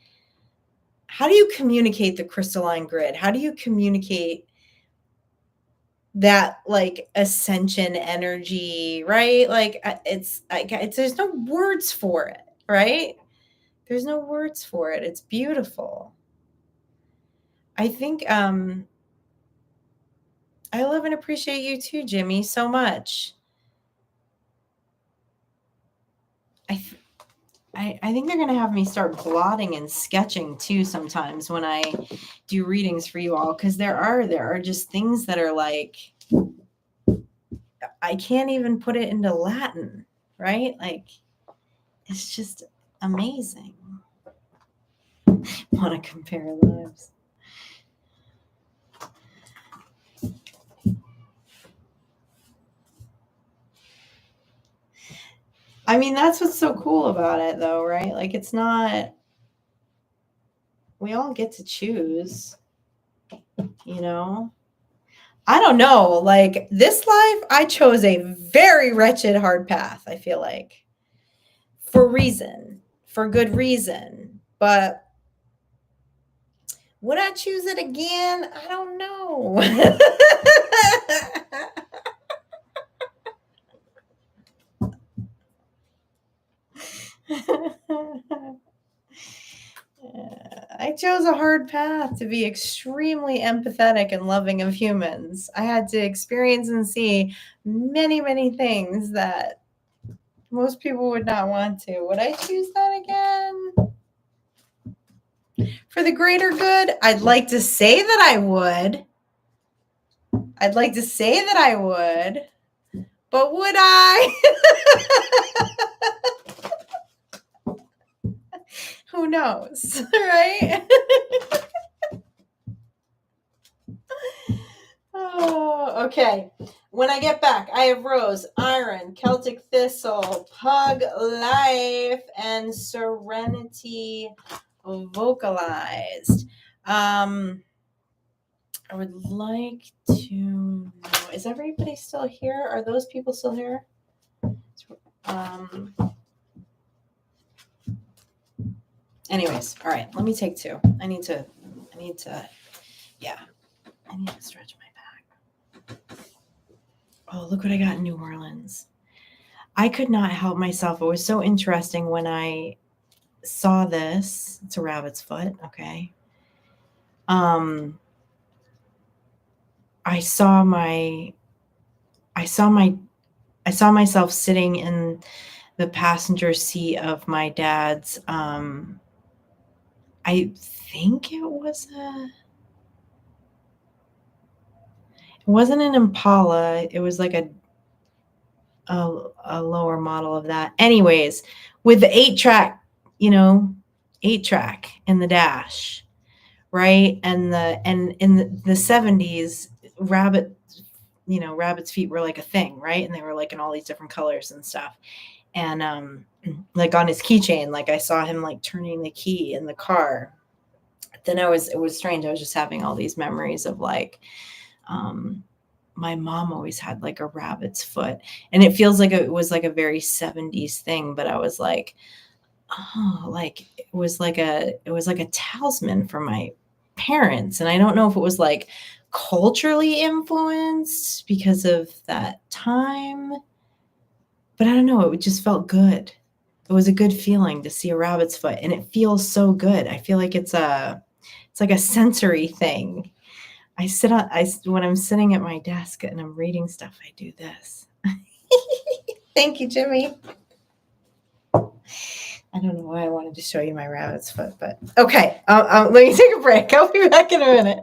How do you communicate the crystalline grid? How do you communicate that like ascension energy, right? Like it's there's no words for it, right? There's no words for it. It's beautiful. I think I love and appreciate you too, Jimmy, so much. I think they're going to have me start blotting and sketching too sometimes when I do readings for you all, because there are just things that are like, I can't even put it into Latin, right? Like, it's just amazing. Want to compare lives. I mean, that's what's so cool about it, though, right? Like, it's not, we all get to choose, you know? I don't know. Like, this life, I chose a very wretched, hard path, I feel like, for good reason. But would I choose it again? I don't know. I chose a hard path to be extremely empathetic and loving of humans. I had to experience and see many, many things that most people would not want to. Would I choose that again? for the greater good? I'd like to say that I would. I'd like to say that I would, but would I? Who knows, right? Oh, okay. When I get back, I have Rose, Iron, Celtic Thistle, Pug Life, and Serenity vocalized. I would like to know, is everybody still here? Are those people still here? Anyways, all right, let me take two. I need to stretch my back. Oh, look what I got in New Orleans. I could not help myself. It was so interesting when I saw this. It's a rabbit's foot, okay. I saw myself sitting in the passenger seat of my dad's I think it wasn't an Impala. It was like a lower model of that. Anyways, with the 8-track, 8-track in the dash, right? And in the 70s, rabbit's feet were like a thing, right? And they were like in all these different colors and stuff. And like on his keychain, like I saw him like turning the key in the car. Then it was strange. I was just having all these memories of like my mom always had like a rabbit's foot, and it feels like it was like a very 70s thing, but I was like, oh, like it was like a talisman for my parents. And I don't know if it was like culturally influenced because of that time, but I don't know, it just felt good. It was a good feeling to see a rabbit's foot, and it feels so good. I feel like it's like a sensory thing. When I'm sitting at my desk and I'm reading stuff, I do this. Thank you, Jimmy. I don't know why I wanted to show you my rabbit's foot, but okay. Let me take a break. I'll be back in a minute.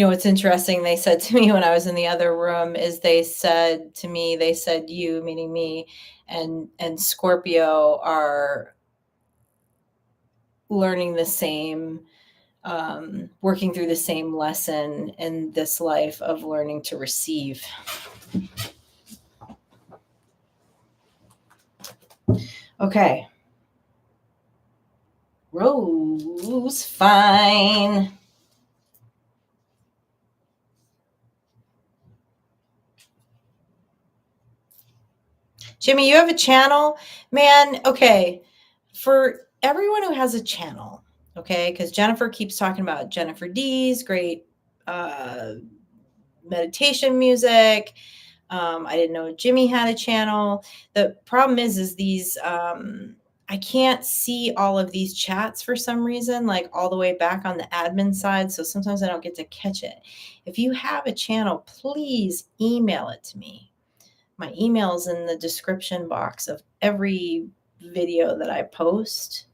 what's interesting, they said to me when I was in the other room is they said you, meaning me, and Scorpio are learning the same, working through the same lesson in this life of learning to receive. Okay. Rose, fine. Jimmy, you have a channel? Man, okay. For everyone who has a channel, okay, because Jennifer keeps talking about Jennifer D's great meditation music. I didn't know Jimmy had a channel. The problem is these, I can't see all of these chats for some reason, like all the way back on the admin side. So sometimes I don't get to catch it. If you have a channel, please email it to me. My email is in the description box of every video that I post,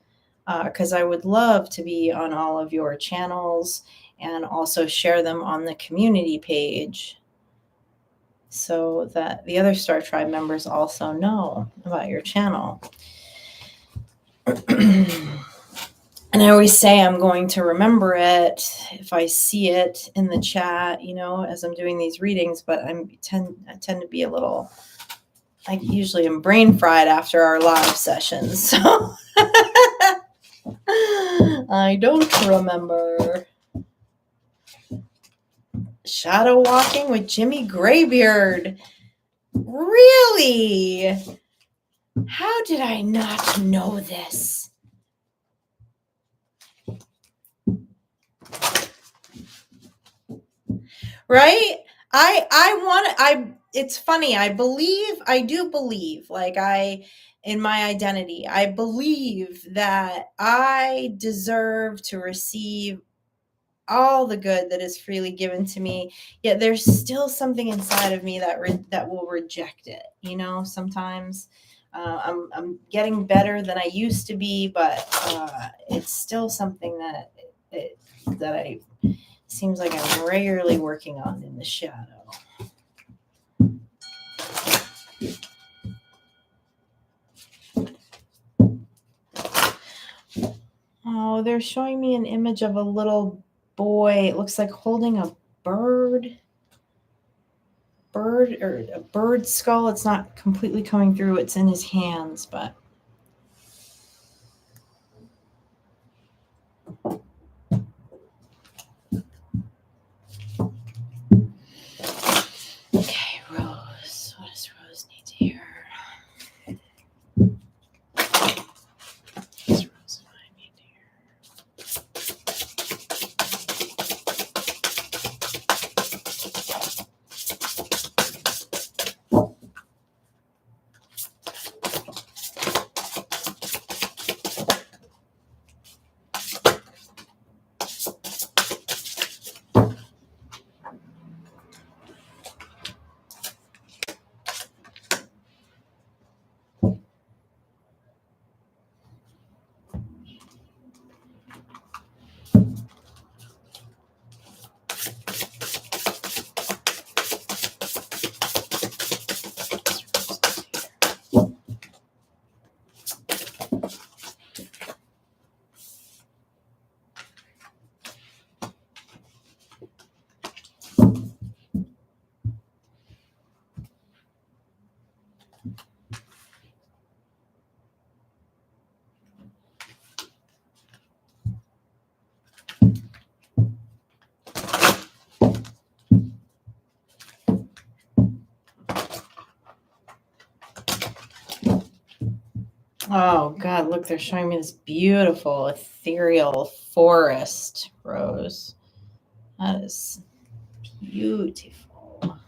because I would love to be on all of your channels and also share them on the community page so that the other Star Tribe members also know about your channel. And I always say I'm going to remember it if I see it in the chat, as I'm doing these readings, but I tend to be a little, I usually am brain fried after our live sessions. So I don't remember. Shadow walking with Jimmy Graybeard. Really? How did I not know this? Right? It's funny. I do believe, like in my identity, I believe that I deserve to receive all the good that is freely given to me. Yet there's still something inside of me that will reject it. Sometimes I'm getting better than I used to be, but it's still something that I seems like I'm regularly working on in the shadow. Oh, they're showing me an image of a little boy. It looks like holding a bird or a bird skull. It's not completely coming through. It's in his hands, but okay, Rose. What does Rose need to hear? What does Rose and I need to hear? Oh, God, look, they're showing me this beautiful ethereal forest, Rose. That is beautiful.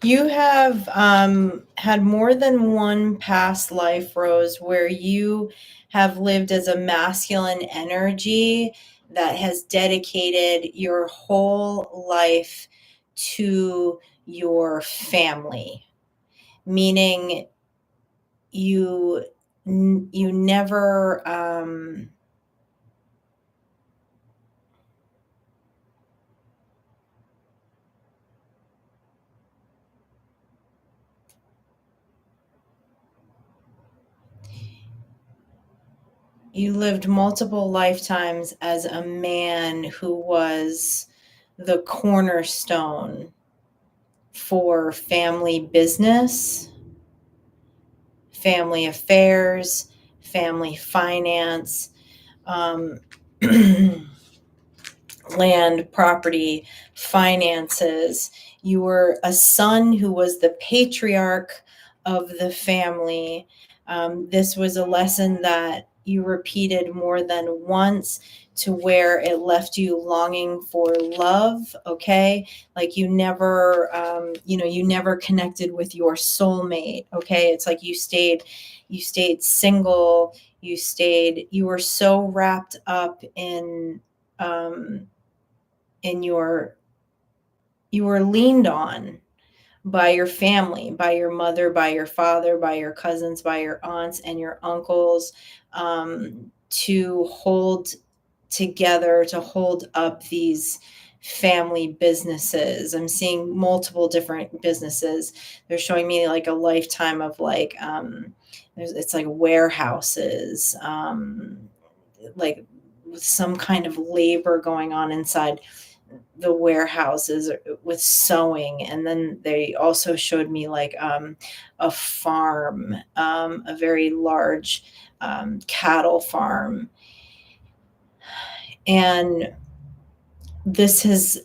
You have had more than one past life, Rose, where you have lived as a masculine energy that has dedicated your whole life to your family, meaning you never you lived multiple lifetimes as a man who was the cornerstone for family business, family affairs, family finance, um, land, property, finances. You were a son who was the patriarch of the family. This was a lesson that you repeated more than once to where it left you longing for love. Okay. Like you never connected with your soulmate. Okay. It's like you stayed single. You were so wrapped up um, in you were leaned on by your family, by your mother, by your father, by your cousins, by your aunts and your uncles, to hold together, to hold up these family businesses. I'm seeing multiple different businesses. They're showing me like a lifetime of like it's like warehouses, like with some kind of labor going on inside the warehouses with sewing. And then they also showed me like a farm, a very large cattle farm. And this is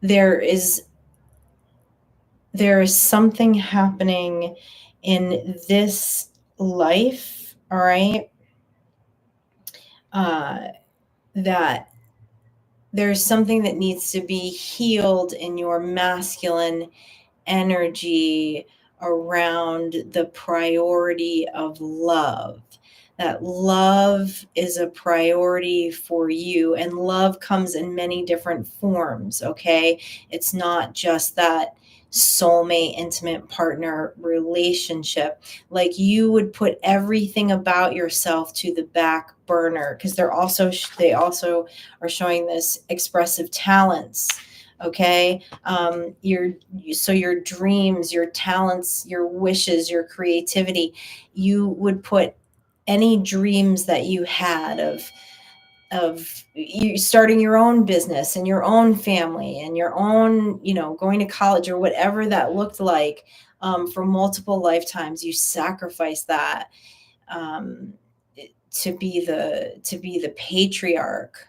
there is something happening in this life, all right, that there's something that needs to be healed in your masculine energy around the priority of love. That love is a priority for you, and love comes in many different forms. Okay. It's not just that soulmate, intimate partner relationship. Like you would put everything about yourself to the back burner because they also are showing this expressive talents. Okay. Your dreams, your talents, your wishes, your creativity, you would put any dreams that you had of you starting your own business and your own family and your own, going to college or whatever that looked like, for multiple lifetimes. You sacrifice that, um, to be the patriarch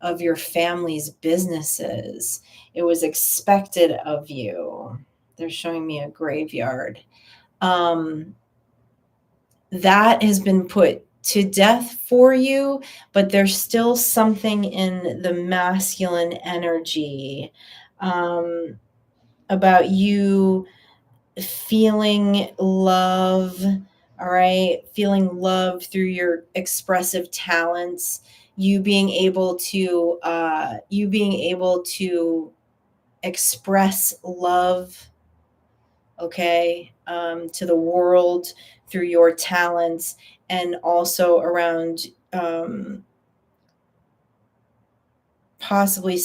of your family's businesses. It was expected of you. They're showing me a graveyard. Um, that has been put to death for you, but there's still something in the masculine energy, about you feeling love, all right? Feeling love through your expressive talents, you being able to express love, okay, to the world through your talents, and also around, possibly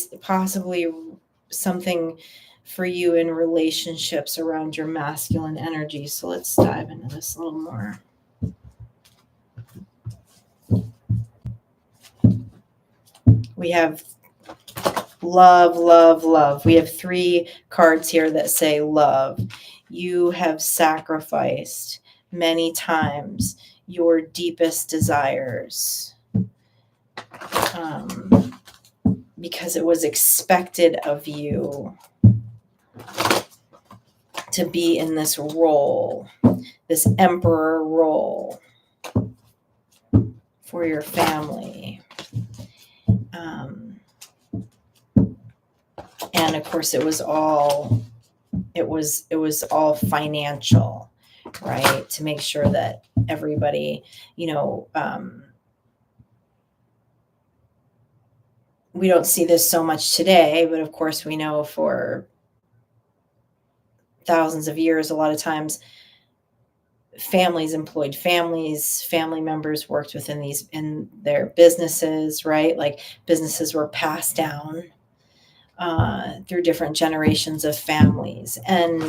something for you in relationships around your masculine energy. So let's dive into this a little more. We have love, love, love. We have 3 cards here that say love. You have sacrificed many times your deepest desires, because it was expected of you to be in this role, this emperor role for your family. And of course, it was all it was all financial, right? To make sure that everybody, you know, we don't see this so much today, but of course we know for thousands of years, a lot of times families employed families, family members worked within these in their businesses, right? Like businesses were passed down through different generations of families, and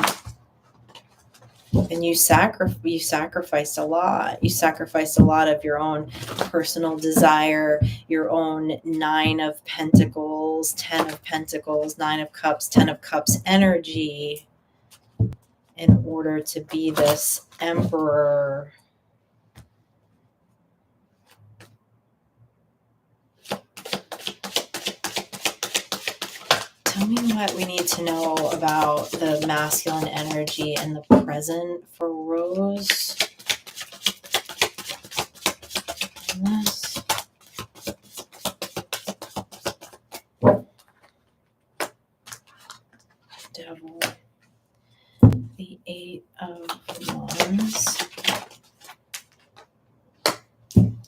you sacrificed a lot. You sacrificed a lot of your own personal desire, your own 9 of Pentacles, 10 of Pentacles, 9 of Cups, 10 of Cups energy in order to be this emperor. Tell me what we need to know about the masculine energy and the present for Rose. This. Devil. The 8 of Wands.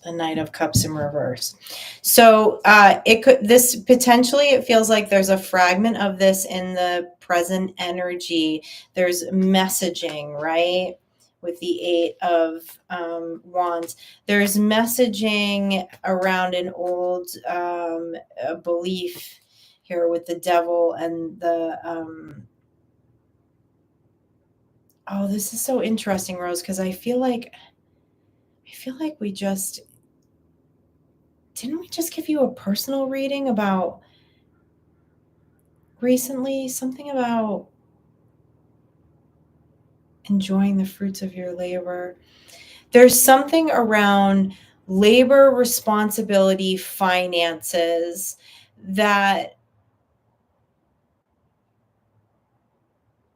The Knight of Cups in reverse. So it feels like there's a fragment of this in the present energy. There's messaging, right? With the 8 of Wands. There's messaging around an old belief here with the devil and the oh, this is so interesting, Rose, because I feel like we just didn't we just give you a personal reading about recently, something about enjoying the fruits of your labor. There's something around labor, responsibility, finances that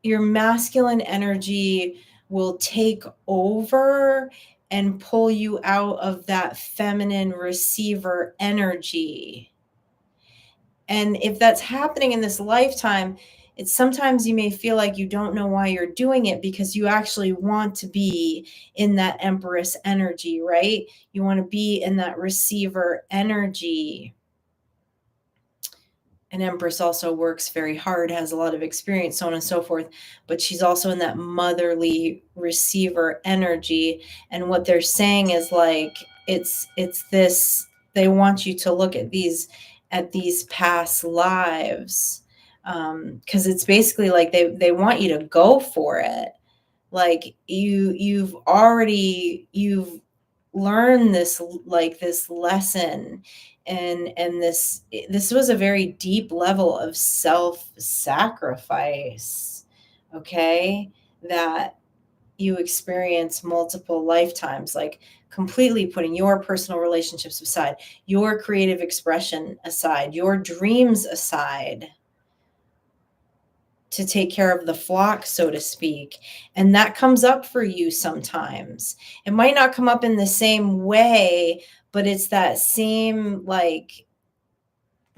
your masculine energy will take over and pull you out of that feminine receiver energy. And if that's happening in this lifetime, it's sometimes you may feel like you don't know why you're doing it because you actually want to be in that Empress energy, right? You want to be in that receiver energy. An Empress also works very hard, has a lot of experience, so on and so forth, but she's also in that motherly receiver energy. And what they're saying is like, it's this, they want you to look at these past lives. Because it's basically like they want you to go for it. Like you've learned this, like this lesson, and this was a very deep level of self-sacrifice, okay, that you experience multiple lifetimes, like completely putting your personal relationships aside, your creative expression aside, your dreams aside, to take care of the flock, so to speak. And that comes up for you sometimes. It might not come up in the same way, but it's that same, like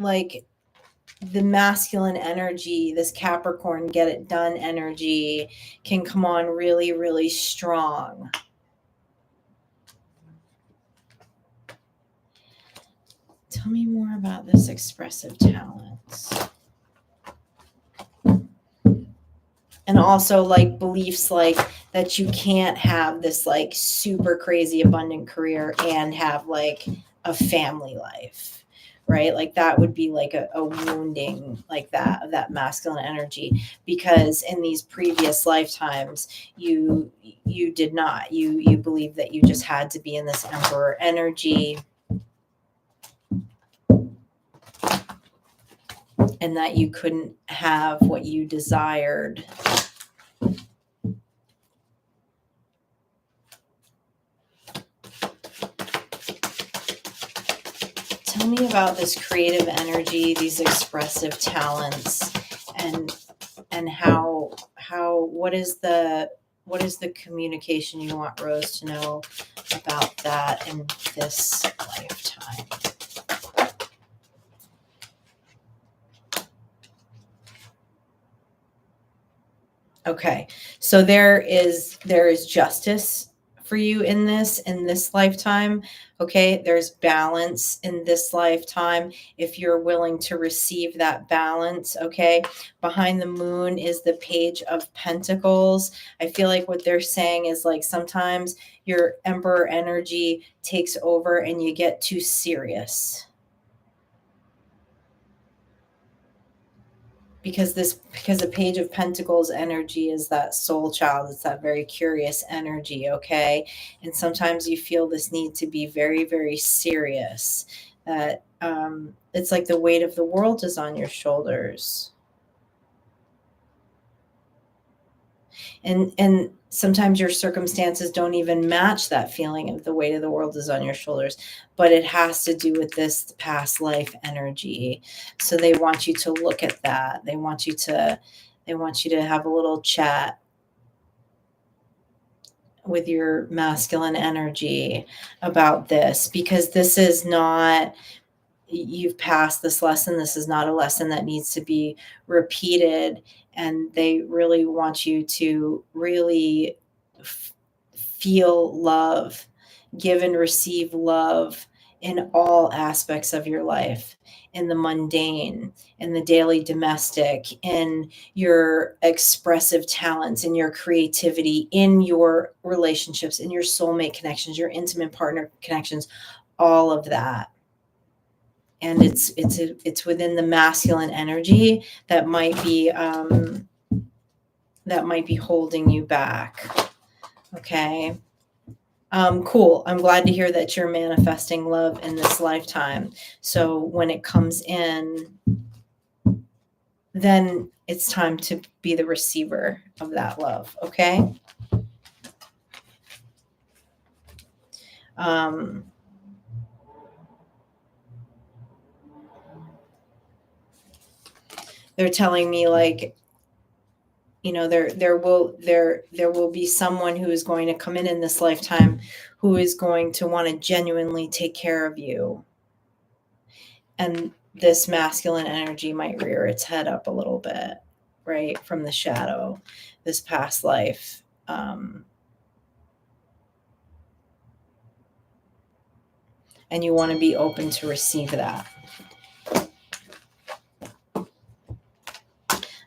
the masculine energy, this Capricorn get it done energy can come on really, really strong. Tell me more about this expressive talents. And also like beliefs like that you can't have this like super crazy abundant career and have like a family life, right? Like that would be like a wounding like that of that masculine energy, because in these previous lifetimes you did not, you believed that you just had to be in this emperor energy, and that you couldn't have what you desired. Tell me about this creative energy, these expressive talents, and how what is the communication you want Rose to know about that in this lifetime? Okay. So there is justice for you in this lifetime. Okay. There's balance in this lifetime if you're willing to receive that balance. Okay. Behind the moon is the Page of Pentacles. I feel like what they're saying is like sometimes your Emperor energy takes over and you get too serious. Because the Page of Pentacles energy is that soul child. It's that very curious energy. Okay. And sometimes you feel this need to be very, very serious, that it's like the weight of the world is on your shoulders. And sometimes your circumstances don't even match that feeling of the weight of the world is on your shoulders, but it has to do with this past life energy. So they want you to look at that. They want you to have a little chat with your masculine energy about this, because this is not, you've passed this lesson. This is not a lesson that needs to be repeated. And they really want you to really feel love, give and receive love in all aspects of your life, in the mundane, in the daily domestic, in your expressive talents, in your creativity, in your relationships, in your soulmate connections, your intimate partner connections, all of that. And it's within the masculine energy that might be holding you back. Okay. Cool. I'm glad to hear that you're manifesting love in this lifetime. So when it comes in, then it's time to be the receiver of that love. Okay. They're telling me, like, you know, there will be someone who is going to come in this lifetime who is going to want to genuinely take care of you. And this masculine energy might rear its head up a little bit, right, from the shadow, this past life. And you want to be open to receive that.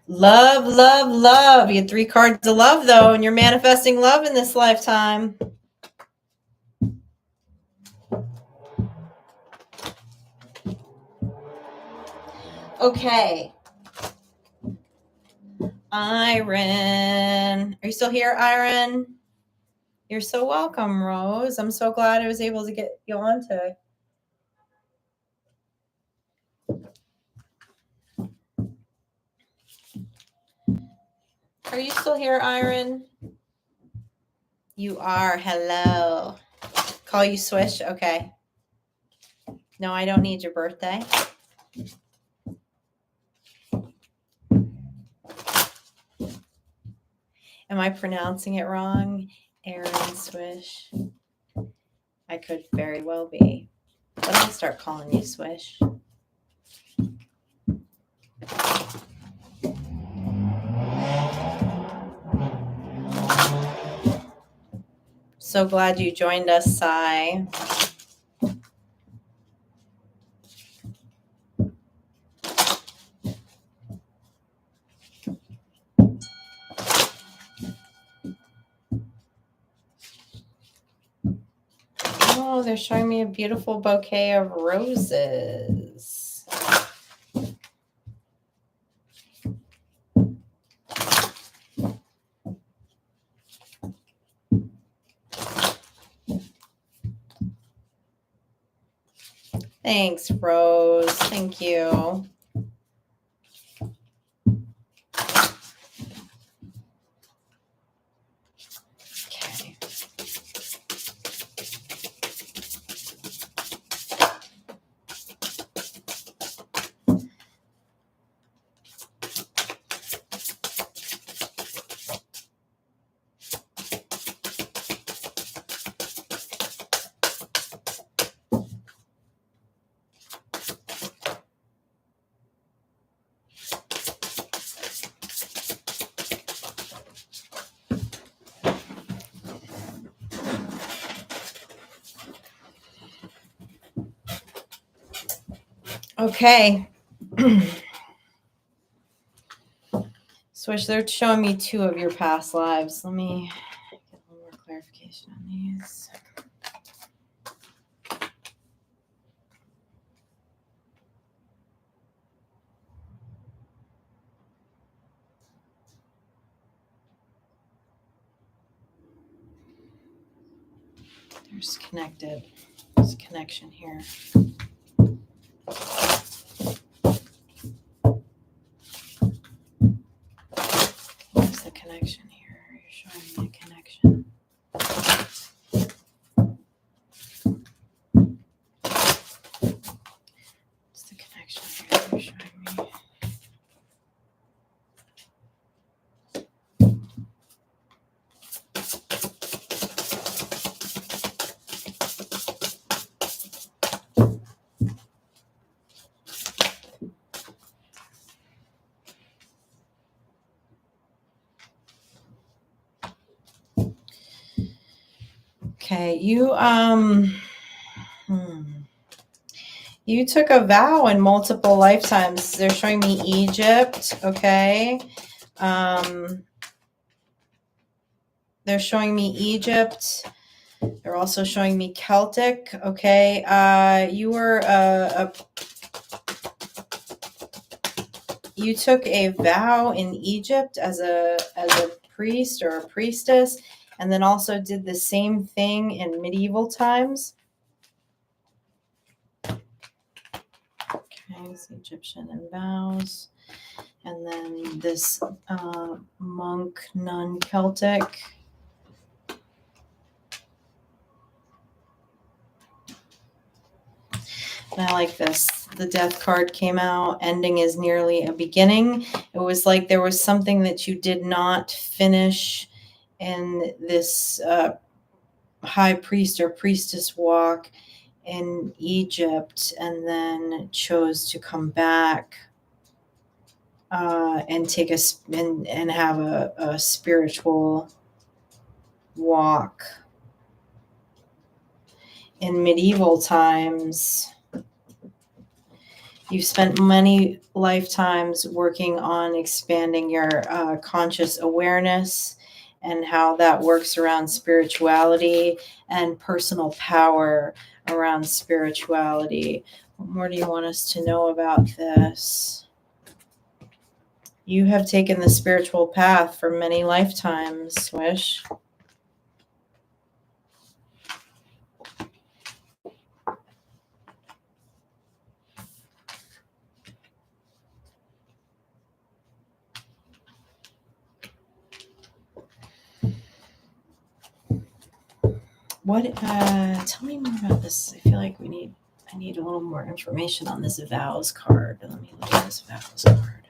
Love, love, love. You had 3 cards of love, though, and you're manifesting love in this lifetime. Okay. Iron. Are you still here, Iron? You're so welcome, Rose. I'm so glad I was able to get you on today. Are you still here, Iron? You are. Hello. Call you Swish? Okay. No, I don't need your birthday. Am I pronouncing it wrong? Aaron Swish. I could very well be. But I'll start calling you Swish. So glad you joined us, Sai. Oh, they're showing me a beautiful bouquet of roses. Thanks, Rose. Thank you. Okay. Okay. Swish, they're showing me 2 of your past lives. Let me get a little more clarification on these. There's connected. There's a connection here. What's the connection here? You're showing me a connection. What's the connection here? You're showing me. Okay, you took a vow in multiple lifetimes. They're showing me Egypt, okay? They're showing me Egypt. They're also showing me Celtic, okay? You were you took a vow in Egypt as a priest or a priestess, and then also did the same thing in medieval times. Okay, it's Egyptian and vows. And then this monk, nun, Celtic. And I like this. The death card came out. Ending is nearly a beginning. It was like there was something that you did not finish in this high priest or priestess walk in Egypt, and then chose to come back and take and have a spiritual walk. In medieval times, you've spent many lifetimes working on expanding your conscious awareness and how that works around spirituality and personal power around spirituality. What more do you want us to know about this? You have taken the spiritual path for many lifetimes, Swish. What? Tell me more about this. I feel like I need a little more information on this vows card. Let me look at this vows card.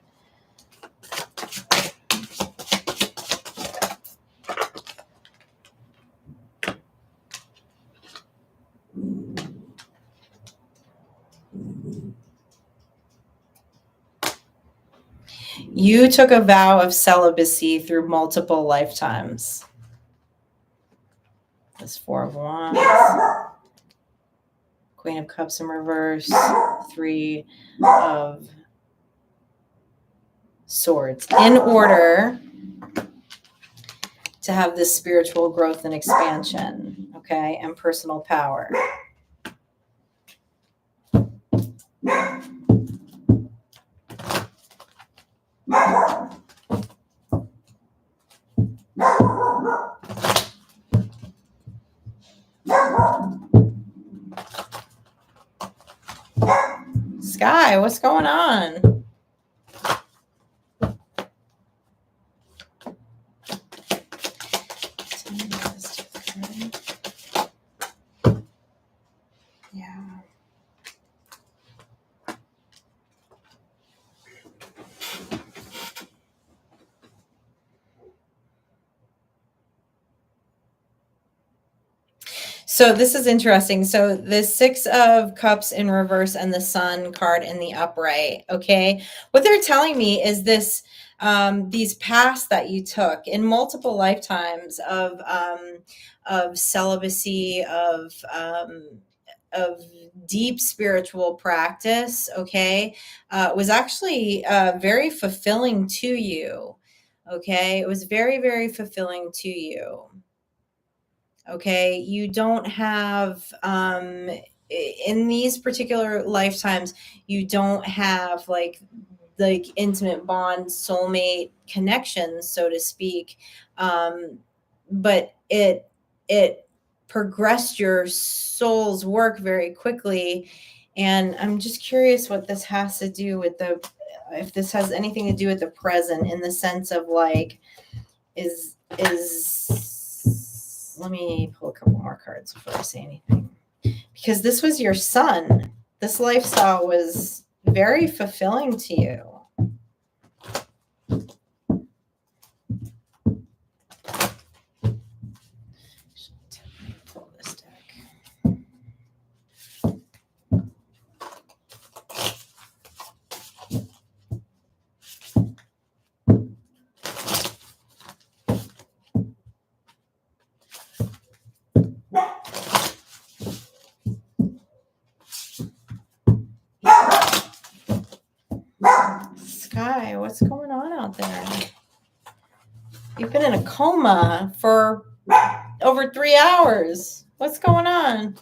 You took a vow of celibacy through multiple lifetimes. This 4 of Wands, Queen of Cups in reverse, 3 of Swords. In order to have this spiritual growth and expansion, okay, and personal power. Sky, what's going on? Yeah. So this is interesting. So the 6 of Cups in reverse and the Sun card in the upright. Okay. What they're telling me is this, these paths that you took in multiple lifetimes of celibacy, of deep spiritual practice, okay, was actually very fulfilling to you. Okay, it was very, very fulfilling to you. Okay, you don't have in these particular lifetimes, you don't have like intimate bond, soulmate connections, so to speak. But it progressed your soul's work very quickly. And I'm just curious what this has to do with if this has anything to do with the present, in the sense of like, let me pull a couple more cards before I say anything, because this was your son. This lifestyle was very fulfilling to you. Pull this deck. Sky, what's going on out there? You've been in a coma for over 3 hours. What's going on?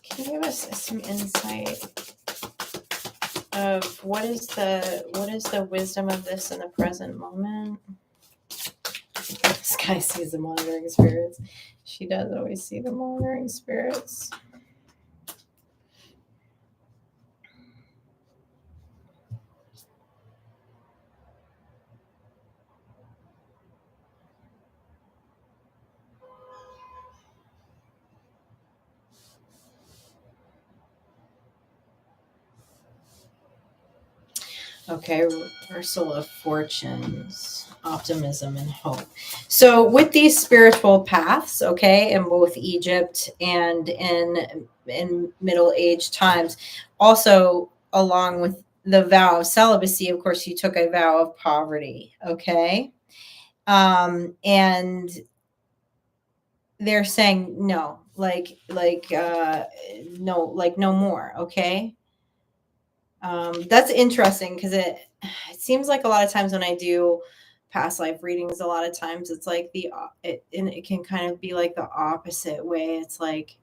Can you give us some insight of what is the wisdom of this in the present moment? This guy sees the monitoring spirits. She does always see the monitoring spirits. Okay, reversal of fortunes, optimism and hope. So with these spiritual paths, okay, in both Egypt and in Middle Age times, also along with the vow of celibacy, of course, you took a vow of poverty, okay? And they're saying no, no more, okay? That's interesting, because it seems like a lot of times when I do past life readings, a lot of times it's like it can kind of be like the opposite way. It's like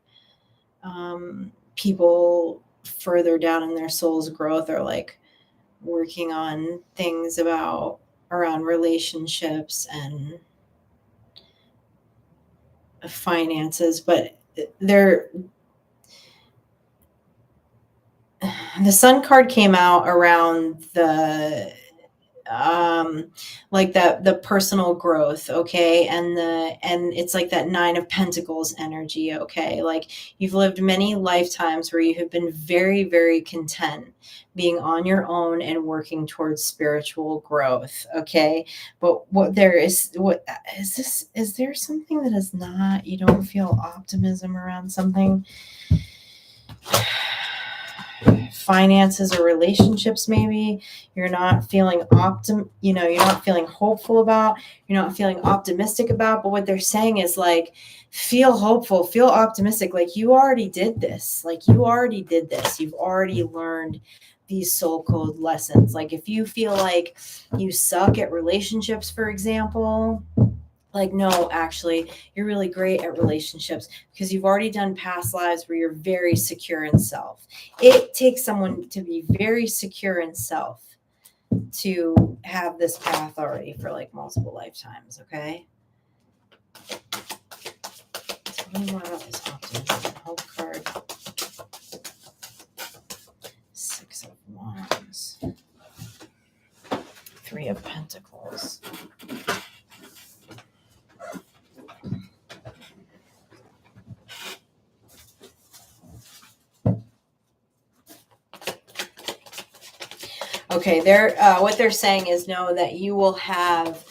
people further down in their soul's growth are like working on things around relationships and finances, but the sun card came out around the like the personal growth, okay, and it's like that 9 of Pentacles energy, okay, like you've lived many lifetimes where you have been very, very content being on your own and working towards spiritual growth, okay, but what is there something that is not, you don't feel optimism around something? Finances or relationships, maybe you're not feeling you're not feeling hopeful about, you're not feeling optimistic about. But what they're saying is like, feel hopeful, feel optimistic, like you already did this, you've already learned these soul code lessons. Like if you feel like you suck at relationships, for example, like, no, actually, you're really great at relationships, because you've already done past lives where you're very secure in self. It takes someone to be very secure in self to have this path already for like multiple lifetimes, okay? Tell me more about this optimism. Hold card. 6 of Wands. 3 of Pentacles. Okay, what they're saying is know that you will have,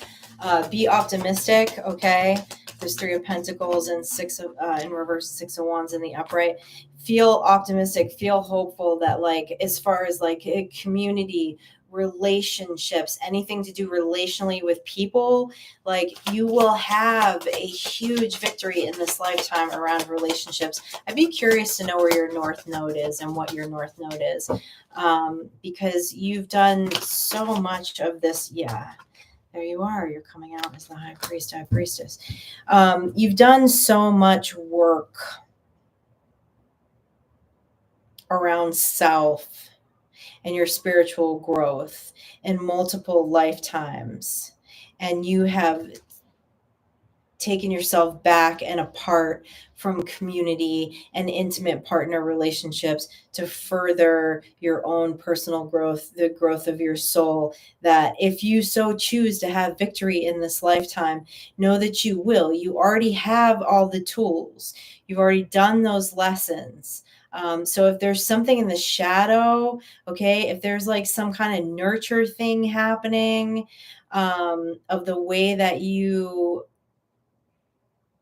be optimistic, okay? There's 3 of Pentacles and 6 of, in reverse, 6 of Wands in the upright. Feel optimistic, feel hopeful that like, as far as like a community, relationships, anything to do relationally with people, like you will have a huge victory in this lifetime around relationships. I'd be curious to know where your North Node is and what your North Node is, because you've done so much of this. Yeah, there you are. You're coming out as the High Priest, High Priestess. You've done so much work around self and your spiritual growth in multiple lifetimes. And you have taken yourself back and apart from community and intimate partner relationships to further your own personal growth, the growth of your soul. That if you so choose to have victory in this lifetime, know that you will. You already have all the tools. You've already done those lessons. So if there's something in the shadow, okay, if there's like some kind of nurture thing happening, of the way that you,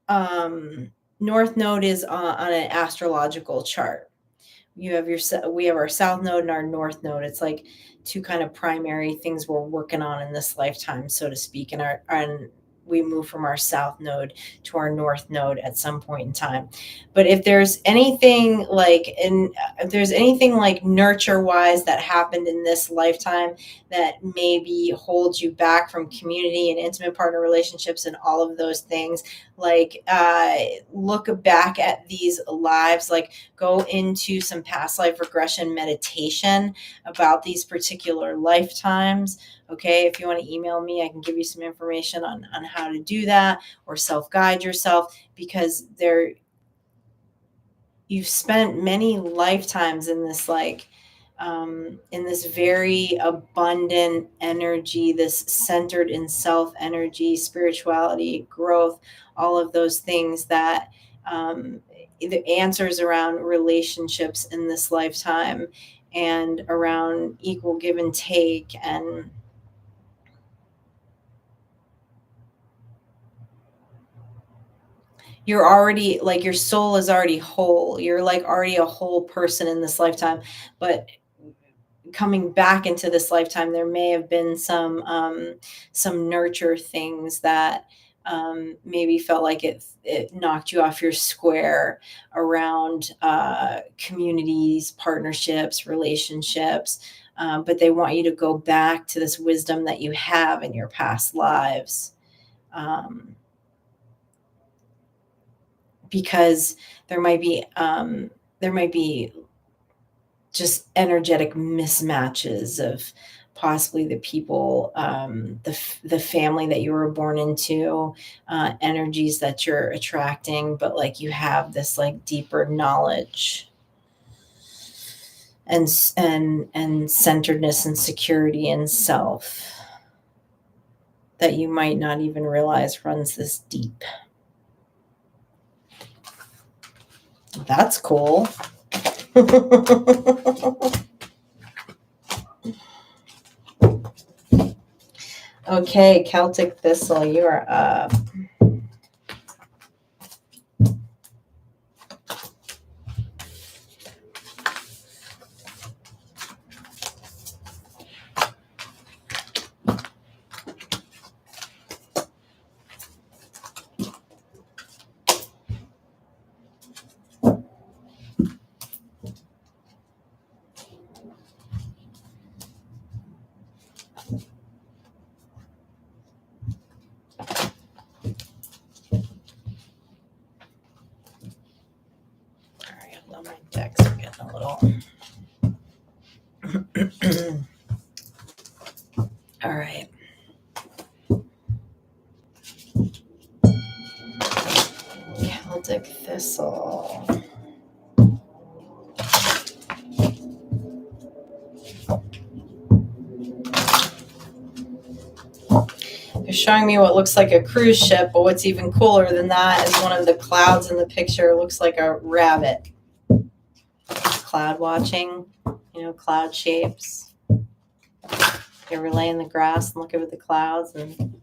North Node is on an astrological chart. We have our South Node and our North Node. It's like two kind of primary things we're working on in this lifetime, so to speak. And we move from our South Node to our North Node at some point in time. But if there's anything like nurture wise that happened in this lifetime that maybe holds you back from community and intimate partner relationships and all of those things, like look back at these lives, like go into some past life regression meditation about these particular lifetimes. Okay, if you want to email me, I can give you some information on how to do that, or self-guide yourself, because you've spent many lifetimes in this in this very abundant energy, this centered in self energy, spirituality, growth, all of those things that the answers around relationships in this lifetime and around equal give and take, and you're already like, your soul is already whole. You're like already a whole person in this lifetime, but coming back into this lifetime, there may have been some nurture things that maybe felt like it knocked you off your square around communities, partnerships, relationships. But they want you to go back to this wisdom that you have in your past lives. Because there might be just energetic mismatches of possibly the people, the family that you were born into, energies that you're attracting, but like you have this like deeper knowledge and centeredness and security in self that you might not even realize runs this deep. That's cool. Okay, Celtic Thistle, you are up. My decks are getting a little. All right. Celtic Thistle. They're showing me what looks like a cruise ship, but what's even cooler than that is one of the clouds in the picture looks like a rabbit. Cloud watching, cloud shapes. You ever lay in the grass and look over the clouds and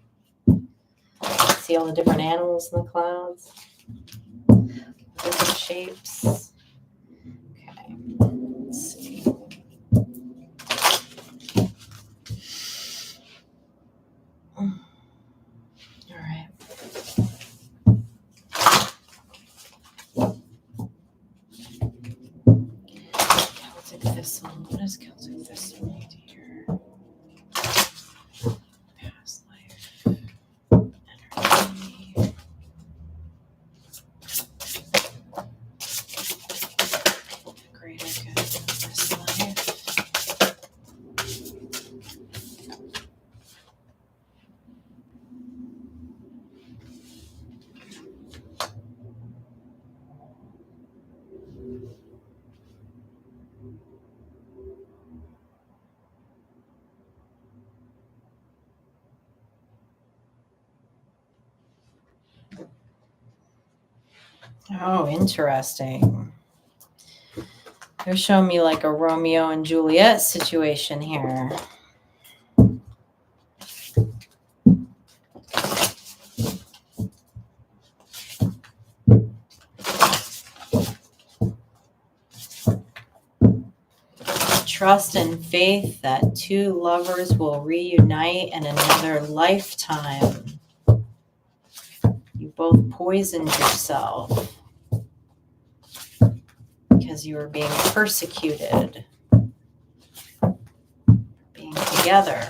see all the different animals in the clouds? Different shapes. Okay, let's see. Celtic thistle. What does Celtic thistle need to hear? Past life. Energy. Greater good in this life. Oh, interesting. They're showing me like a Romeo and Juliet situation here. Trust and faith that two lovers will reunite in another lifetime. You both poisoned yourself because you were being persecuted, being together.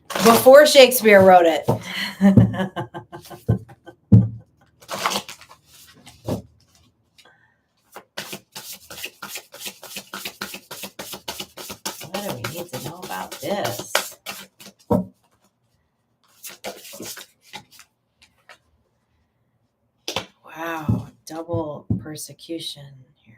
Before Shakespeare wrote it. What do we need to know about this? Wow, double persecution here.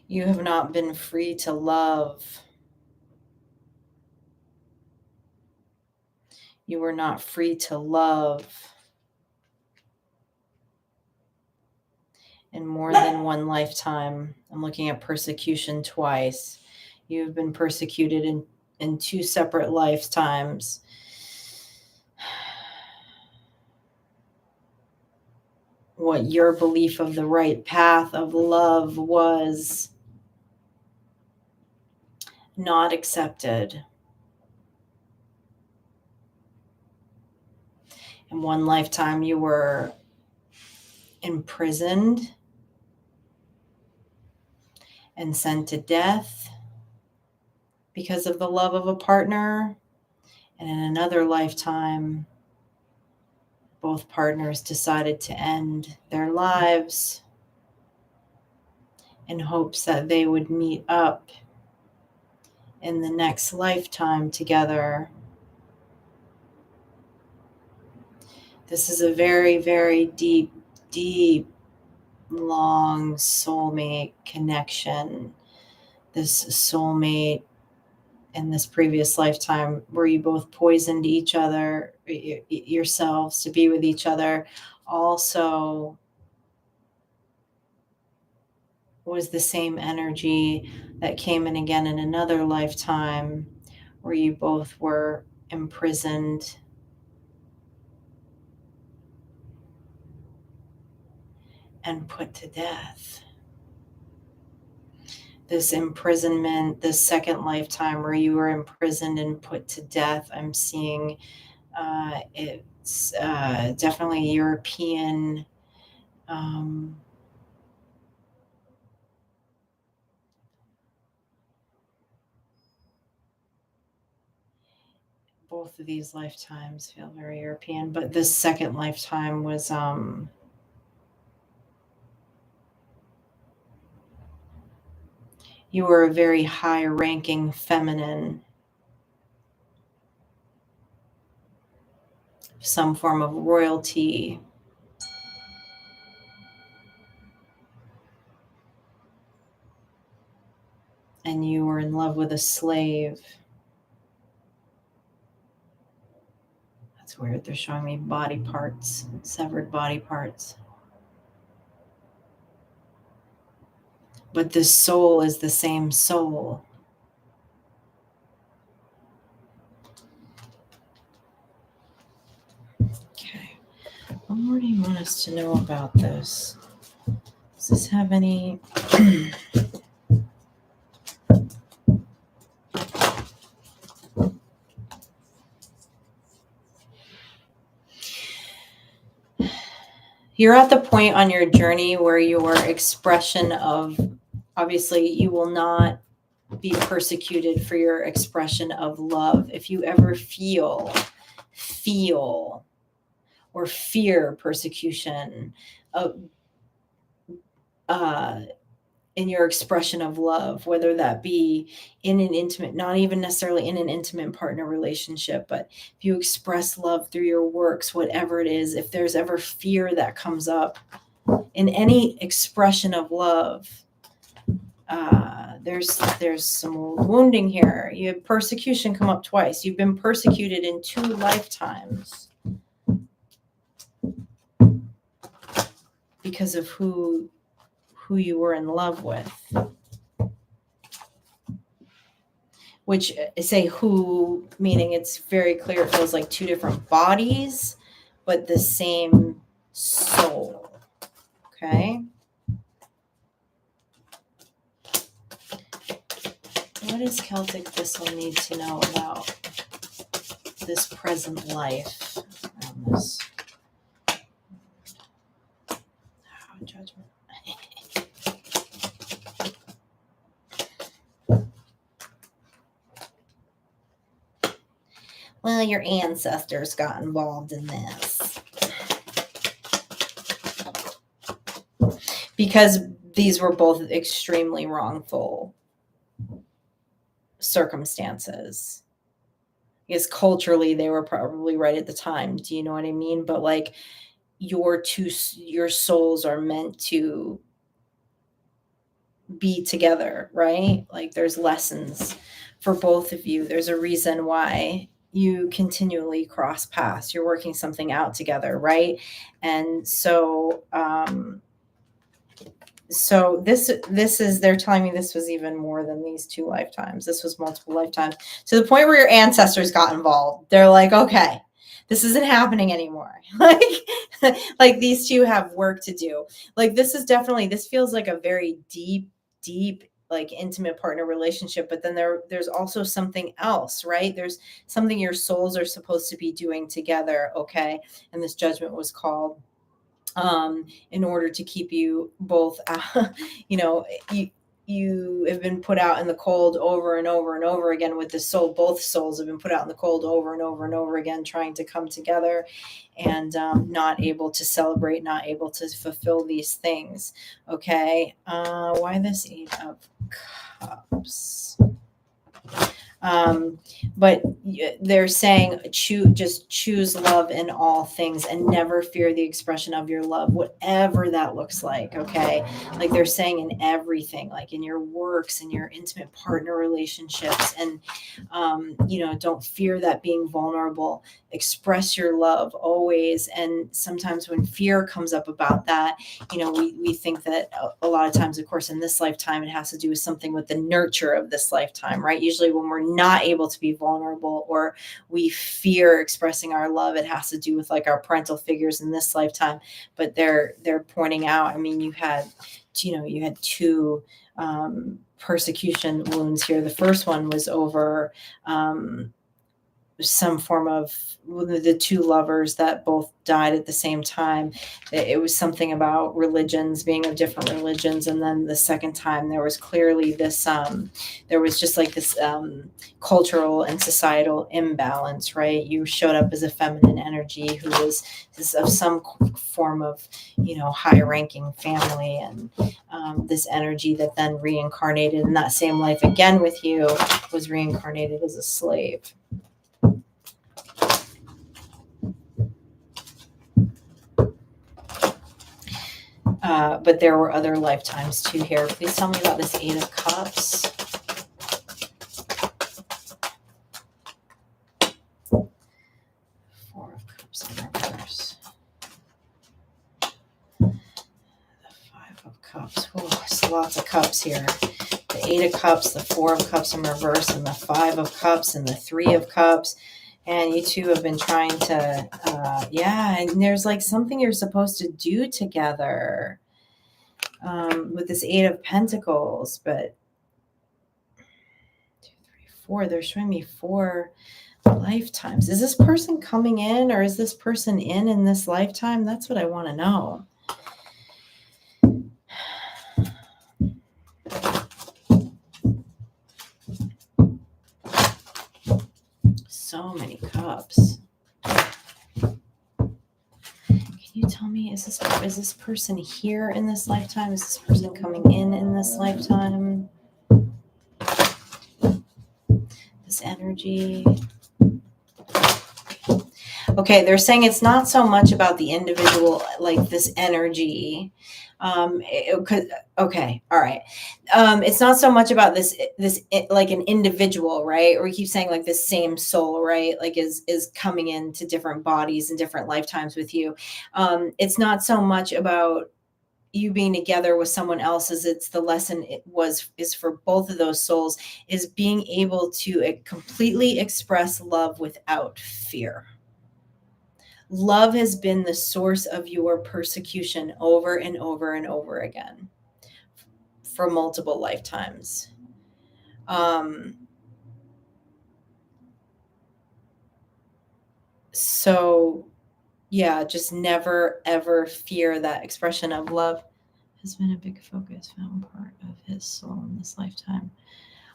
You have not been free to love. You were not free to love in more than one lifetime. I'm looking at persecution twice. You've been persecuted in two separate lifetimes. What your belief of the right path of love was not accepted. In one lifetime, you were imprisoned and sent to death because of the love of a partner. And in another lifetime, both partners decided to end their lives in hopes that they would meet up in the next lifetime together. This is a very, very deep, long soulmate connection. This soulmate in this previous lifetime where you both poisoned each other, yourselves to be with each other, also was the same energy that came in again in another lifetime where you both were imprisoned and put to death. This imprisonment, this second lifetime where you were imprisoned and put to death, I'm seeing it's definitely European. Both of these lifetimes feel very European, but this second lifetime was You were a very high-ranking feminine, some form of royalty. And you were in love with a slave. That's weird. They're showing me body parts, severed body parts. But the soul is the same soul. Okay. What more do you want us to know about this? Does this have any... You're at the point on your journey where your expression of, obviously, you will not be persecuted for your expression of love. If you ever feel, or fear persecution in your expression of love, whether that be in an intimate, not even necessarily in an intimate partner relationship, but if you express love through your works, whatever it is, if there's ever fear that comes up in any expression of love, there's some wounding here. You have persecution come up twice. You've been persecuted in 2 lifetimes because of who you were in love with. Which, say who, meaning it's very clear it feels like 2 different bodies, but the same soul. Okay? What does Celtic Thistle need to know about this present life around this? Judgment. Well, your ancestors got involved in this. Because these were both extremely wrongful circumstances. I guess culturally they were probably right at the time. Do you know what I mean? But like your souls are meant to be together, right? Like there's lessons for both of you. There's a reason why you continually cross paths. You're working something out together, right? And so this is, they're telling me this was even more than these 2 lifetimes. This was multiple lifetimes, to the point where your ancestors got involved. They're like, okay, this isn't happening anymore. like these 2 have work to do. Like this feels like a very deep, like intimate partner relationship, but then there's also something else, right? There's something your souls are supposed to be doing together. Okay. And this judgment was called in order to keep you both, you have been put out in the cold over and over and over again with this soul. Both souls have been put out in the cold over and over and over again, trying to come together and not able to celebrate, not able to fulfill these things. Okay. Why this 8 of Cups? But they're saying just choose love in all things and never fear the expression of your love, whatever that looks like. Okay. Like they're saying in everything, like in your works and your intimate partner relationships, and, don't fear that being vulnerable, express your love always. And sometimes when fear comes up about that, we think that a lot of times, of course, in this lifetime, it has to do with something with the nurture of this lifetime, right? Usually when we're not able to be vulnerable or we fear expressing our love, it has to do with like our parental figures in this lifetime. But they're pointing out, I mean, you had 2 persecution wounds here. The first one was over some form of the two lovers that both died at the same time. It was something about religions, being of different religions. And then the second time there was clearly this, there was just like this cultural and societal imbalance, right? You showed up as a feminine energy who was of some form of, high ranking family. And this energy that then reincarnated in that same life again with you was reincarnated as a slave. But there were other lifetimes too here. Please tell me about this Eight of Cups. Four of Cups in reverse. The Five of Cups. Oh, there's lots of cups here. The Eight of Cups, the Four of Cups in reverse, and the Five of Cups, and the Three of Cups. And you two have been trying to, and there's like something you're supposed to do together with this Eight of Pentacles. But 2, 3, 4, they're showing me 4 lifetimes. Is this person coming in, or is this person in this lifetime? That's what I want to know. So many cups. Can you tell me, is this person here in this lifetime? Is this person coming in this lifetime? This energy. Okay, they're saying it's not so much about the individual, like this energy. Okay, all right. It's not so much about this like an individual, right? Or we keep saying like this same soul, right? Like is coming into different bodies and different lifetimes with you. It's not so much about you being together with someone else, as it's the lesson is for both of those souls, is being able to completely express love without fear. Love has been the source of your persecution over and over and over again for multiple lifetimes. So yeah, just never, ever fear that expression of love has been a big focus, found part of his soul in this lifetime.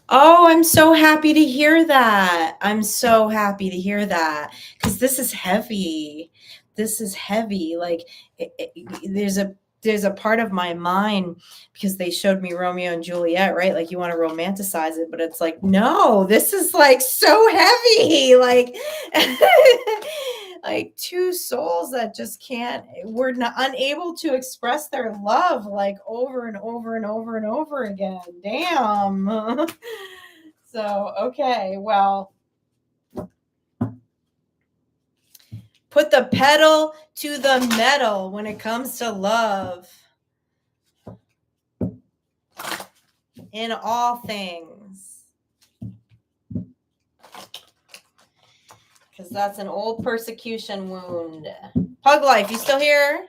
Oh, I'm so happy to hear that. I'm so happy to hear that, because this is heavy. This is heavy. Like there's a part of my mind, because they showed me Romeo and Juliet, right? Like you want to romanticize it, but it's like, no, this is like so heavy. Like, like two souls that just we're not unable to express their love like over and over and over and over again. Damn. So, okay, well, put the pedal to the metal when it comes to love in all things. Because that's an old persecution wound. Pug Life, you still here?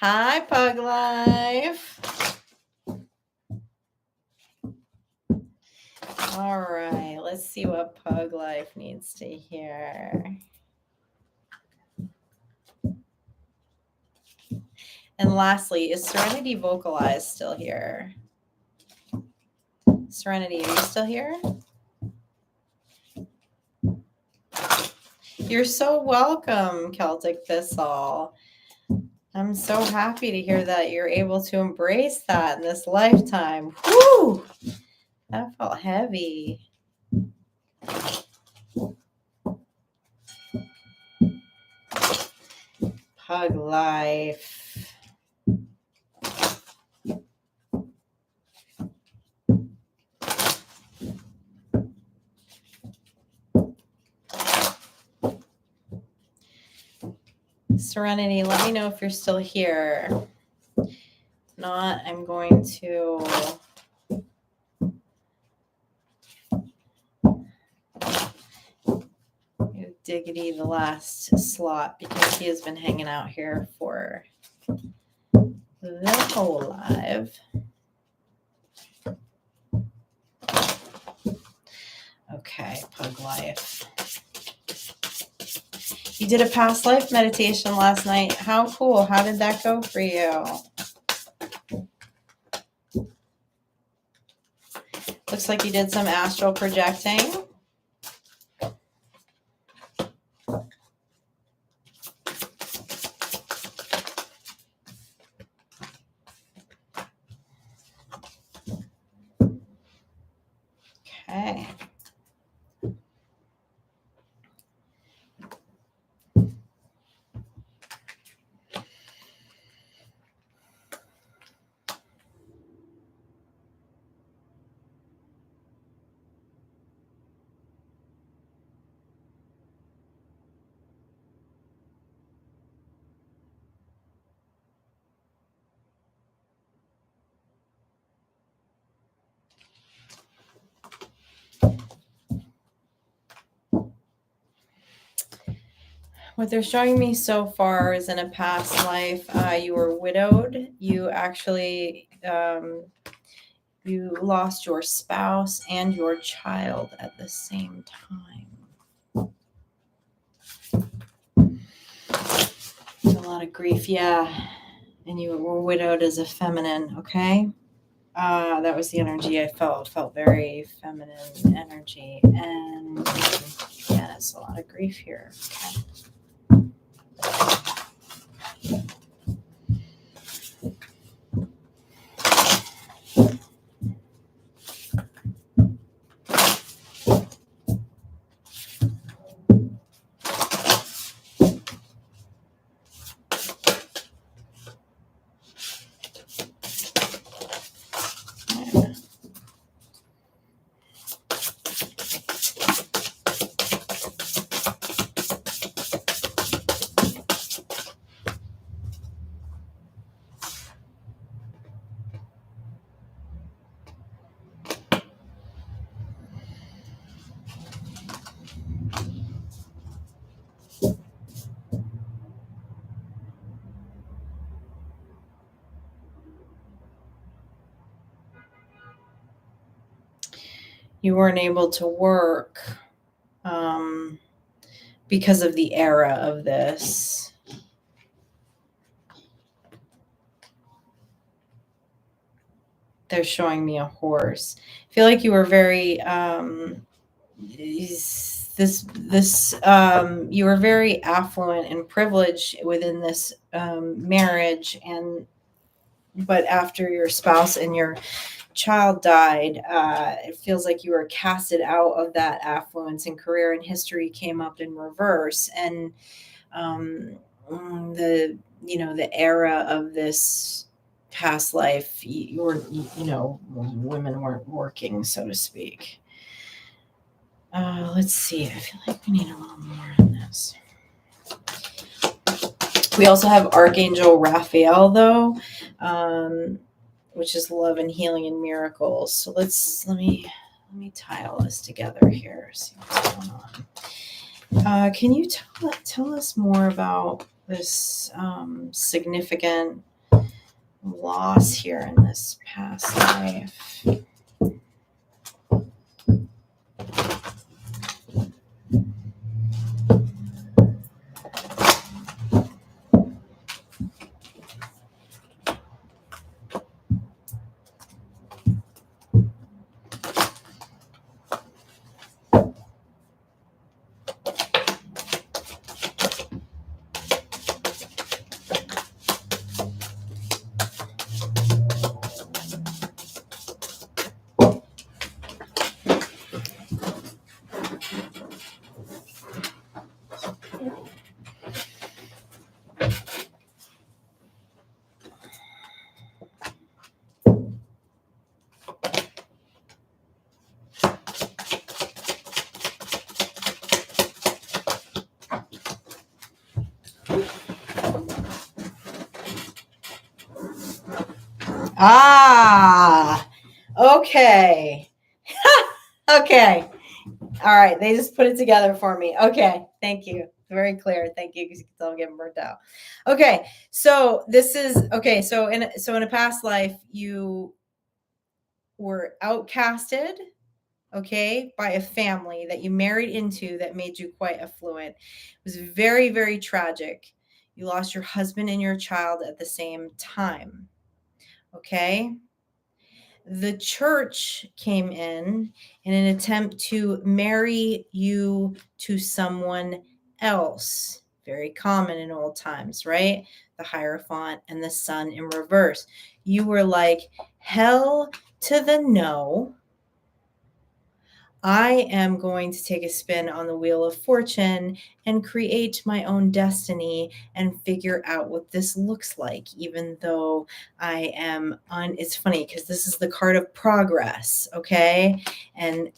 Hi, Pug Life. All right, let's see what Pug Life needs to hear. And lastly, is Serenity Vocalized still here? Serenity, are you still here? You're so welcome, Celtic Thistle. I'm so happy to hear that you're able to embrace that in this lifetime. Whew! That felt heavy. Pug Life. Serenity, let me know if you're still here. If not, I'm going to Diggity the last slot because he has been hanging out here for the whole live. Okay, Pug Life. You did a past life meditation last night. How cool. How did that go for you? Looks like you did some astral projecting. Okay. What they're showing me so far is in a past life, you were widowed. You actually, you lost your spouse and your child at the same time. There's a lot of grief, yeah. And you were widowed as a feminine, okay? That was the energy I felt. Felt very feminine energy. And yeah, it's a lot of grief here. Okay. You weren't able to work because of the era of this. They're showing me a horse. I feel like you were very you were very affluent and privileged within this marriage, but after your spouse and your child died, it feels like you were casted out of that affluence, and career and history came up in reverse. And the era of this past life, women weren't working, so to speak. Let's see. I feel like we need a little more on this. We also have Archangel Raphael, though, which is love and healing and miracles. So let me tie all this together here. See what's going on. Can you tell us more about this significant loss here in this past life? Ah, okay. Okay. All right, they just put it together for me. Okay, thank you. Very clear. Thank you, because you can tell I'm getting burnt out. Okay, so this is okay. So in a past life, you were outcasted, okay, by a family that you married into that made you quite affluent. It was very, very tragic. You lost your husband and your child at the same time. Okay. The church came in an attempt to marry you to someone else. Very common in old times, right? The Hierophant and the sun in reverse. You were like, hell to the no. I am going to take a spin on the wheel of fortune and create my own destiny and figure out what this looks like, even though I am on. It's funny because this is the card of progress, okay? And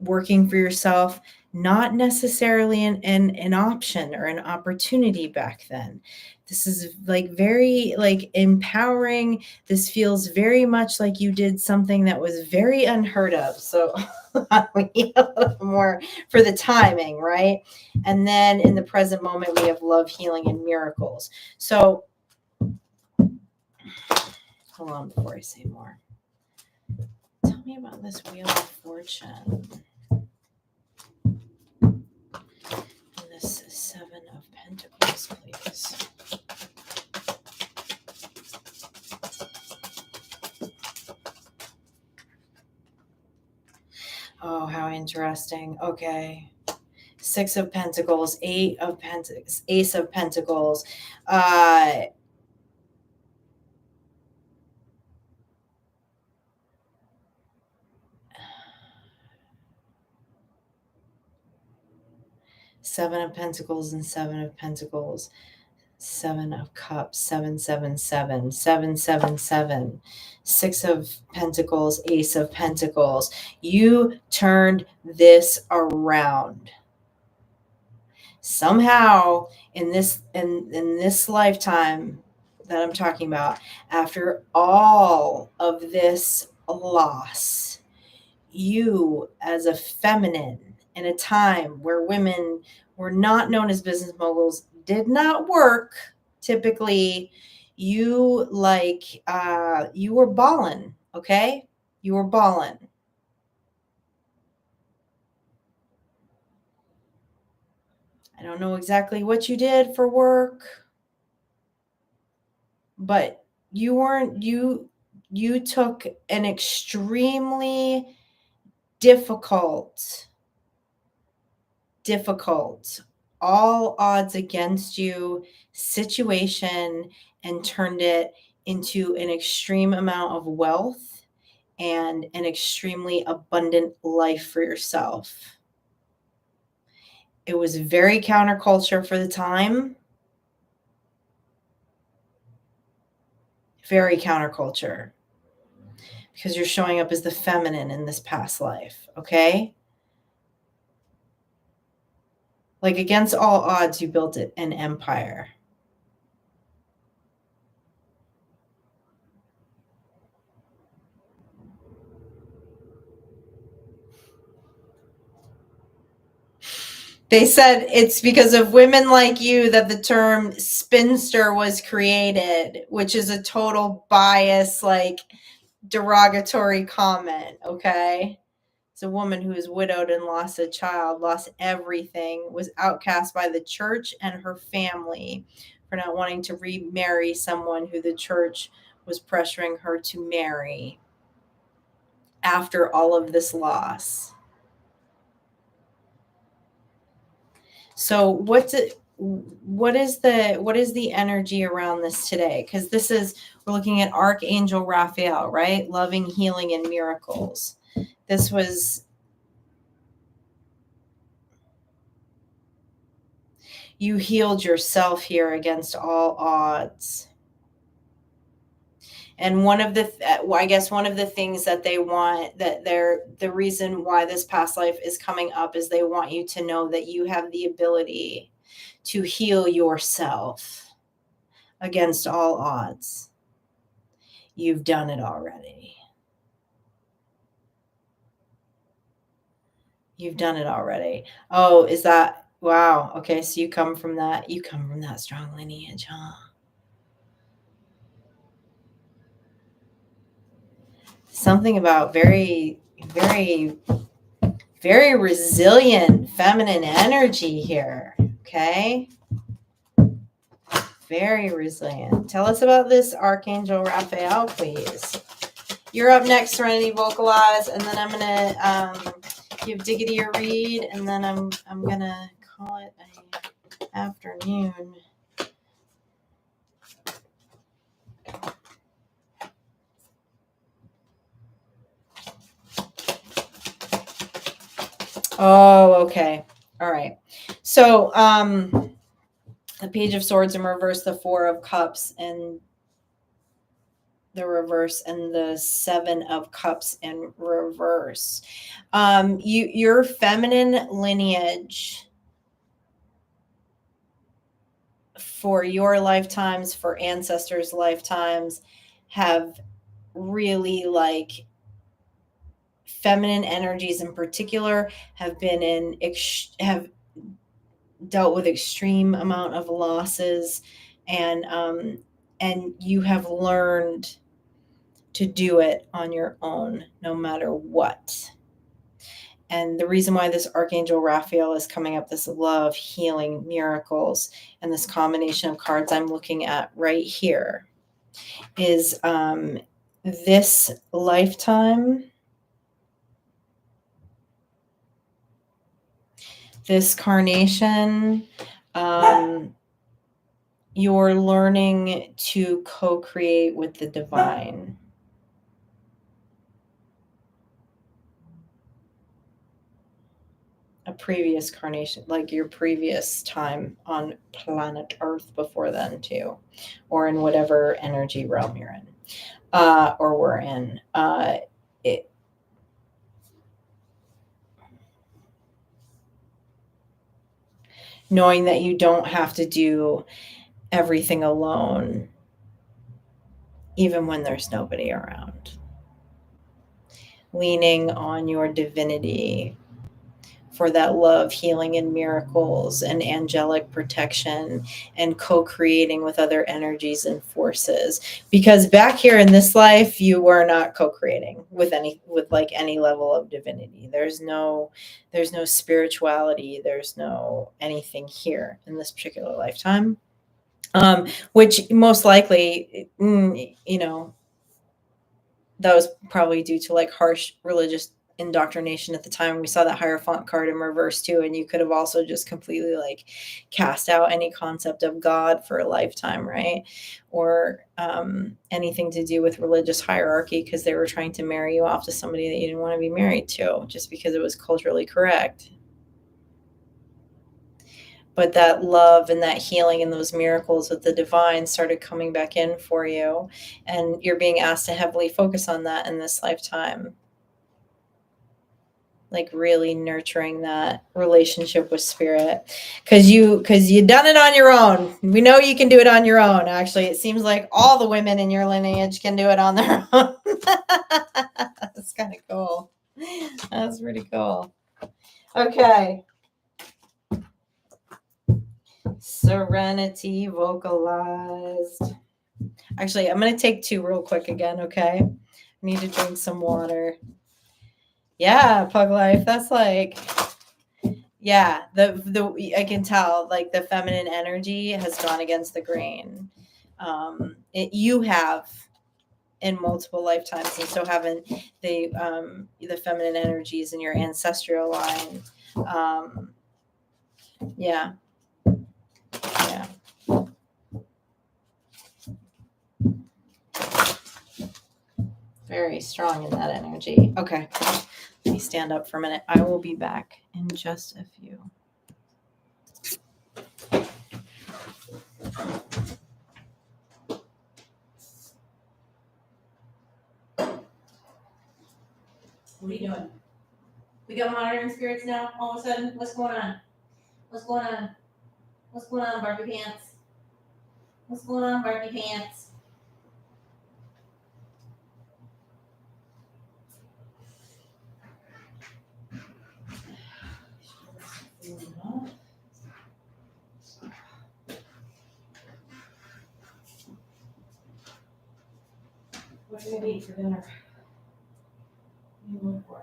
working for yourself, not necessarily an option or an opportunity back then. This is like very like empowering. This feels very much like you did something that was very unheard of. So we need a little more for the timing, right? And then in the present moment, we have love, healing, and miracles. So hold on before I say more. Tell me about this Wheel of Fortune. This is Seven of Pentacles, please. Oh, how interesting. Okay. Six of Pentacles, Eight of Pentacles, Ace of Pentacles. Seven of Pentacles and Seven of Pentacles. Seven of Cups, 777, 777, Six of Pentacles, Ace of Pentacles. You turned this around. Somehow in this lifetime that I'm talking about, after all of this loss, you as a feminine in a time where women were not known as business moguls, did not work typically, you you were balling, okay? You were balling. I don't know exactly what you did for work, but you weren't you took an extremely difficult, all odds against you situation and turned it into an extreme amount of wealth and an extremely abundant life for yourself. It was very counterculture for the time. Very counterculture. Because you're showing up as the feminine in this past life, okay? Like against all odds, you built an empire. They said it's because of women like you that the term spinster was created, which is a total bias, like derogatory comment, okay? It's a woman who is widowed and lost a child, lost everything, was outcast by the church and her family for not wanting to remarry someone who the church was pressuring her to marry after all of this loss. So what is the energy around this today? Because we're looking at Archangel Raphael, right? Loving, healing, and miracles. This was, you healed yourself here against all odds. And one of the things that they want, that the reason why this past life is coming up is they want you to know that you have the ability to heal yourself against all odds. You've done it already. You've done it already. Oh, is that wow? Okay, so you come from that. You come from that strong lineage, huh? Something about very, very, very resilient feminine energy here. Okay. Very resilient. Tell us about this Archangel Raphael, please. You're up next, Serenity Vocalize, and then I'm gonna give Diggity a read, and then I'm gonna call it a afternoon. Oh, okay. All right. So the Page of Swords in reverse, the Four of Cups in the reverse, and the Seven of Cups in reverse. Your feminine lineage for your lifetimes, for ancestors' lifetimes, have really like feminine energies in particular have been in have dealt with extreme amount of losses, and you have learned to do it on your own no matter what. And the reason why this Archangel Raphael is coming up, this love, healing, miracles, and this combination of cards I'm looking at right here is this lifetime, this carnation, you're learning to co-create with the divine. A previous carnation, like your previous time on planet Earth before then too, or in whatever energy realm you're in, or we're in. Knowing that you don't have to do everything alone, even when there's nobody around. Leaning on your divinity for that love, healing, and miracles, and angelic protection, and co-creating with other energies and forces. Because back here in this life, you were not co-creating with any level of divinity. There's no spirituality. There's no anything here in this particular lifetime. Which most likely, that was probably due to like harsh religious indoctrination at the time. We saw that Hierophant card in reverse too, and you could have also just completely like cast out any concept of God for a lifetime, right? Or anything to do with religious hierarchy, because they were trying to marry you off to somebody that you didn't want to be married to just because it was culturally correct. But that love and that healing and those miracles with the divine started coming back in for you, and you're being asked to heavily focus on that in this lifetime, like really nurturing that relationship with spirit, because you done it on your own. We know you can do it on your own. Actually, it seems like all the women in your lineage can do it on their own. That's kind of cool. That's pretty cool. Okay. Serenity vocalized. Actually, I'm going to take 2 real quick again, okay? I need to drink some water. Yeah, Pug Life. That's like, yeah, the I can tell like the feminine energy has gone against the grain. You have in multiple lifetimes, and so haven't the feminine energies in your ancestral line. Yeah. Yeah. Very strong in that energy. Okay. Let me stand up for a minute. I will be back in just a few. What are you doing? We got monitoring spirits now all of a sudden? What's going on? What's going on? What's going on, Barbie Pants? What's going on, Barbie Pants? What are you gonna eat for dinner? What are you looking for?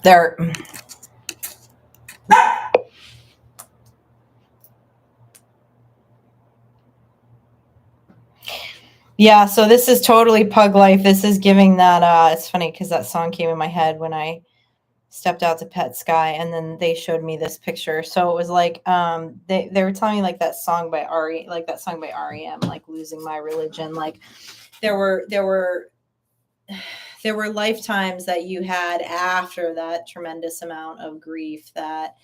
There. Yeah, so this is totally pug life. This is giving that it's funny because that song came in my head when I stepped out to pet Sky, and then they showed me this picture. So it was like they were telling me like that song by REM, like Losing My Religion. Like there were lifetimes that you had after that tremendous amount of grief that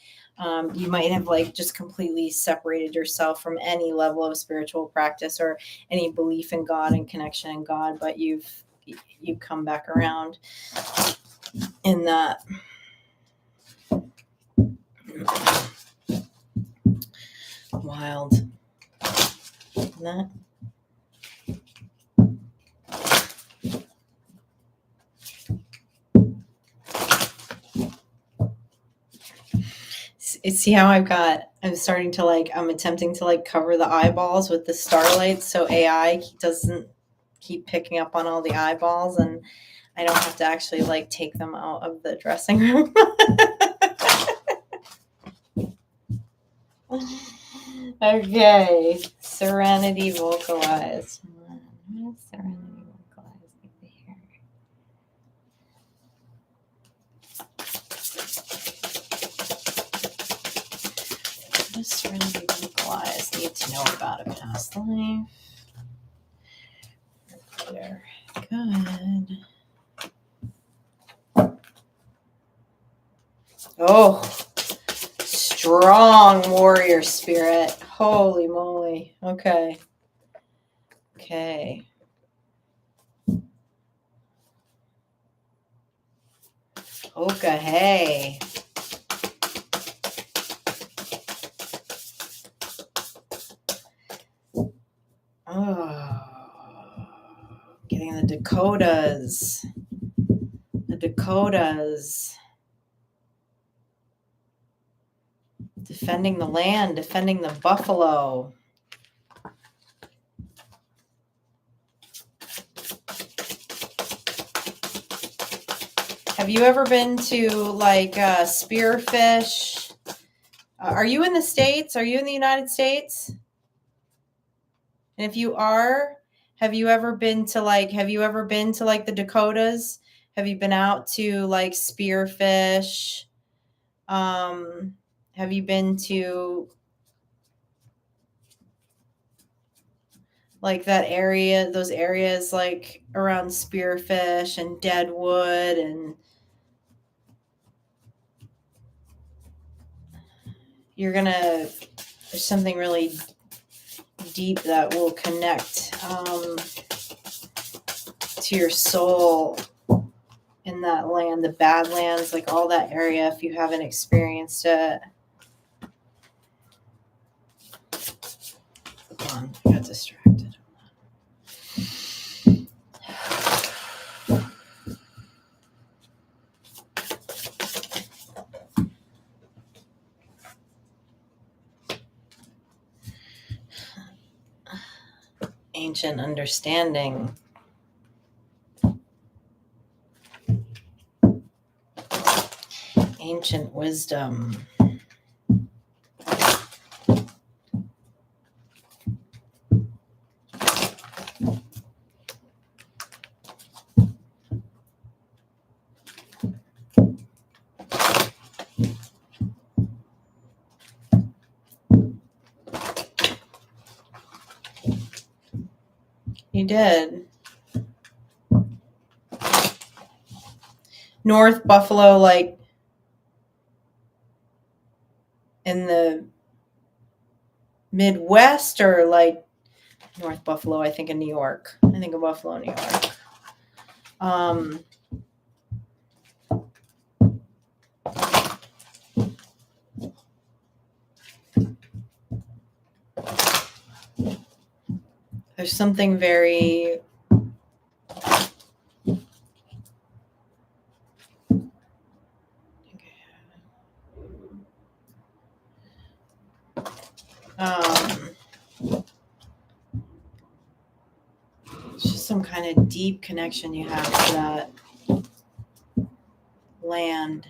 you might have like just completely separated yourself from any level of spiritual practice or any belief in God and connection in God, but you've come back around in that. Wild. Isn't that? See how I'm starting to I'm attempting to cover the eyeballs with the starlight so AI doesn't keep picking up on all the eyeballs and I don't have to actually take them out of the dressing room. Okay, serenity vocalized. Serenity vocalized here. What does serenity vocalized need to know about a past life? There, good. Oh, strong warrior spirit. Holy moly. Okay. Okay. Okay. Oh, getting the Dakotas. The Dakotas. Defending the land, defending the buffalo. Have you ever been to spearfish? Are you in the States? Are you in the United States? And if you are, have you ever been to the Dakotas? Have you been out to spearfish? Have you been to that area, those areas around spearfish and deadwood and there's something really deep that will connect to your soul in that land, the Badlands, all that area, if you haven't experienced it. Hold on, I got distracted. Ancient understanding. Ancient wisdom. You did. North Buffalo, like in the Midwest, or like North Buffalo, I think in New York. I think of Buffalo, New York. There's something very it's just some kind of deep connection you have to that land.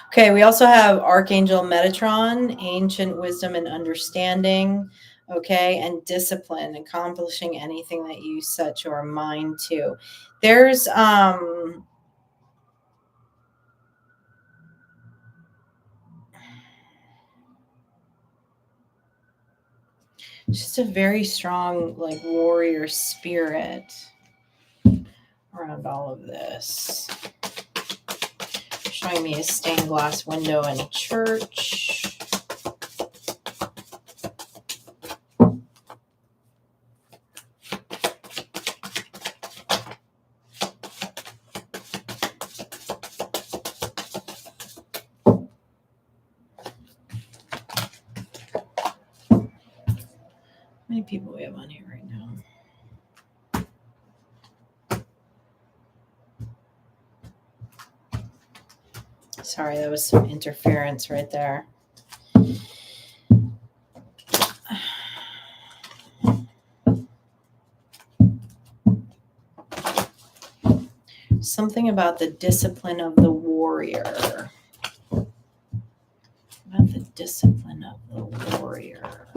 Okay, we also have Archangel Metatron, ancient wisdom and understanding, okay, and discipline, accomplishing anything that you set your mind to. There's just a very strong like warrior spirit around all of this. Showing me a stained glass window in a church. How many people we have on here right now? Sorry, that was some interference right there. Something about the discipline of the warrior. About the discipline of the warrior.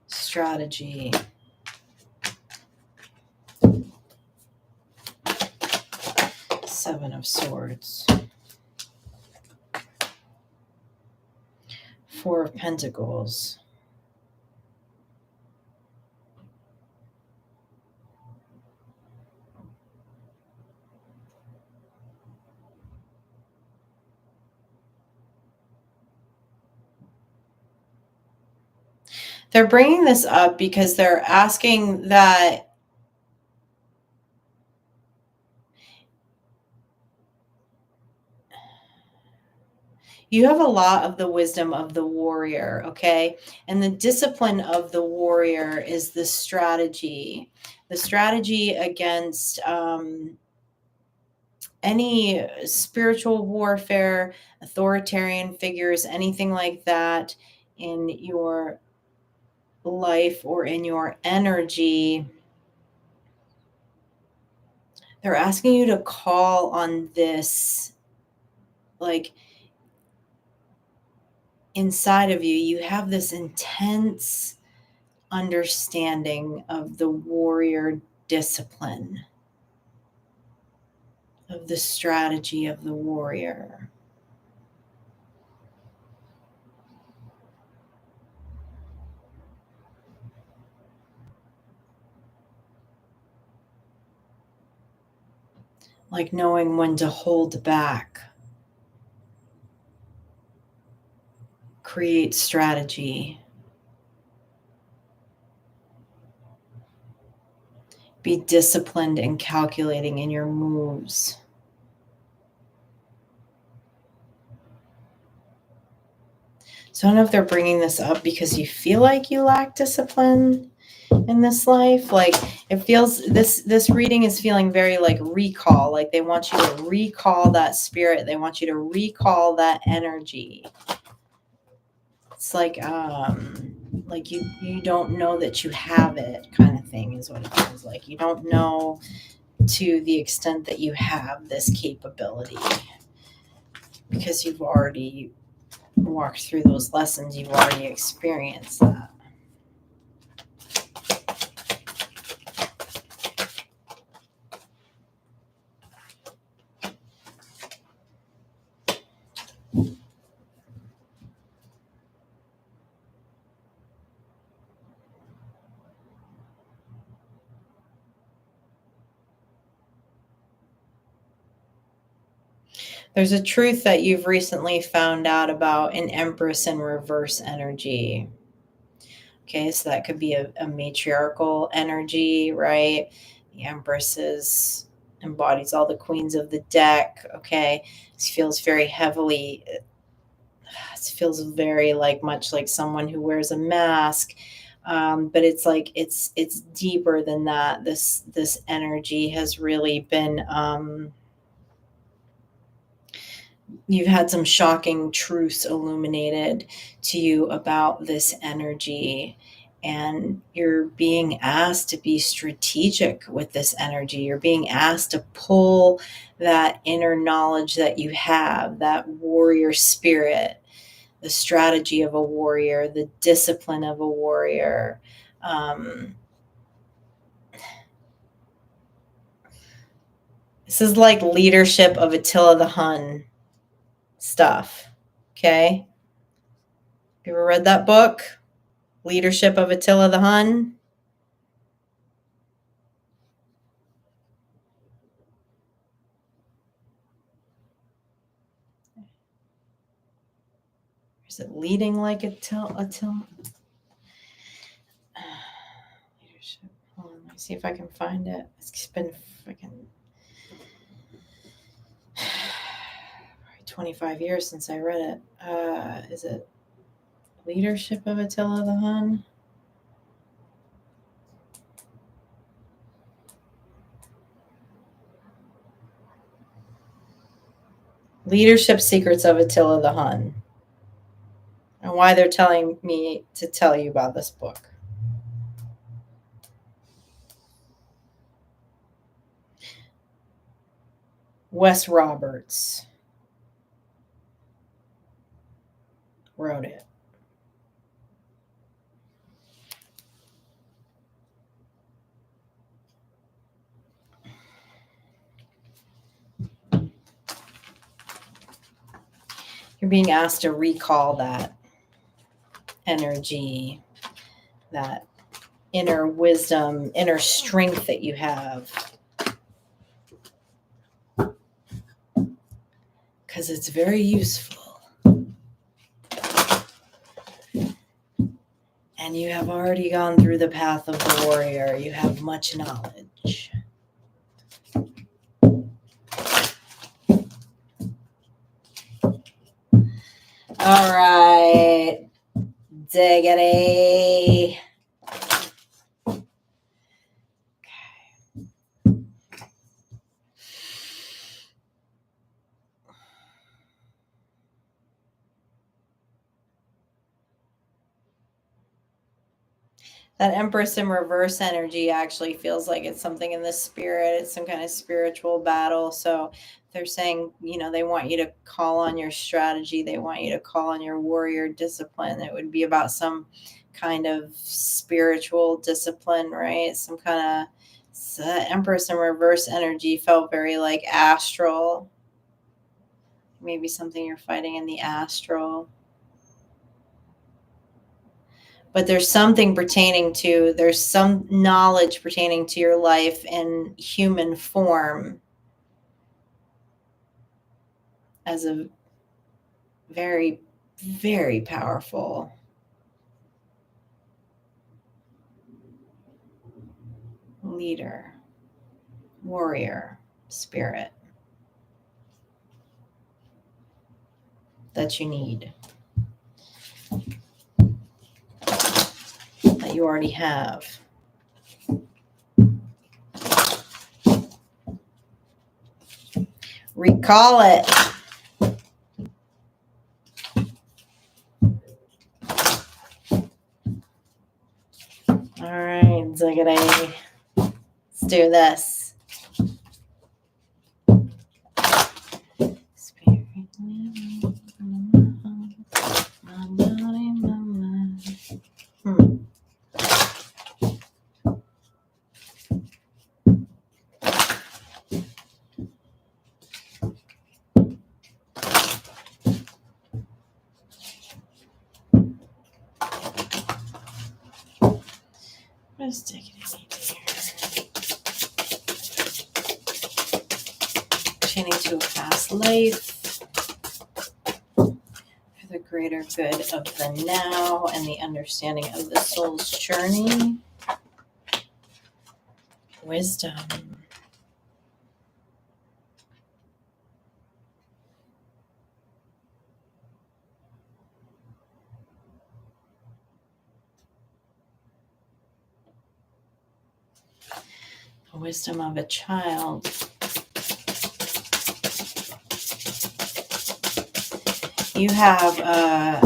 Strategy. Seven of Swords. Four of Pentacles. They're bringing this up because they're asking that you have a lot of the wisdom of the warrior, okay? And the discipline of the warrior is the strategy. The strategy against any spiritual warfare, authoritarian figures, anything like that in your life or in your energy. They're asking you to call on this, like, inside of you, you have this intense understanding of the warrior discipline, of the strategy of the warrior. Like knowing when to hold back, create strategy, be disciplined and calculating in your moves. So I don't know if they're bringing this up because you feel like you lack discipline in this life. Like it feels, this reading is feeling very like recall, like they want you to recall that spirit. They want you to recall that energy. It's like you don't know that you have it, kind of thing is what it feels like. You don't know to the extent that you have this capability, because you've already walked through those lessons. You've already experienced that. There's a truth that you've recently found out about an Empress in reverse energy. Okay, so that could be a matriarchal energy, right? The Empress embodies all the queens of the deck. Okay, this feels very heavily. It feels very much like someone who wears a mask, but it's like it's deeper than that. This energy has really been. You've had some shocking truths illuminated to you about this energy, and you're being asked to be strategic with this energy. You're being asked to pull that inner knowledge that you have, that warrior spirit, the strategy of a warrior, the discipline of a warrior. This is like leadership of Attila the Hun stuff. Okay. You ever read that book? Leadership of Attila the Hun? Is it leading like Attila? Leadership. Hold on, let me see if I can find it. It's been freaking 25 years since I read it. Is it Leadership of Attila the Hun? Leadership Secrets of Attila the Hun. And why they're telling me to tell you about this book. Wes Roberts wrote it. You're being asked to recall that energy, that inner wisdom, inner strength that you have. Because it's very useful. And you have already gone through the path of the warrior. You have much knowledge. All right. Diggity. That Empress in reverse energy actually feels like it's something in the spirit. It's some kind of spiritual battle. So they're saying, they want you to call on your strategy. They want you to call on your warrior discipline. It would be about some kind of spiritual discipline, right? Some kind of Empress in reverse energy felt very like astral. Maybe something you're fighting in the astral. But there's some knowledge pertaining to your life in human form as a very, very powerful leader, warrior, spirit that you need, that you already have. Recall it. All right, Ziggity. Let's do this. Just take it easy here. Pertaining to a past life for the greater good of the now and the understanding of the soul's journey. Wisdom. The wisdom of a child. You have a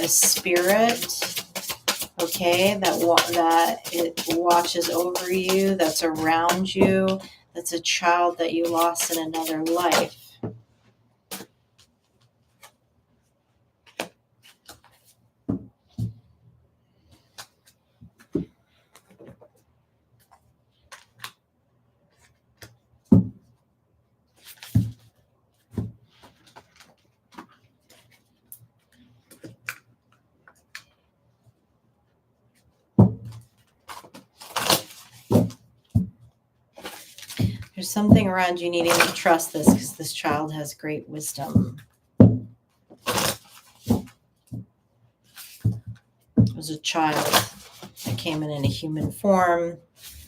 spirit, okay, that it watches over you, that's around you, that's a child that you lost in another life. There's something around you needing to trust this because this child has great wisdom. It was a child that came in a human form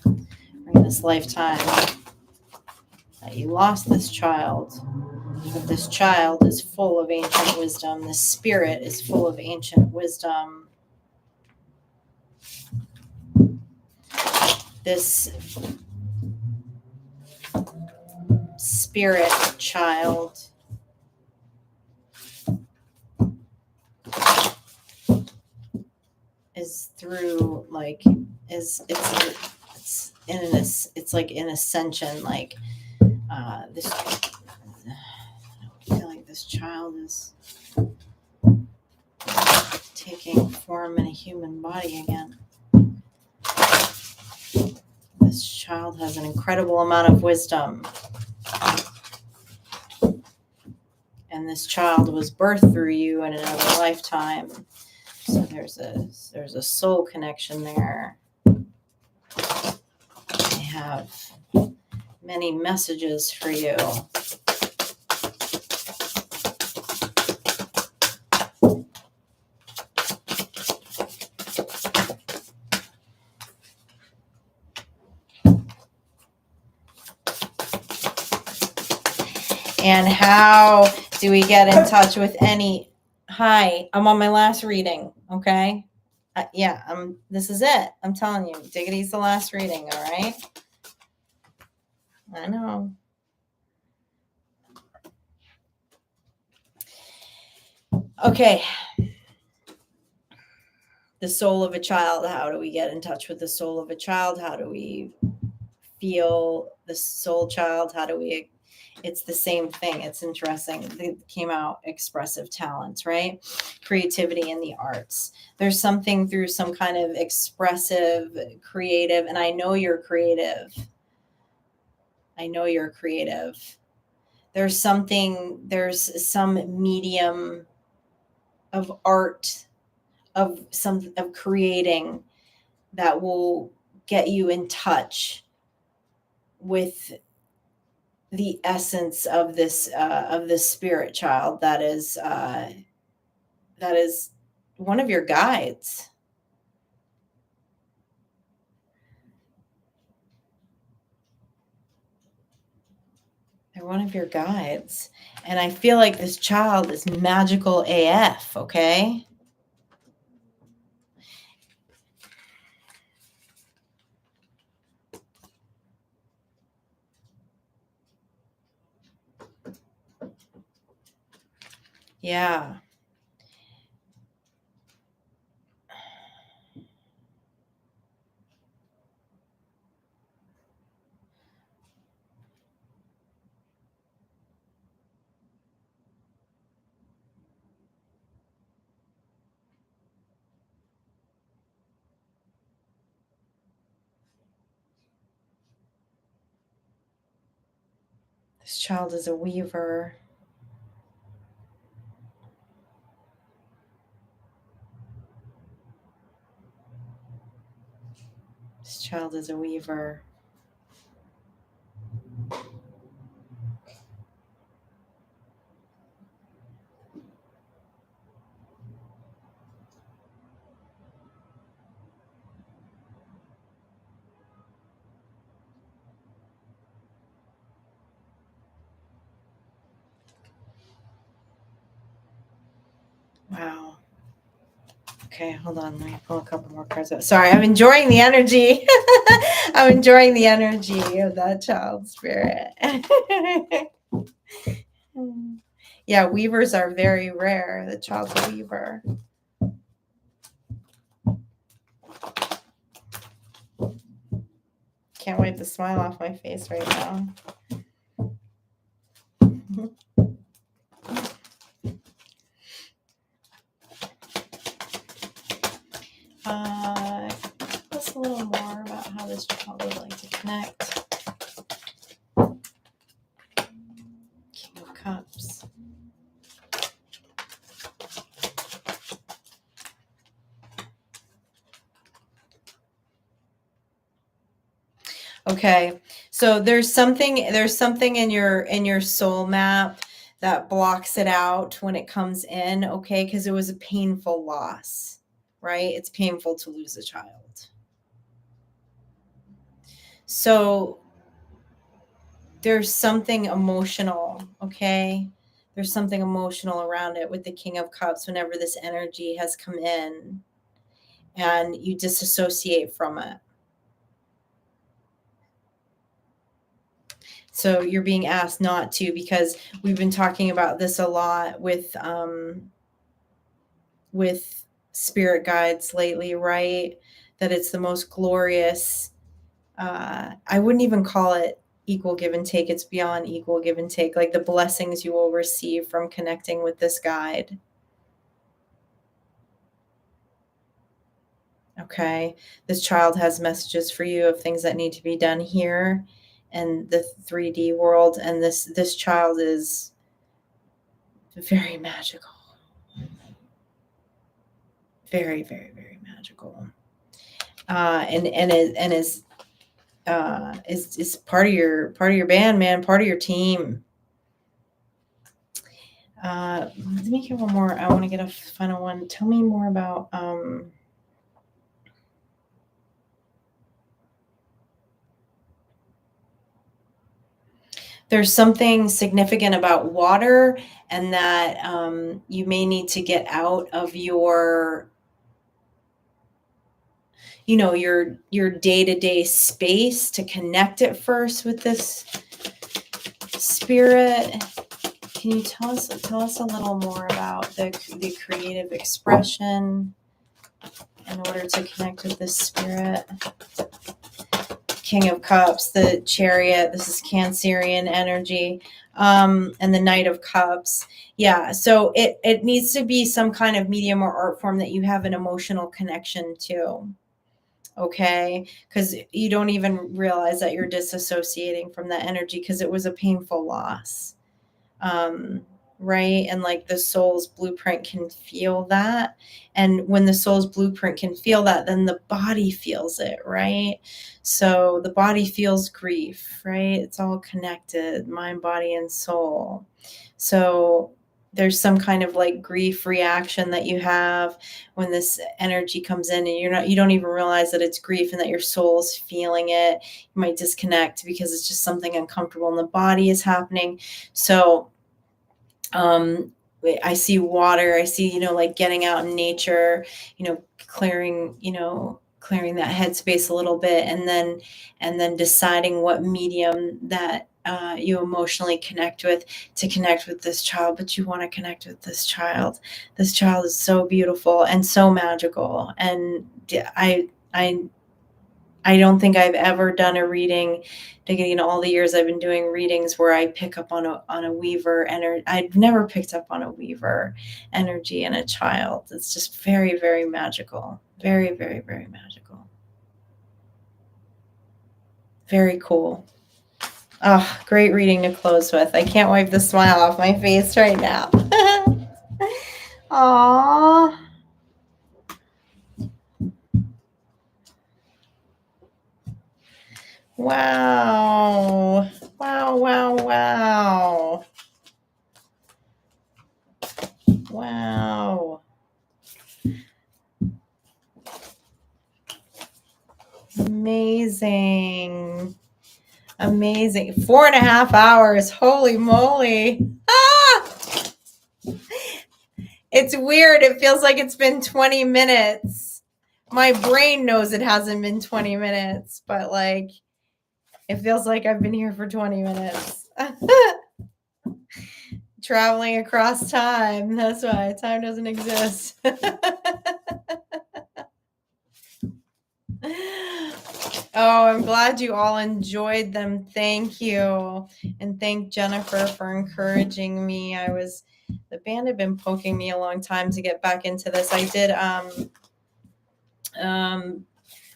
during this lifetime. That you lost this child. But this child is full of ancient wisdom. This spirit is full of ancient wisdom. This spirit child is through it's like in ascension, like this. I feel like this child is taking form in a human body again. This child has an incredible amount of wisdom. And this child was birthed through you in another lifetime. So there's a soul connection there. I have many messages for you. And how do we get in touch with any? Hi, I'm on my last reading. Okay. This is it. I'm telling you, Diggity's the last reading. All right. I know. Okay. The soul of a child. How do we get in touch with the soul of a child? How do we feel the soul child? It's the same thing. It's interesting. It came out expressive talents, right? Creativity in the arts. There's something through some kind of expressive, creative, and I know you're creative. There's some medium of art, of creating that will get you in touch with the essence of this spirit child that is one of your guides. They're one of your guides. And I feel like this child is magical AF, okay? Yeah. This child is a weaver. This child is a weaver. Wow. Okay, hold on. Let me pull a couple more cards out. Sorry, I'm enjoying the energy. I'm enjoying the energy of that child spirit. Yeah, weavers are very rare. The child's a weaver. Can't wipe the smile off my face right now. Tell us a little more about how this child would like to connect. King of Cups. Okay, so there's something in your soul map that blocks it out when it comes in, okay? Because it was a painful loss, right? It's painful to lose a child. So there's something emotional, okay? There's something emotional around it with the King of Cups whenever this energy has come in and you disassociate from it. So you're being asked not to, because we've been talking about this a lot with spirit guides lately, right? That it's the most glorious. I wouldn't even call it equal give and take. It's beyond equal give and take. Like the blessings you will receive from connecting with this guide. Okay. This child has messages for you of things that need to be done here in the 3D world. And this child is very magical. Very, very, very magical. And is part of your band, man, part of your team. Let me get one more. I want to get a final one. Tell me more about there's something significant about water, and that you may need to get out of your your day-to-day space to connect it first with this spirit. Can you tell us a little more about the creative expression in order to connect with this spirit? King of Cups, the Chariot, this is Cancerian energy, and the Knight of Cups. Yeah, so it needs to be some kind of medium or art form that you have an emotional connection to. Okay, because you don't even realize that you're disassociating from that energy because it was a painful loss. Right? And like the soul's blueprint can feel that. And when the soul's blueprint can feel that, then the body feels it, right? So the body feels grief, right? It's all connected, mind, body, and soul. So there's some kind of like grief reaction that you have when this energy comes in, and you don't even realize that it's grief and that your soul's feeling it. You might disconnect because it's just something uncomfortable in the body is happening. So I see water, I see, like getting out in nature, clearing that headspace a little bit, and then deciding what medium that you emotionally connect with to connect with this child. But you want to connect with this child. This child is so beautiful and so magical. And I don't think I've ever done a reading, in all the years I've been doing readings, where I pick up on a weaver energy. I've never picked up on a weaver energy in a child. It's just very, very magical. Very, very, very magical. Very cool. Oh, great reading to close with. I can't wipe the smile off my face right now. Aww. Wow. Wow, wow, wow. Wow. Amazing. Amazing. 4.5 hours. Holy moly. Ah! It's weird. It feels like it's been 20 minutes. My brain knows it hasn't been 20 minutes, but like it feels like I've been here for 20 minutes. Traveling across time. That's why time doesn't exist. Oh, I'm glad you all enjoyed them. Thank you. And thank Jennifer for encouraging me. The band had been poking me a long time to get back into this. I did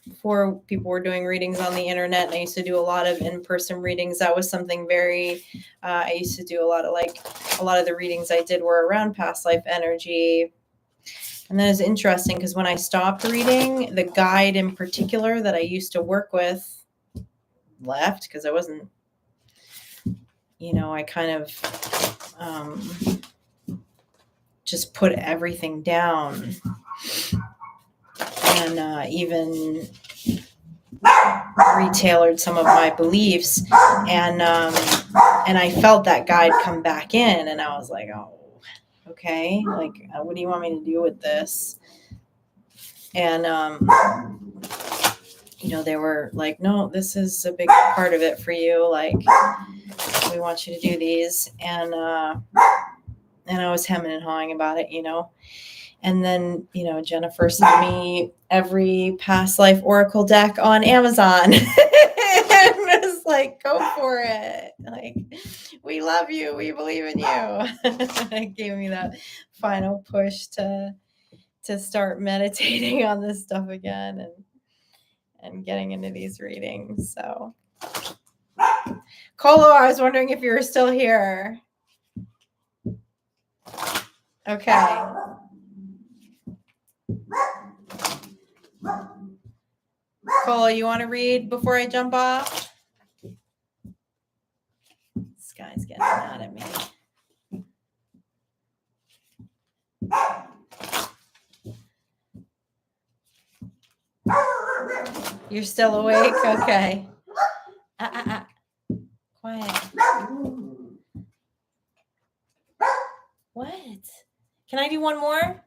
before people were doing readings on the internet, and I used to do a lot of in-person readings. That was something very I used to do a lot of the readings I did were around past life energy. And then it's interesting because when I stopped reading, the guide in particular that I used to work with left because I wasn't, I kind of just put everything down and even retailored some of my beliefs, and I felt that guide come back in, and I was like, oh, okay, like what do you want me to do with this? And they were like, no, this is a big part of it for you, like we want you to do these, and I was hemming and hawing about it, and then Jennifer sent me every past life oracle deck on Amazon. And was like, go for it, like, we love you, we believe in you. It gave me that final push to start meditating on this stuff again and getting into these readings. So Colo, I was wondering if you were still here. Okay. Colo, you want to read before I jump off? This guy's getting mad at me. You're still awake? Okay. Quiet. What? Can I do one more?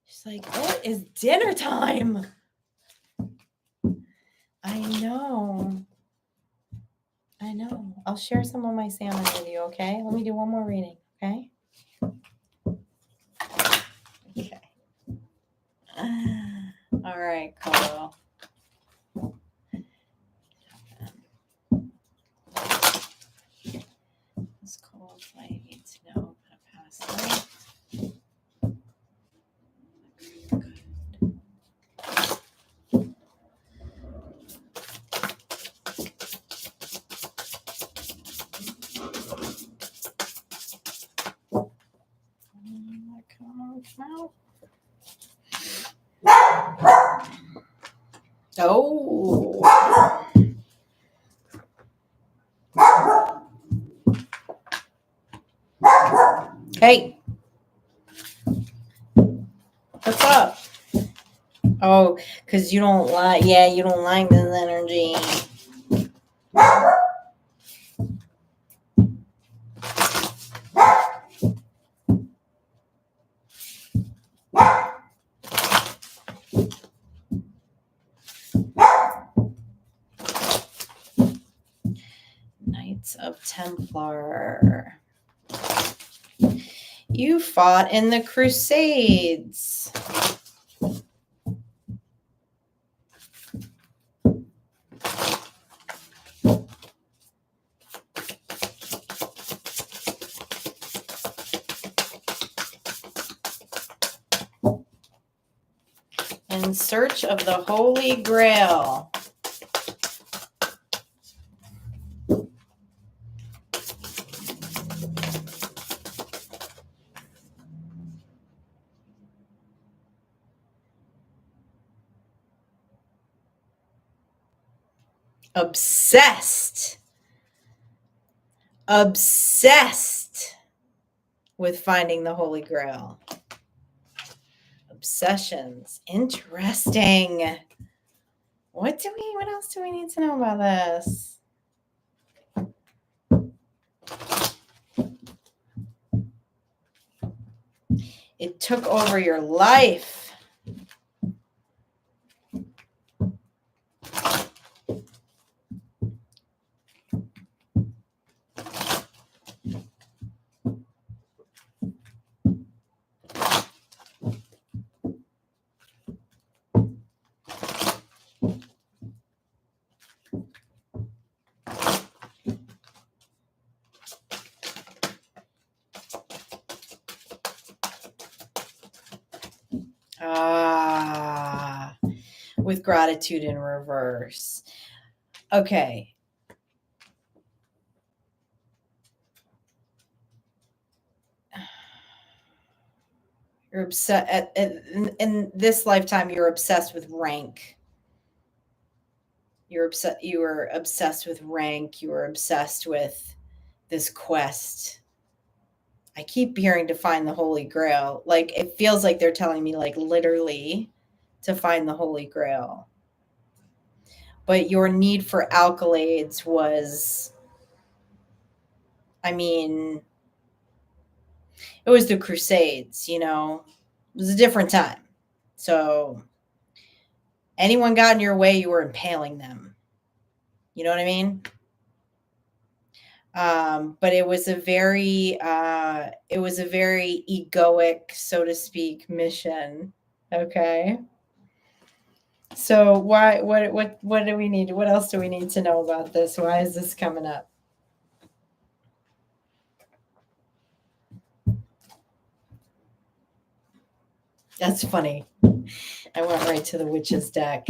She's like, what is dinner time? I know. I'll share some of my salmon with you, okay? Let me do one more reading, okay? Okay. All right, Colo. What's cold? I need to know how to pass that. Oh. Hey. What's up? Oh, because you don't like this energy. Knights of Templar. You fought in the Crusades. In search of the Holy Grail. Obsessed. Obsessed with finding the Holy Grail. Obsessions. Interesting. What else do we need to know about this? It took over your life. With gratitude in reverse. Okay. You're upset in this lifetime. You're obsessed with rank. You were obsessed with rank. You were obsessed with this quest. I keep hearing to find the Holy Grail. Like, it feels like they're telling me, like, literally to find the Holy Grail. But your need for accolades was, I mean, it was the Crusades, you know? It was a different time. So anyone got in your way, you were impaling them. You know what I mean? But it was a very egoic, so to speak, mission. Okay. So what do we need? What else do we need to know about this? Why is this coming up? That's funny. I went right to the witch's deck.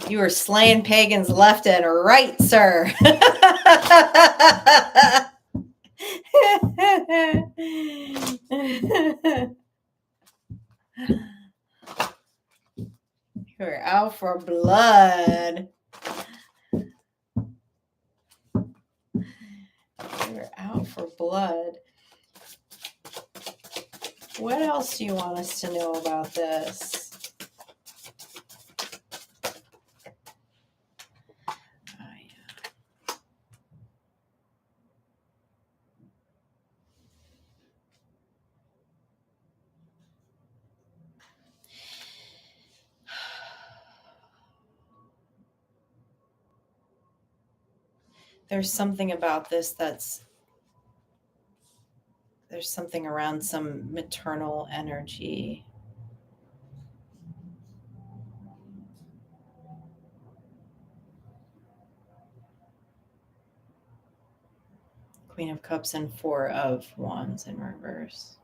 You were slaying pagans left and right, sir. You're out for blood. You're out for blood. What else do you want us to know about this? There's something about this there's something around some maternal energy. Queen of Cups and Four of Wands in reverse.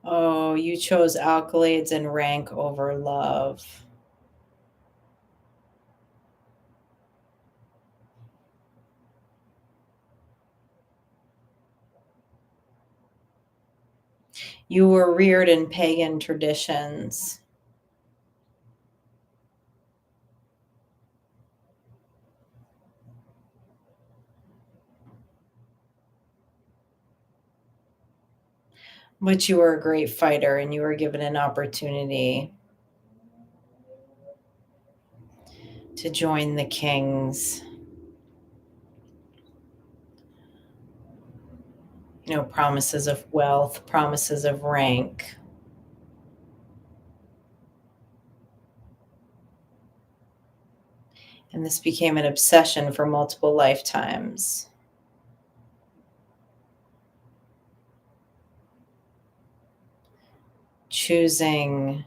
Oh, you chose accolades and rank over love. You were reared in pagan traditions. But you were a great fighter and you were given an opportunity to join the kings. You know, promises of wealth, promises of rank. And this became an obsession for multiple lifetimes. Choosing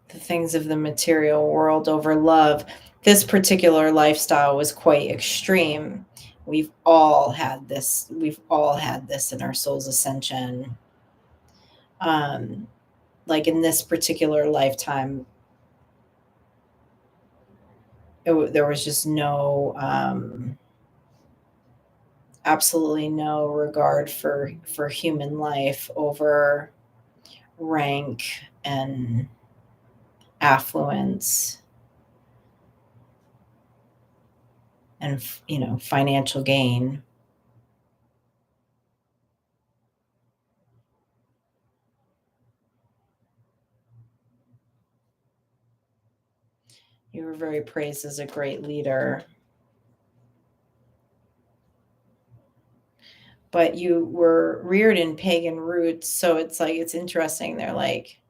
the things of the material world over love. This particular lifestyle was quite extreme. We've all had this. We've all had this in our soul's ascension. like in this particular lifetime, there was just no, absolutely no regard for human life over rank and affluence and, financial gain. You were very praised as a great leader, but you were reared in pagan roots. So it's like, it's interesting. They're like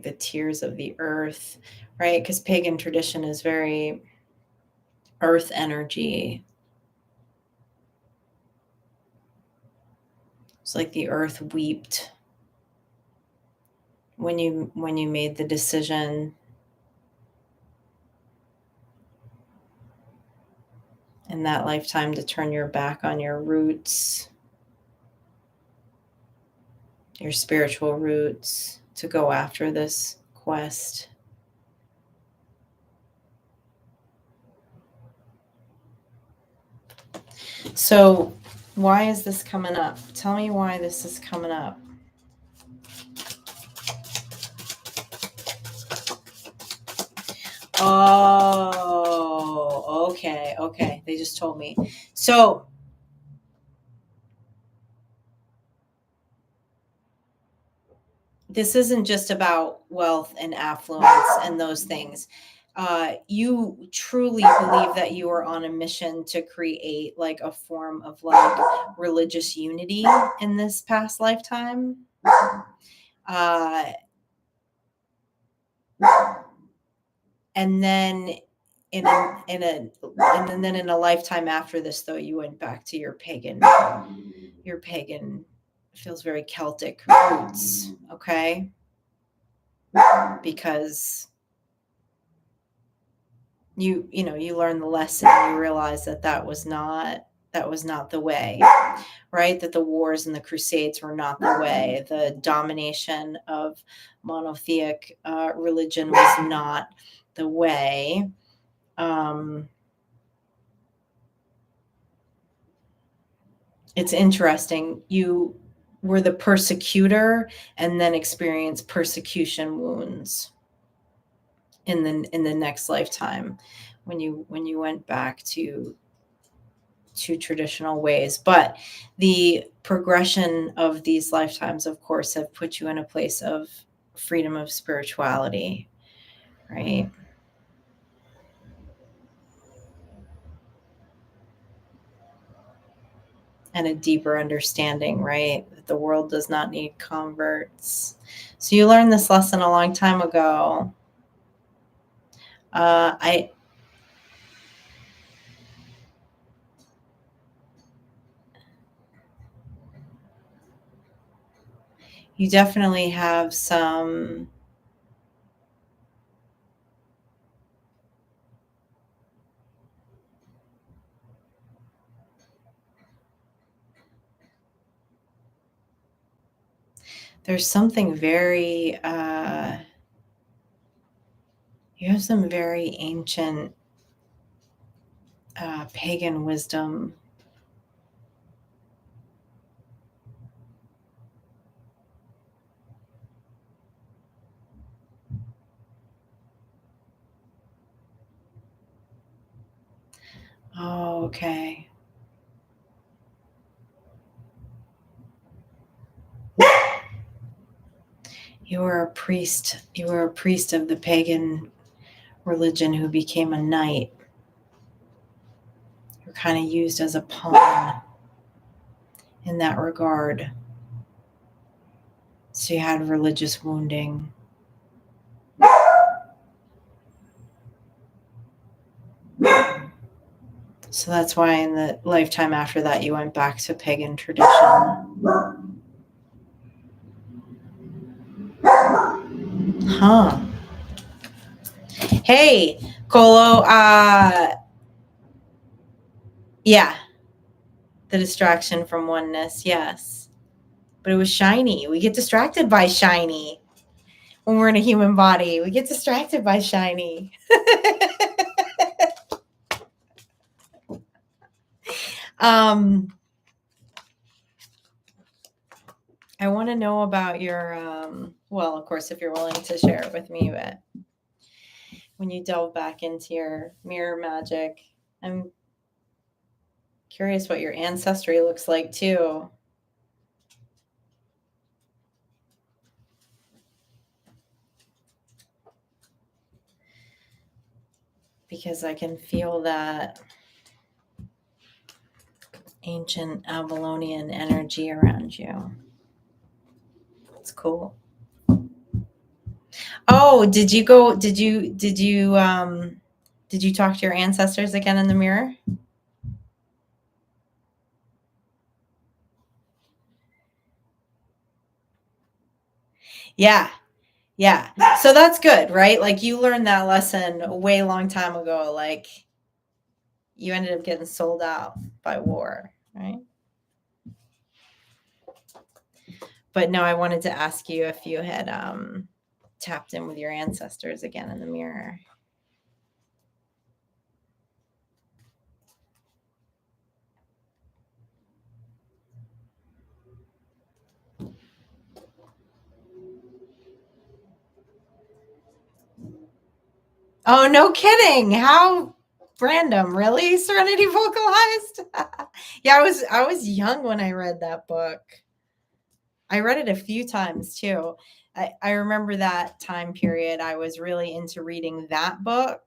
the tears of the earth, right? Because pagan tradition is very earth energy. It's like the earth wept when you made the decision in that lifetime to turn your back on your roots, your spiritual roots, to go after this quest. So why is this coming up? Tell me why this is coming up. Oh, okay. They just told me. So this isn't just about wealth and affluence and those things. You truly believe that you are on a mission to create like a form of like religious unity in this past lifetime. And then in a lifetime after this, though, you went back to your pagan, feels very Celtic roots. Okay. Because you learn the lesson, you realize that was not the way, right? That the wars and the crusades were not the way. The domination of monotheic religion was not the way. It's interesting. You were the persecutor and then experienced persecution wounds in the next lifetime when you went back to traditional ways. But the progression of these lifetimes, of course, have put you in a place of freedom of spirituality, right? And a deeper understanding, right? That the world does not need converts. So you learned this lesson a long time ago. You definitely have some there's something very you have some very ancient pagan wisdom. Oh, okay. You were a priest. You were a priest of the pagan religion who became a knight. You're kind of used as a pawn in that regard. So you had religious wounding. So that's why in the lifetime after that, you went back to pagan tradition. Huh. Hey, Colo. Yeah. The distraction from oneness. Yes. but it was shiny. We get distracted by shiny when we're in a human body. We get distracted by shiny. I want to know about your, well, of course, if you're willing to share it with me, but when you delve back into your mirror magic, I'm curious what your ancestry looks like too. Because I can feel that ancient Avalonian energy around you. It's cool. Oh, did you talk to your ancestors again in the mirror? Yeah. Yeah. So that's good, right? Like you learned that lesson a way long time ago. Like you ended up getting sold out by war, right? But no, I wanted to ask you if you had tapped in with your ancestors again in the mirror. Oh, no kidding. How random, really? Serenity vocalized? Yeah, I was young when I read that book. I read it a few times too. I remember that time period. I was really into reading that book,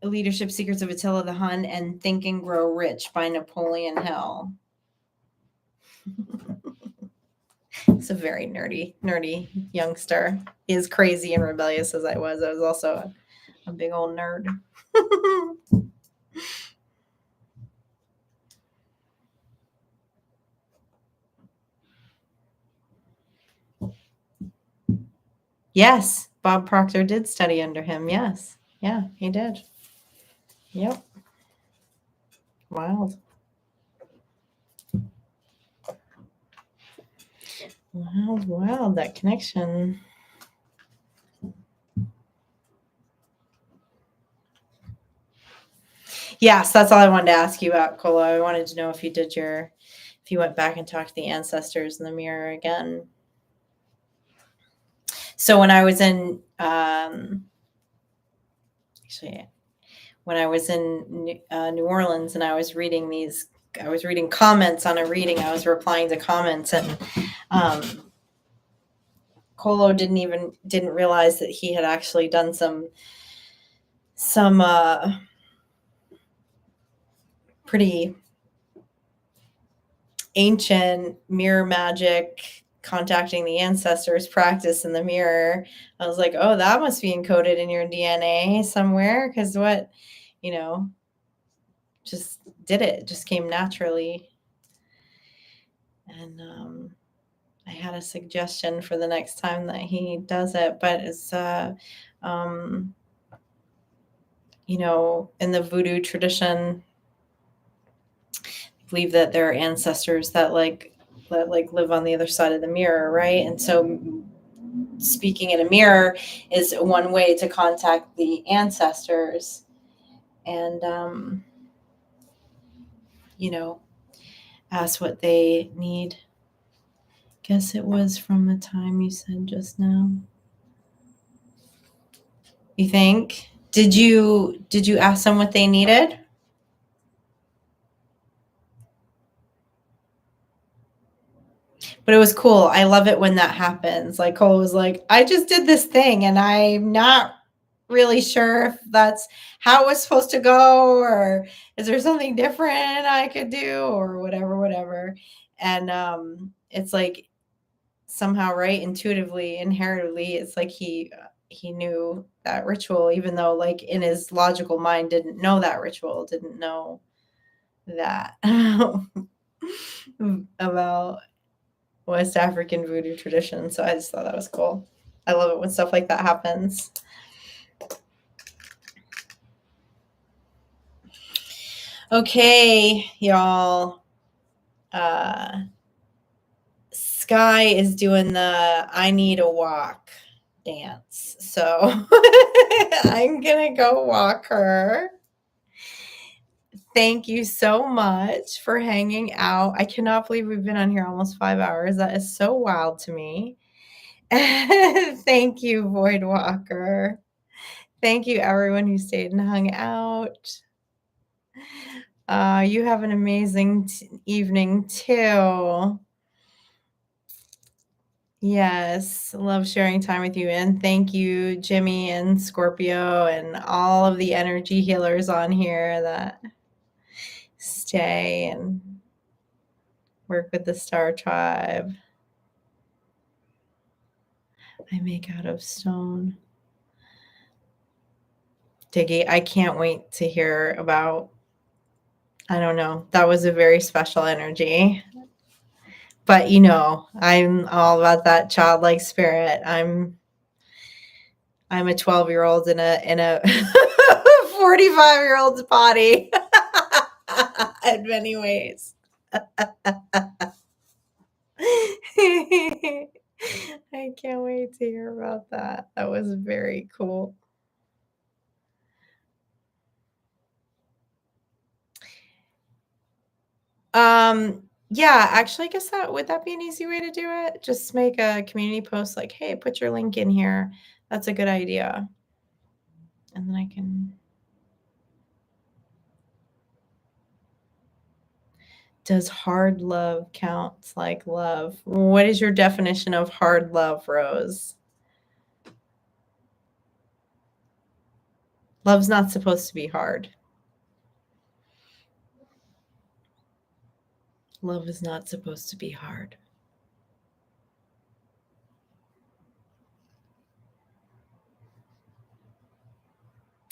Leadership Secrets of Attila the Hun, and Think and Grow Rich by Napoleon Hill. It's a very nerdy youngster. As crazy and rebellious as I was also a big old nerd. Yes, Bob Proctor did study under him. Yes. Yeah, he did. Yep. Wild. Wild, that connection. Yes, that's all I wanted to ask you about, Kolo. I wanted to know if you went back and talked to the ancestors in the mirror again. So when I was in, actually, when I was in New Orleans and I was reading comments on a reading, I was replying to comments, and Kolo didn't realize that he had actually done some pretty ancient mirror magic, contacting the ancestors practice in the mirror. I was like, oh, that must be encoded in your DNA somewhere, because just did it. Just came naturally. And I had a suggestion for the next time that he does it, but it's in the voodoo tradition, I believe that there are ancestors that live on the other side of the mirror, right? And so speaking in a mirror is one way to contact the ancestors and ask what they need. Guess it was from the time you said just now. You think? Did you ask them what they needed? But it was cool. I love it when that happens. Like Cole was like, I just did this thing and I'm not really sure if that's how it was supposed to go, or is there something different I could do, or whatever. And it's like somehow, right, intuitively, inherently, it's like he knew that ritual, even though like in his logical mind didn't know that ritual, didn't know that about West African voodoo tradition. So I just thought that was cool. I love it when stuff like that happens. Okay, y'all. Sky is doing the I need a walk dance. So I'm going to go walk her. Thank you so much for hanging out. I cannot believe we've been on here almost 5 hours. That is so wild to me. Thank you, Void Walker. Thank you, everyone who stayed and hung out. You have an amazing evening, too. Yes, love sharing time with you. And thank you, Jimmy and Scorpio, and all of the energy healers on here that stay and work with the Star Tribe. I make out of stone. Diggy, I can't wait to hear about, I don't know, that was a very special energy. But you know, I'm all about that childlike spirit. I'm a 12-year-old in a 45-year-old's body in many ways. I can't wait to hear about that. That was very cool. Yeah, actually, I guess that would that be an easy way to do it? Just make a community post like, hey, put your link in here. That's a good idea. And then I can. Does hard love count like love? What is your definition of hard love, Rose? Love's not supposed to be hard. Love is not supposed to be hard.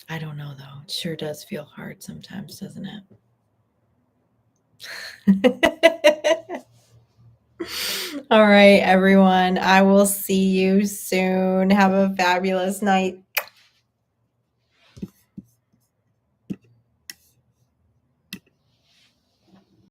I don't know, though. It sure does feel hard sometimes, doesn't it? All right, everyone. I will see you soon. Have a fabulous night.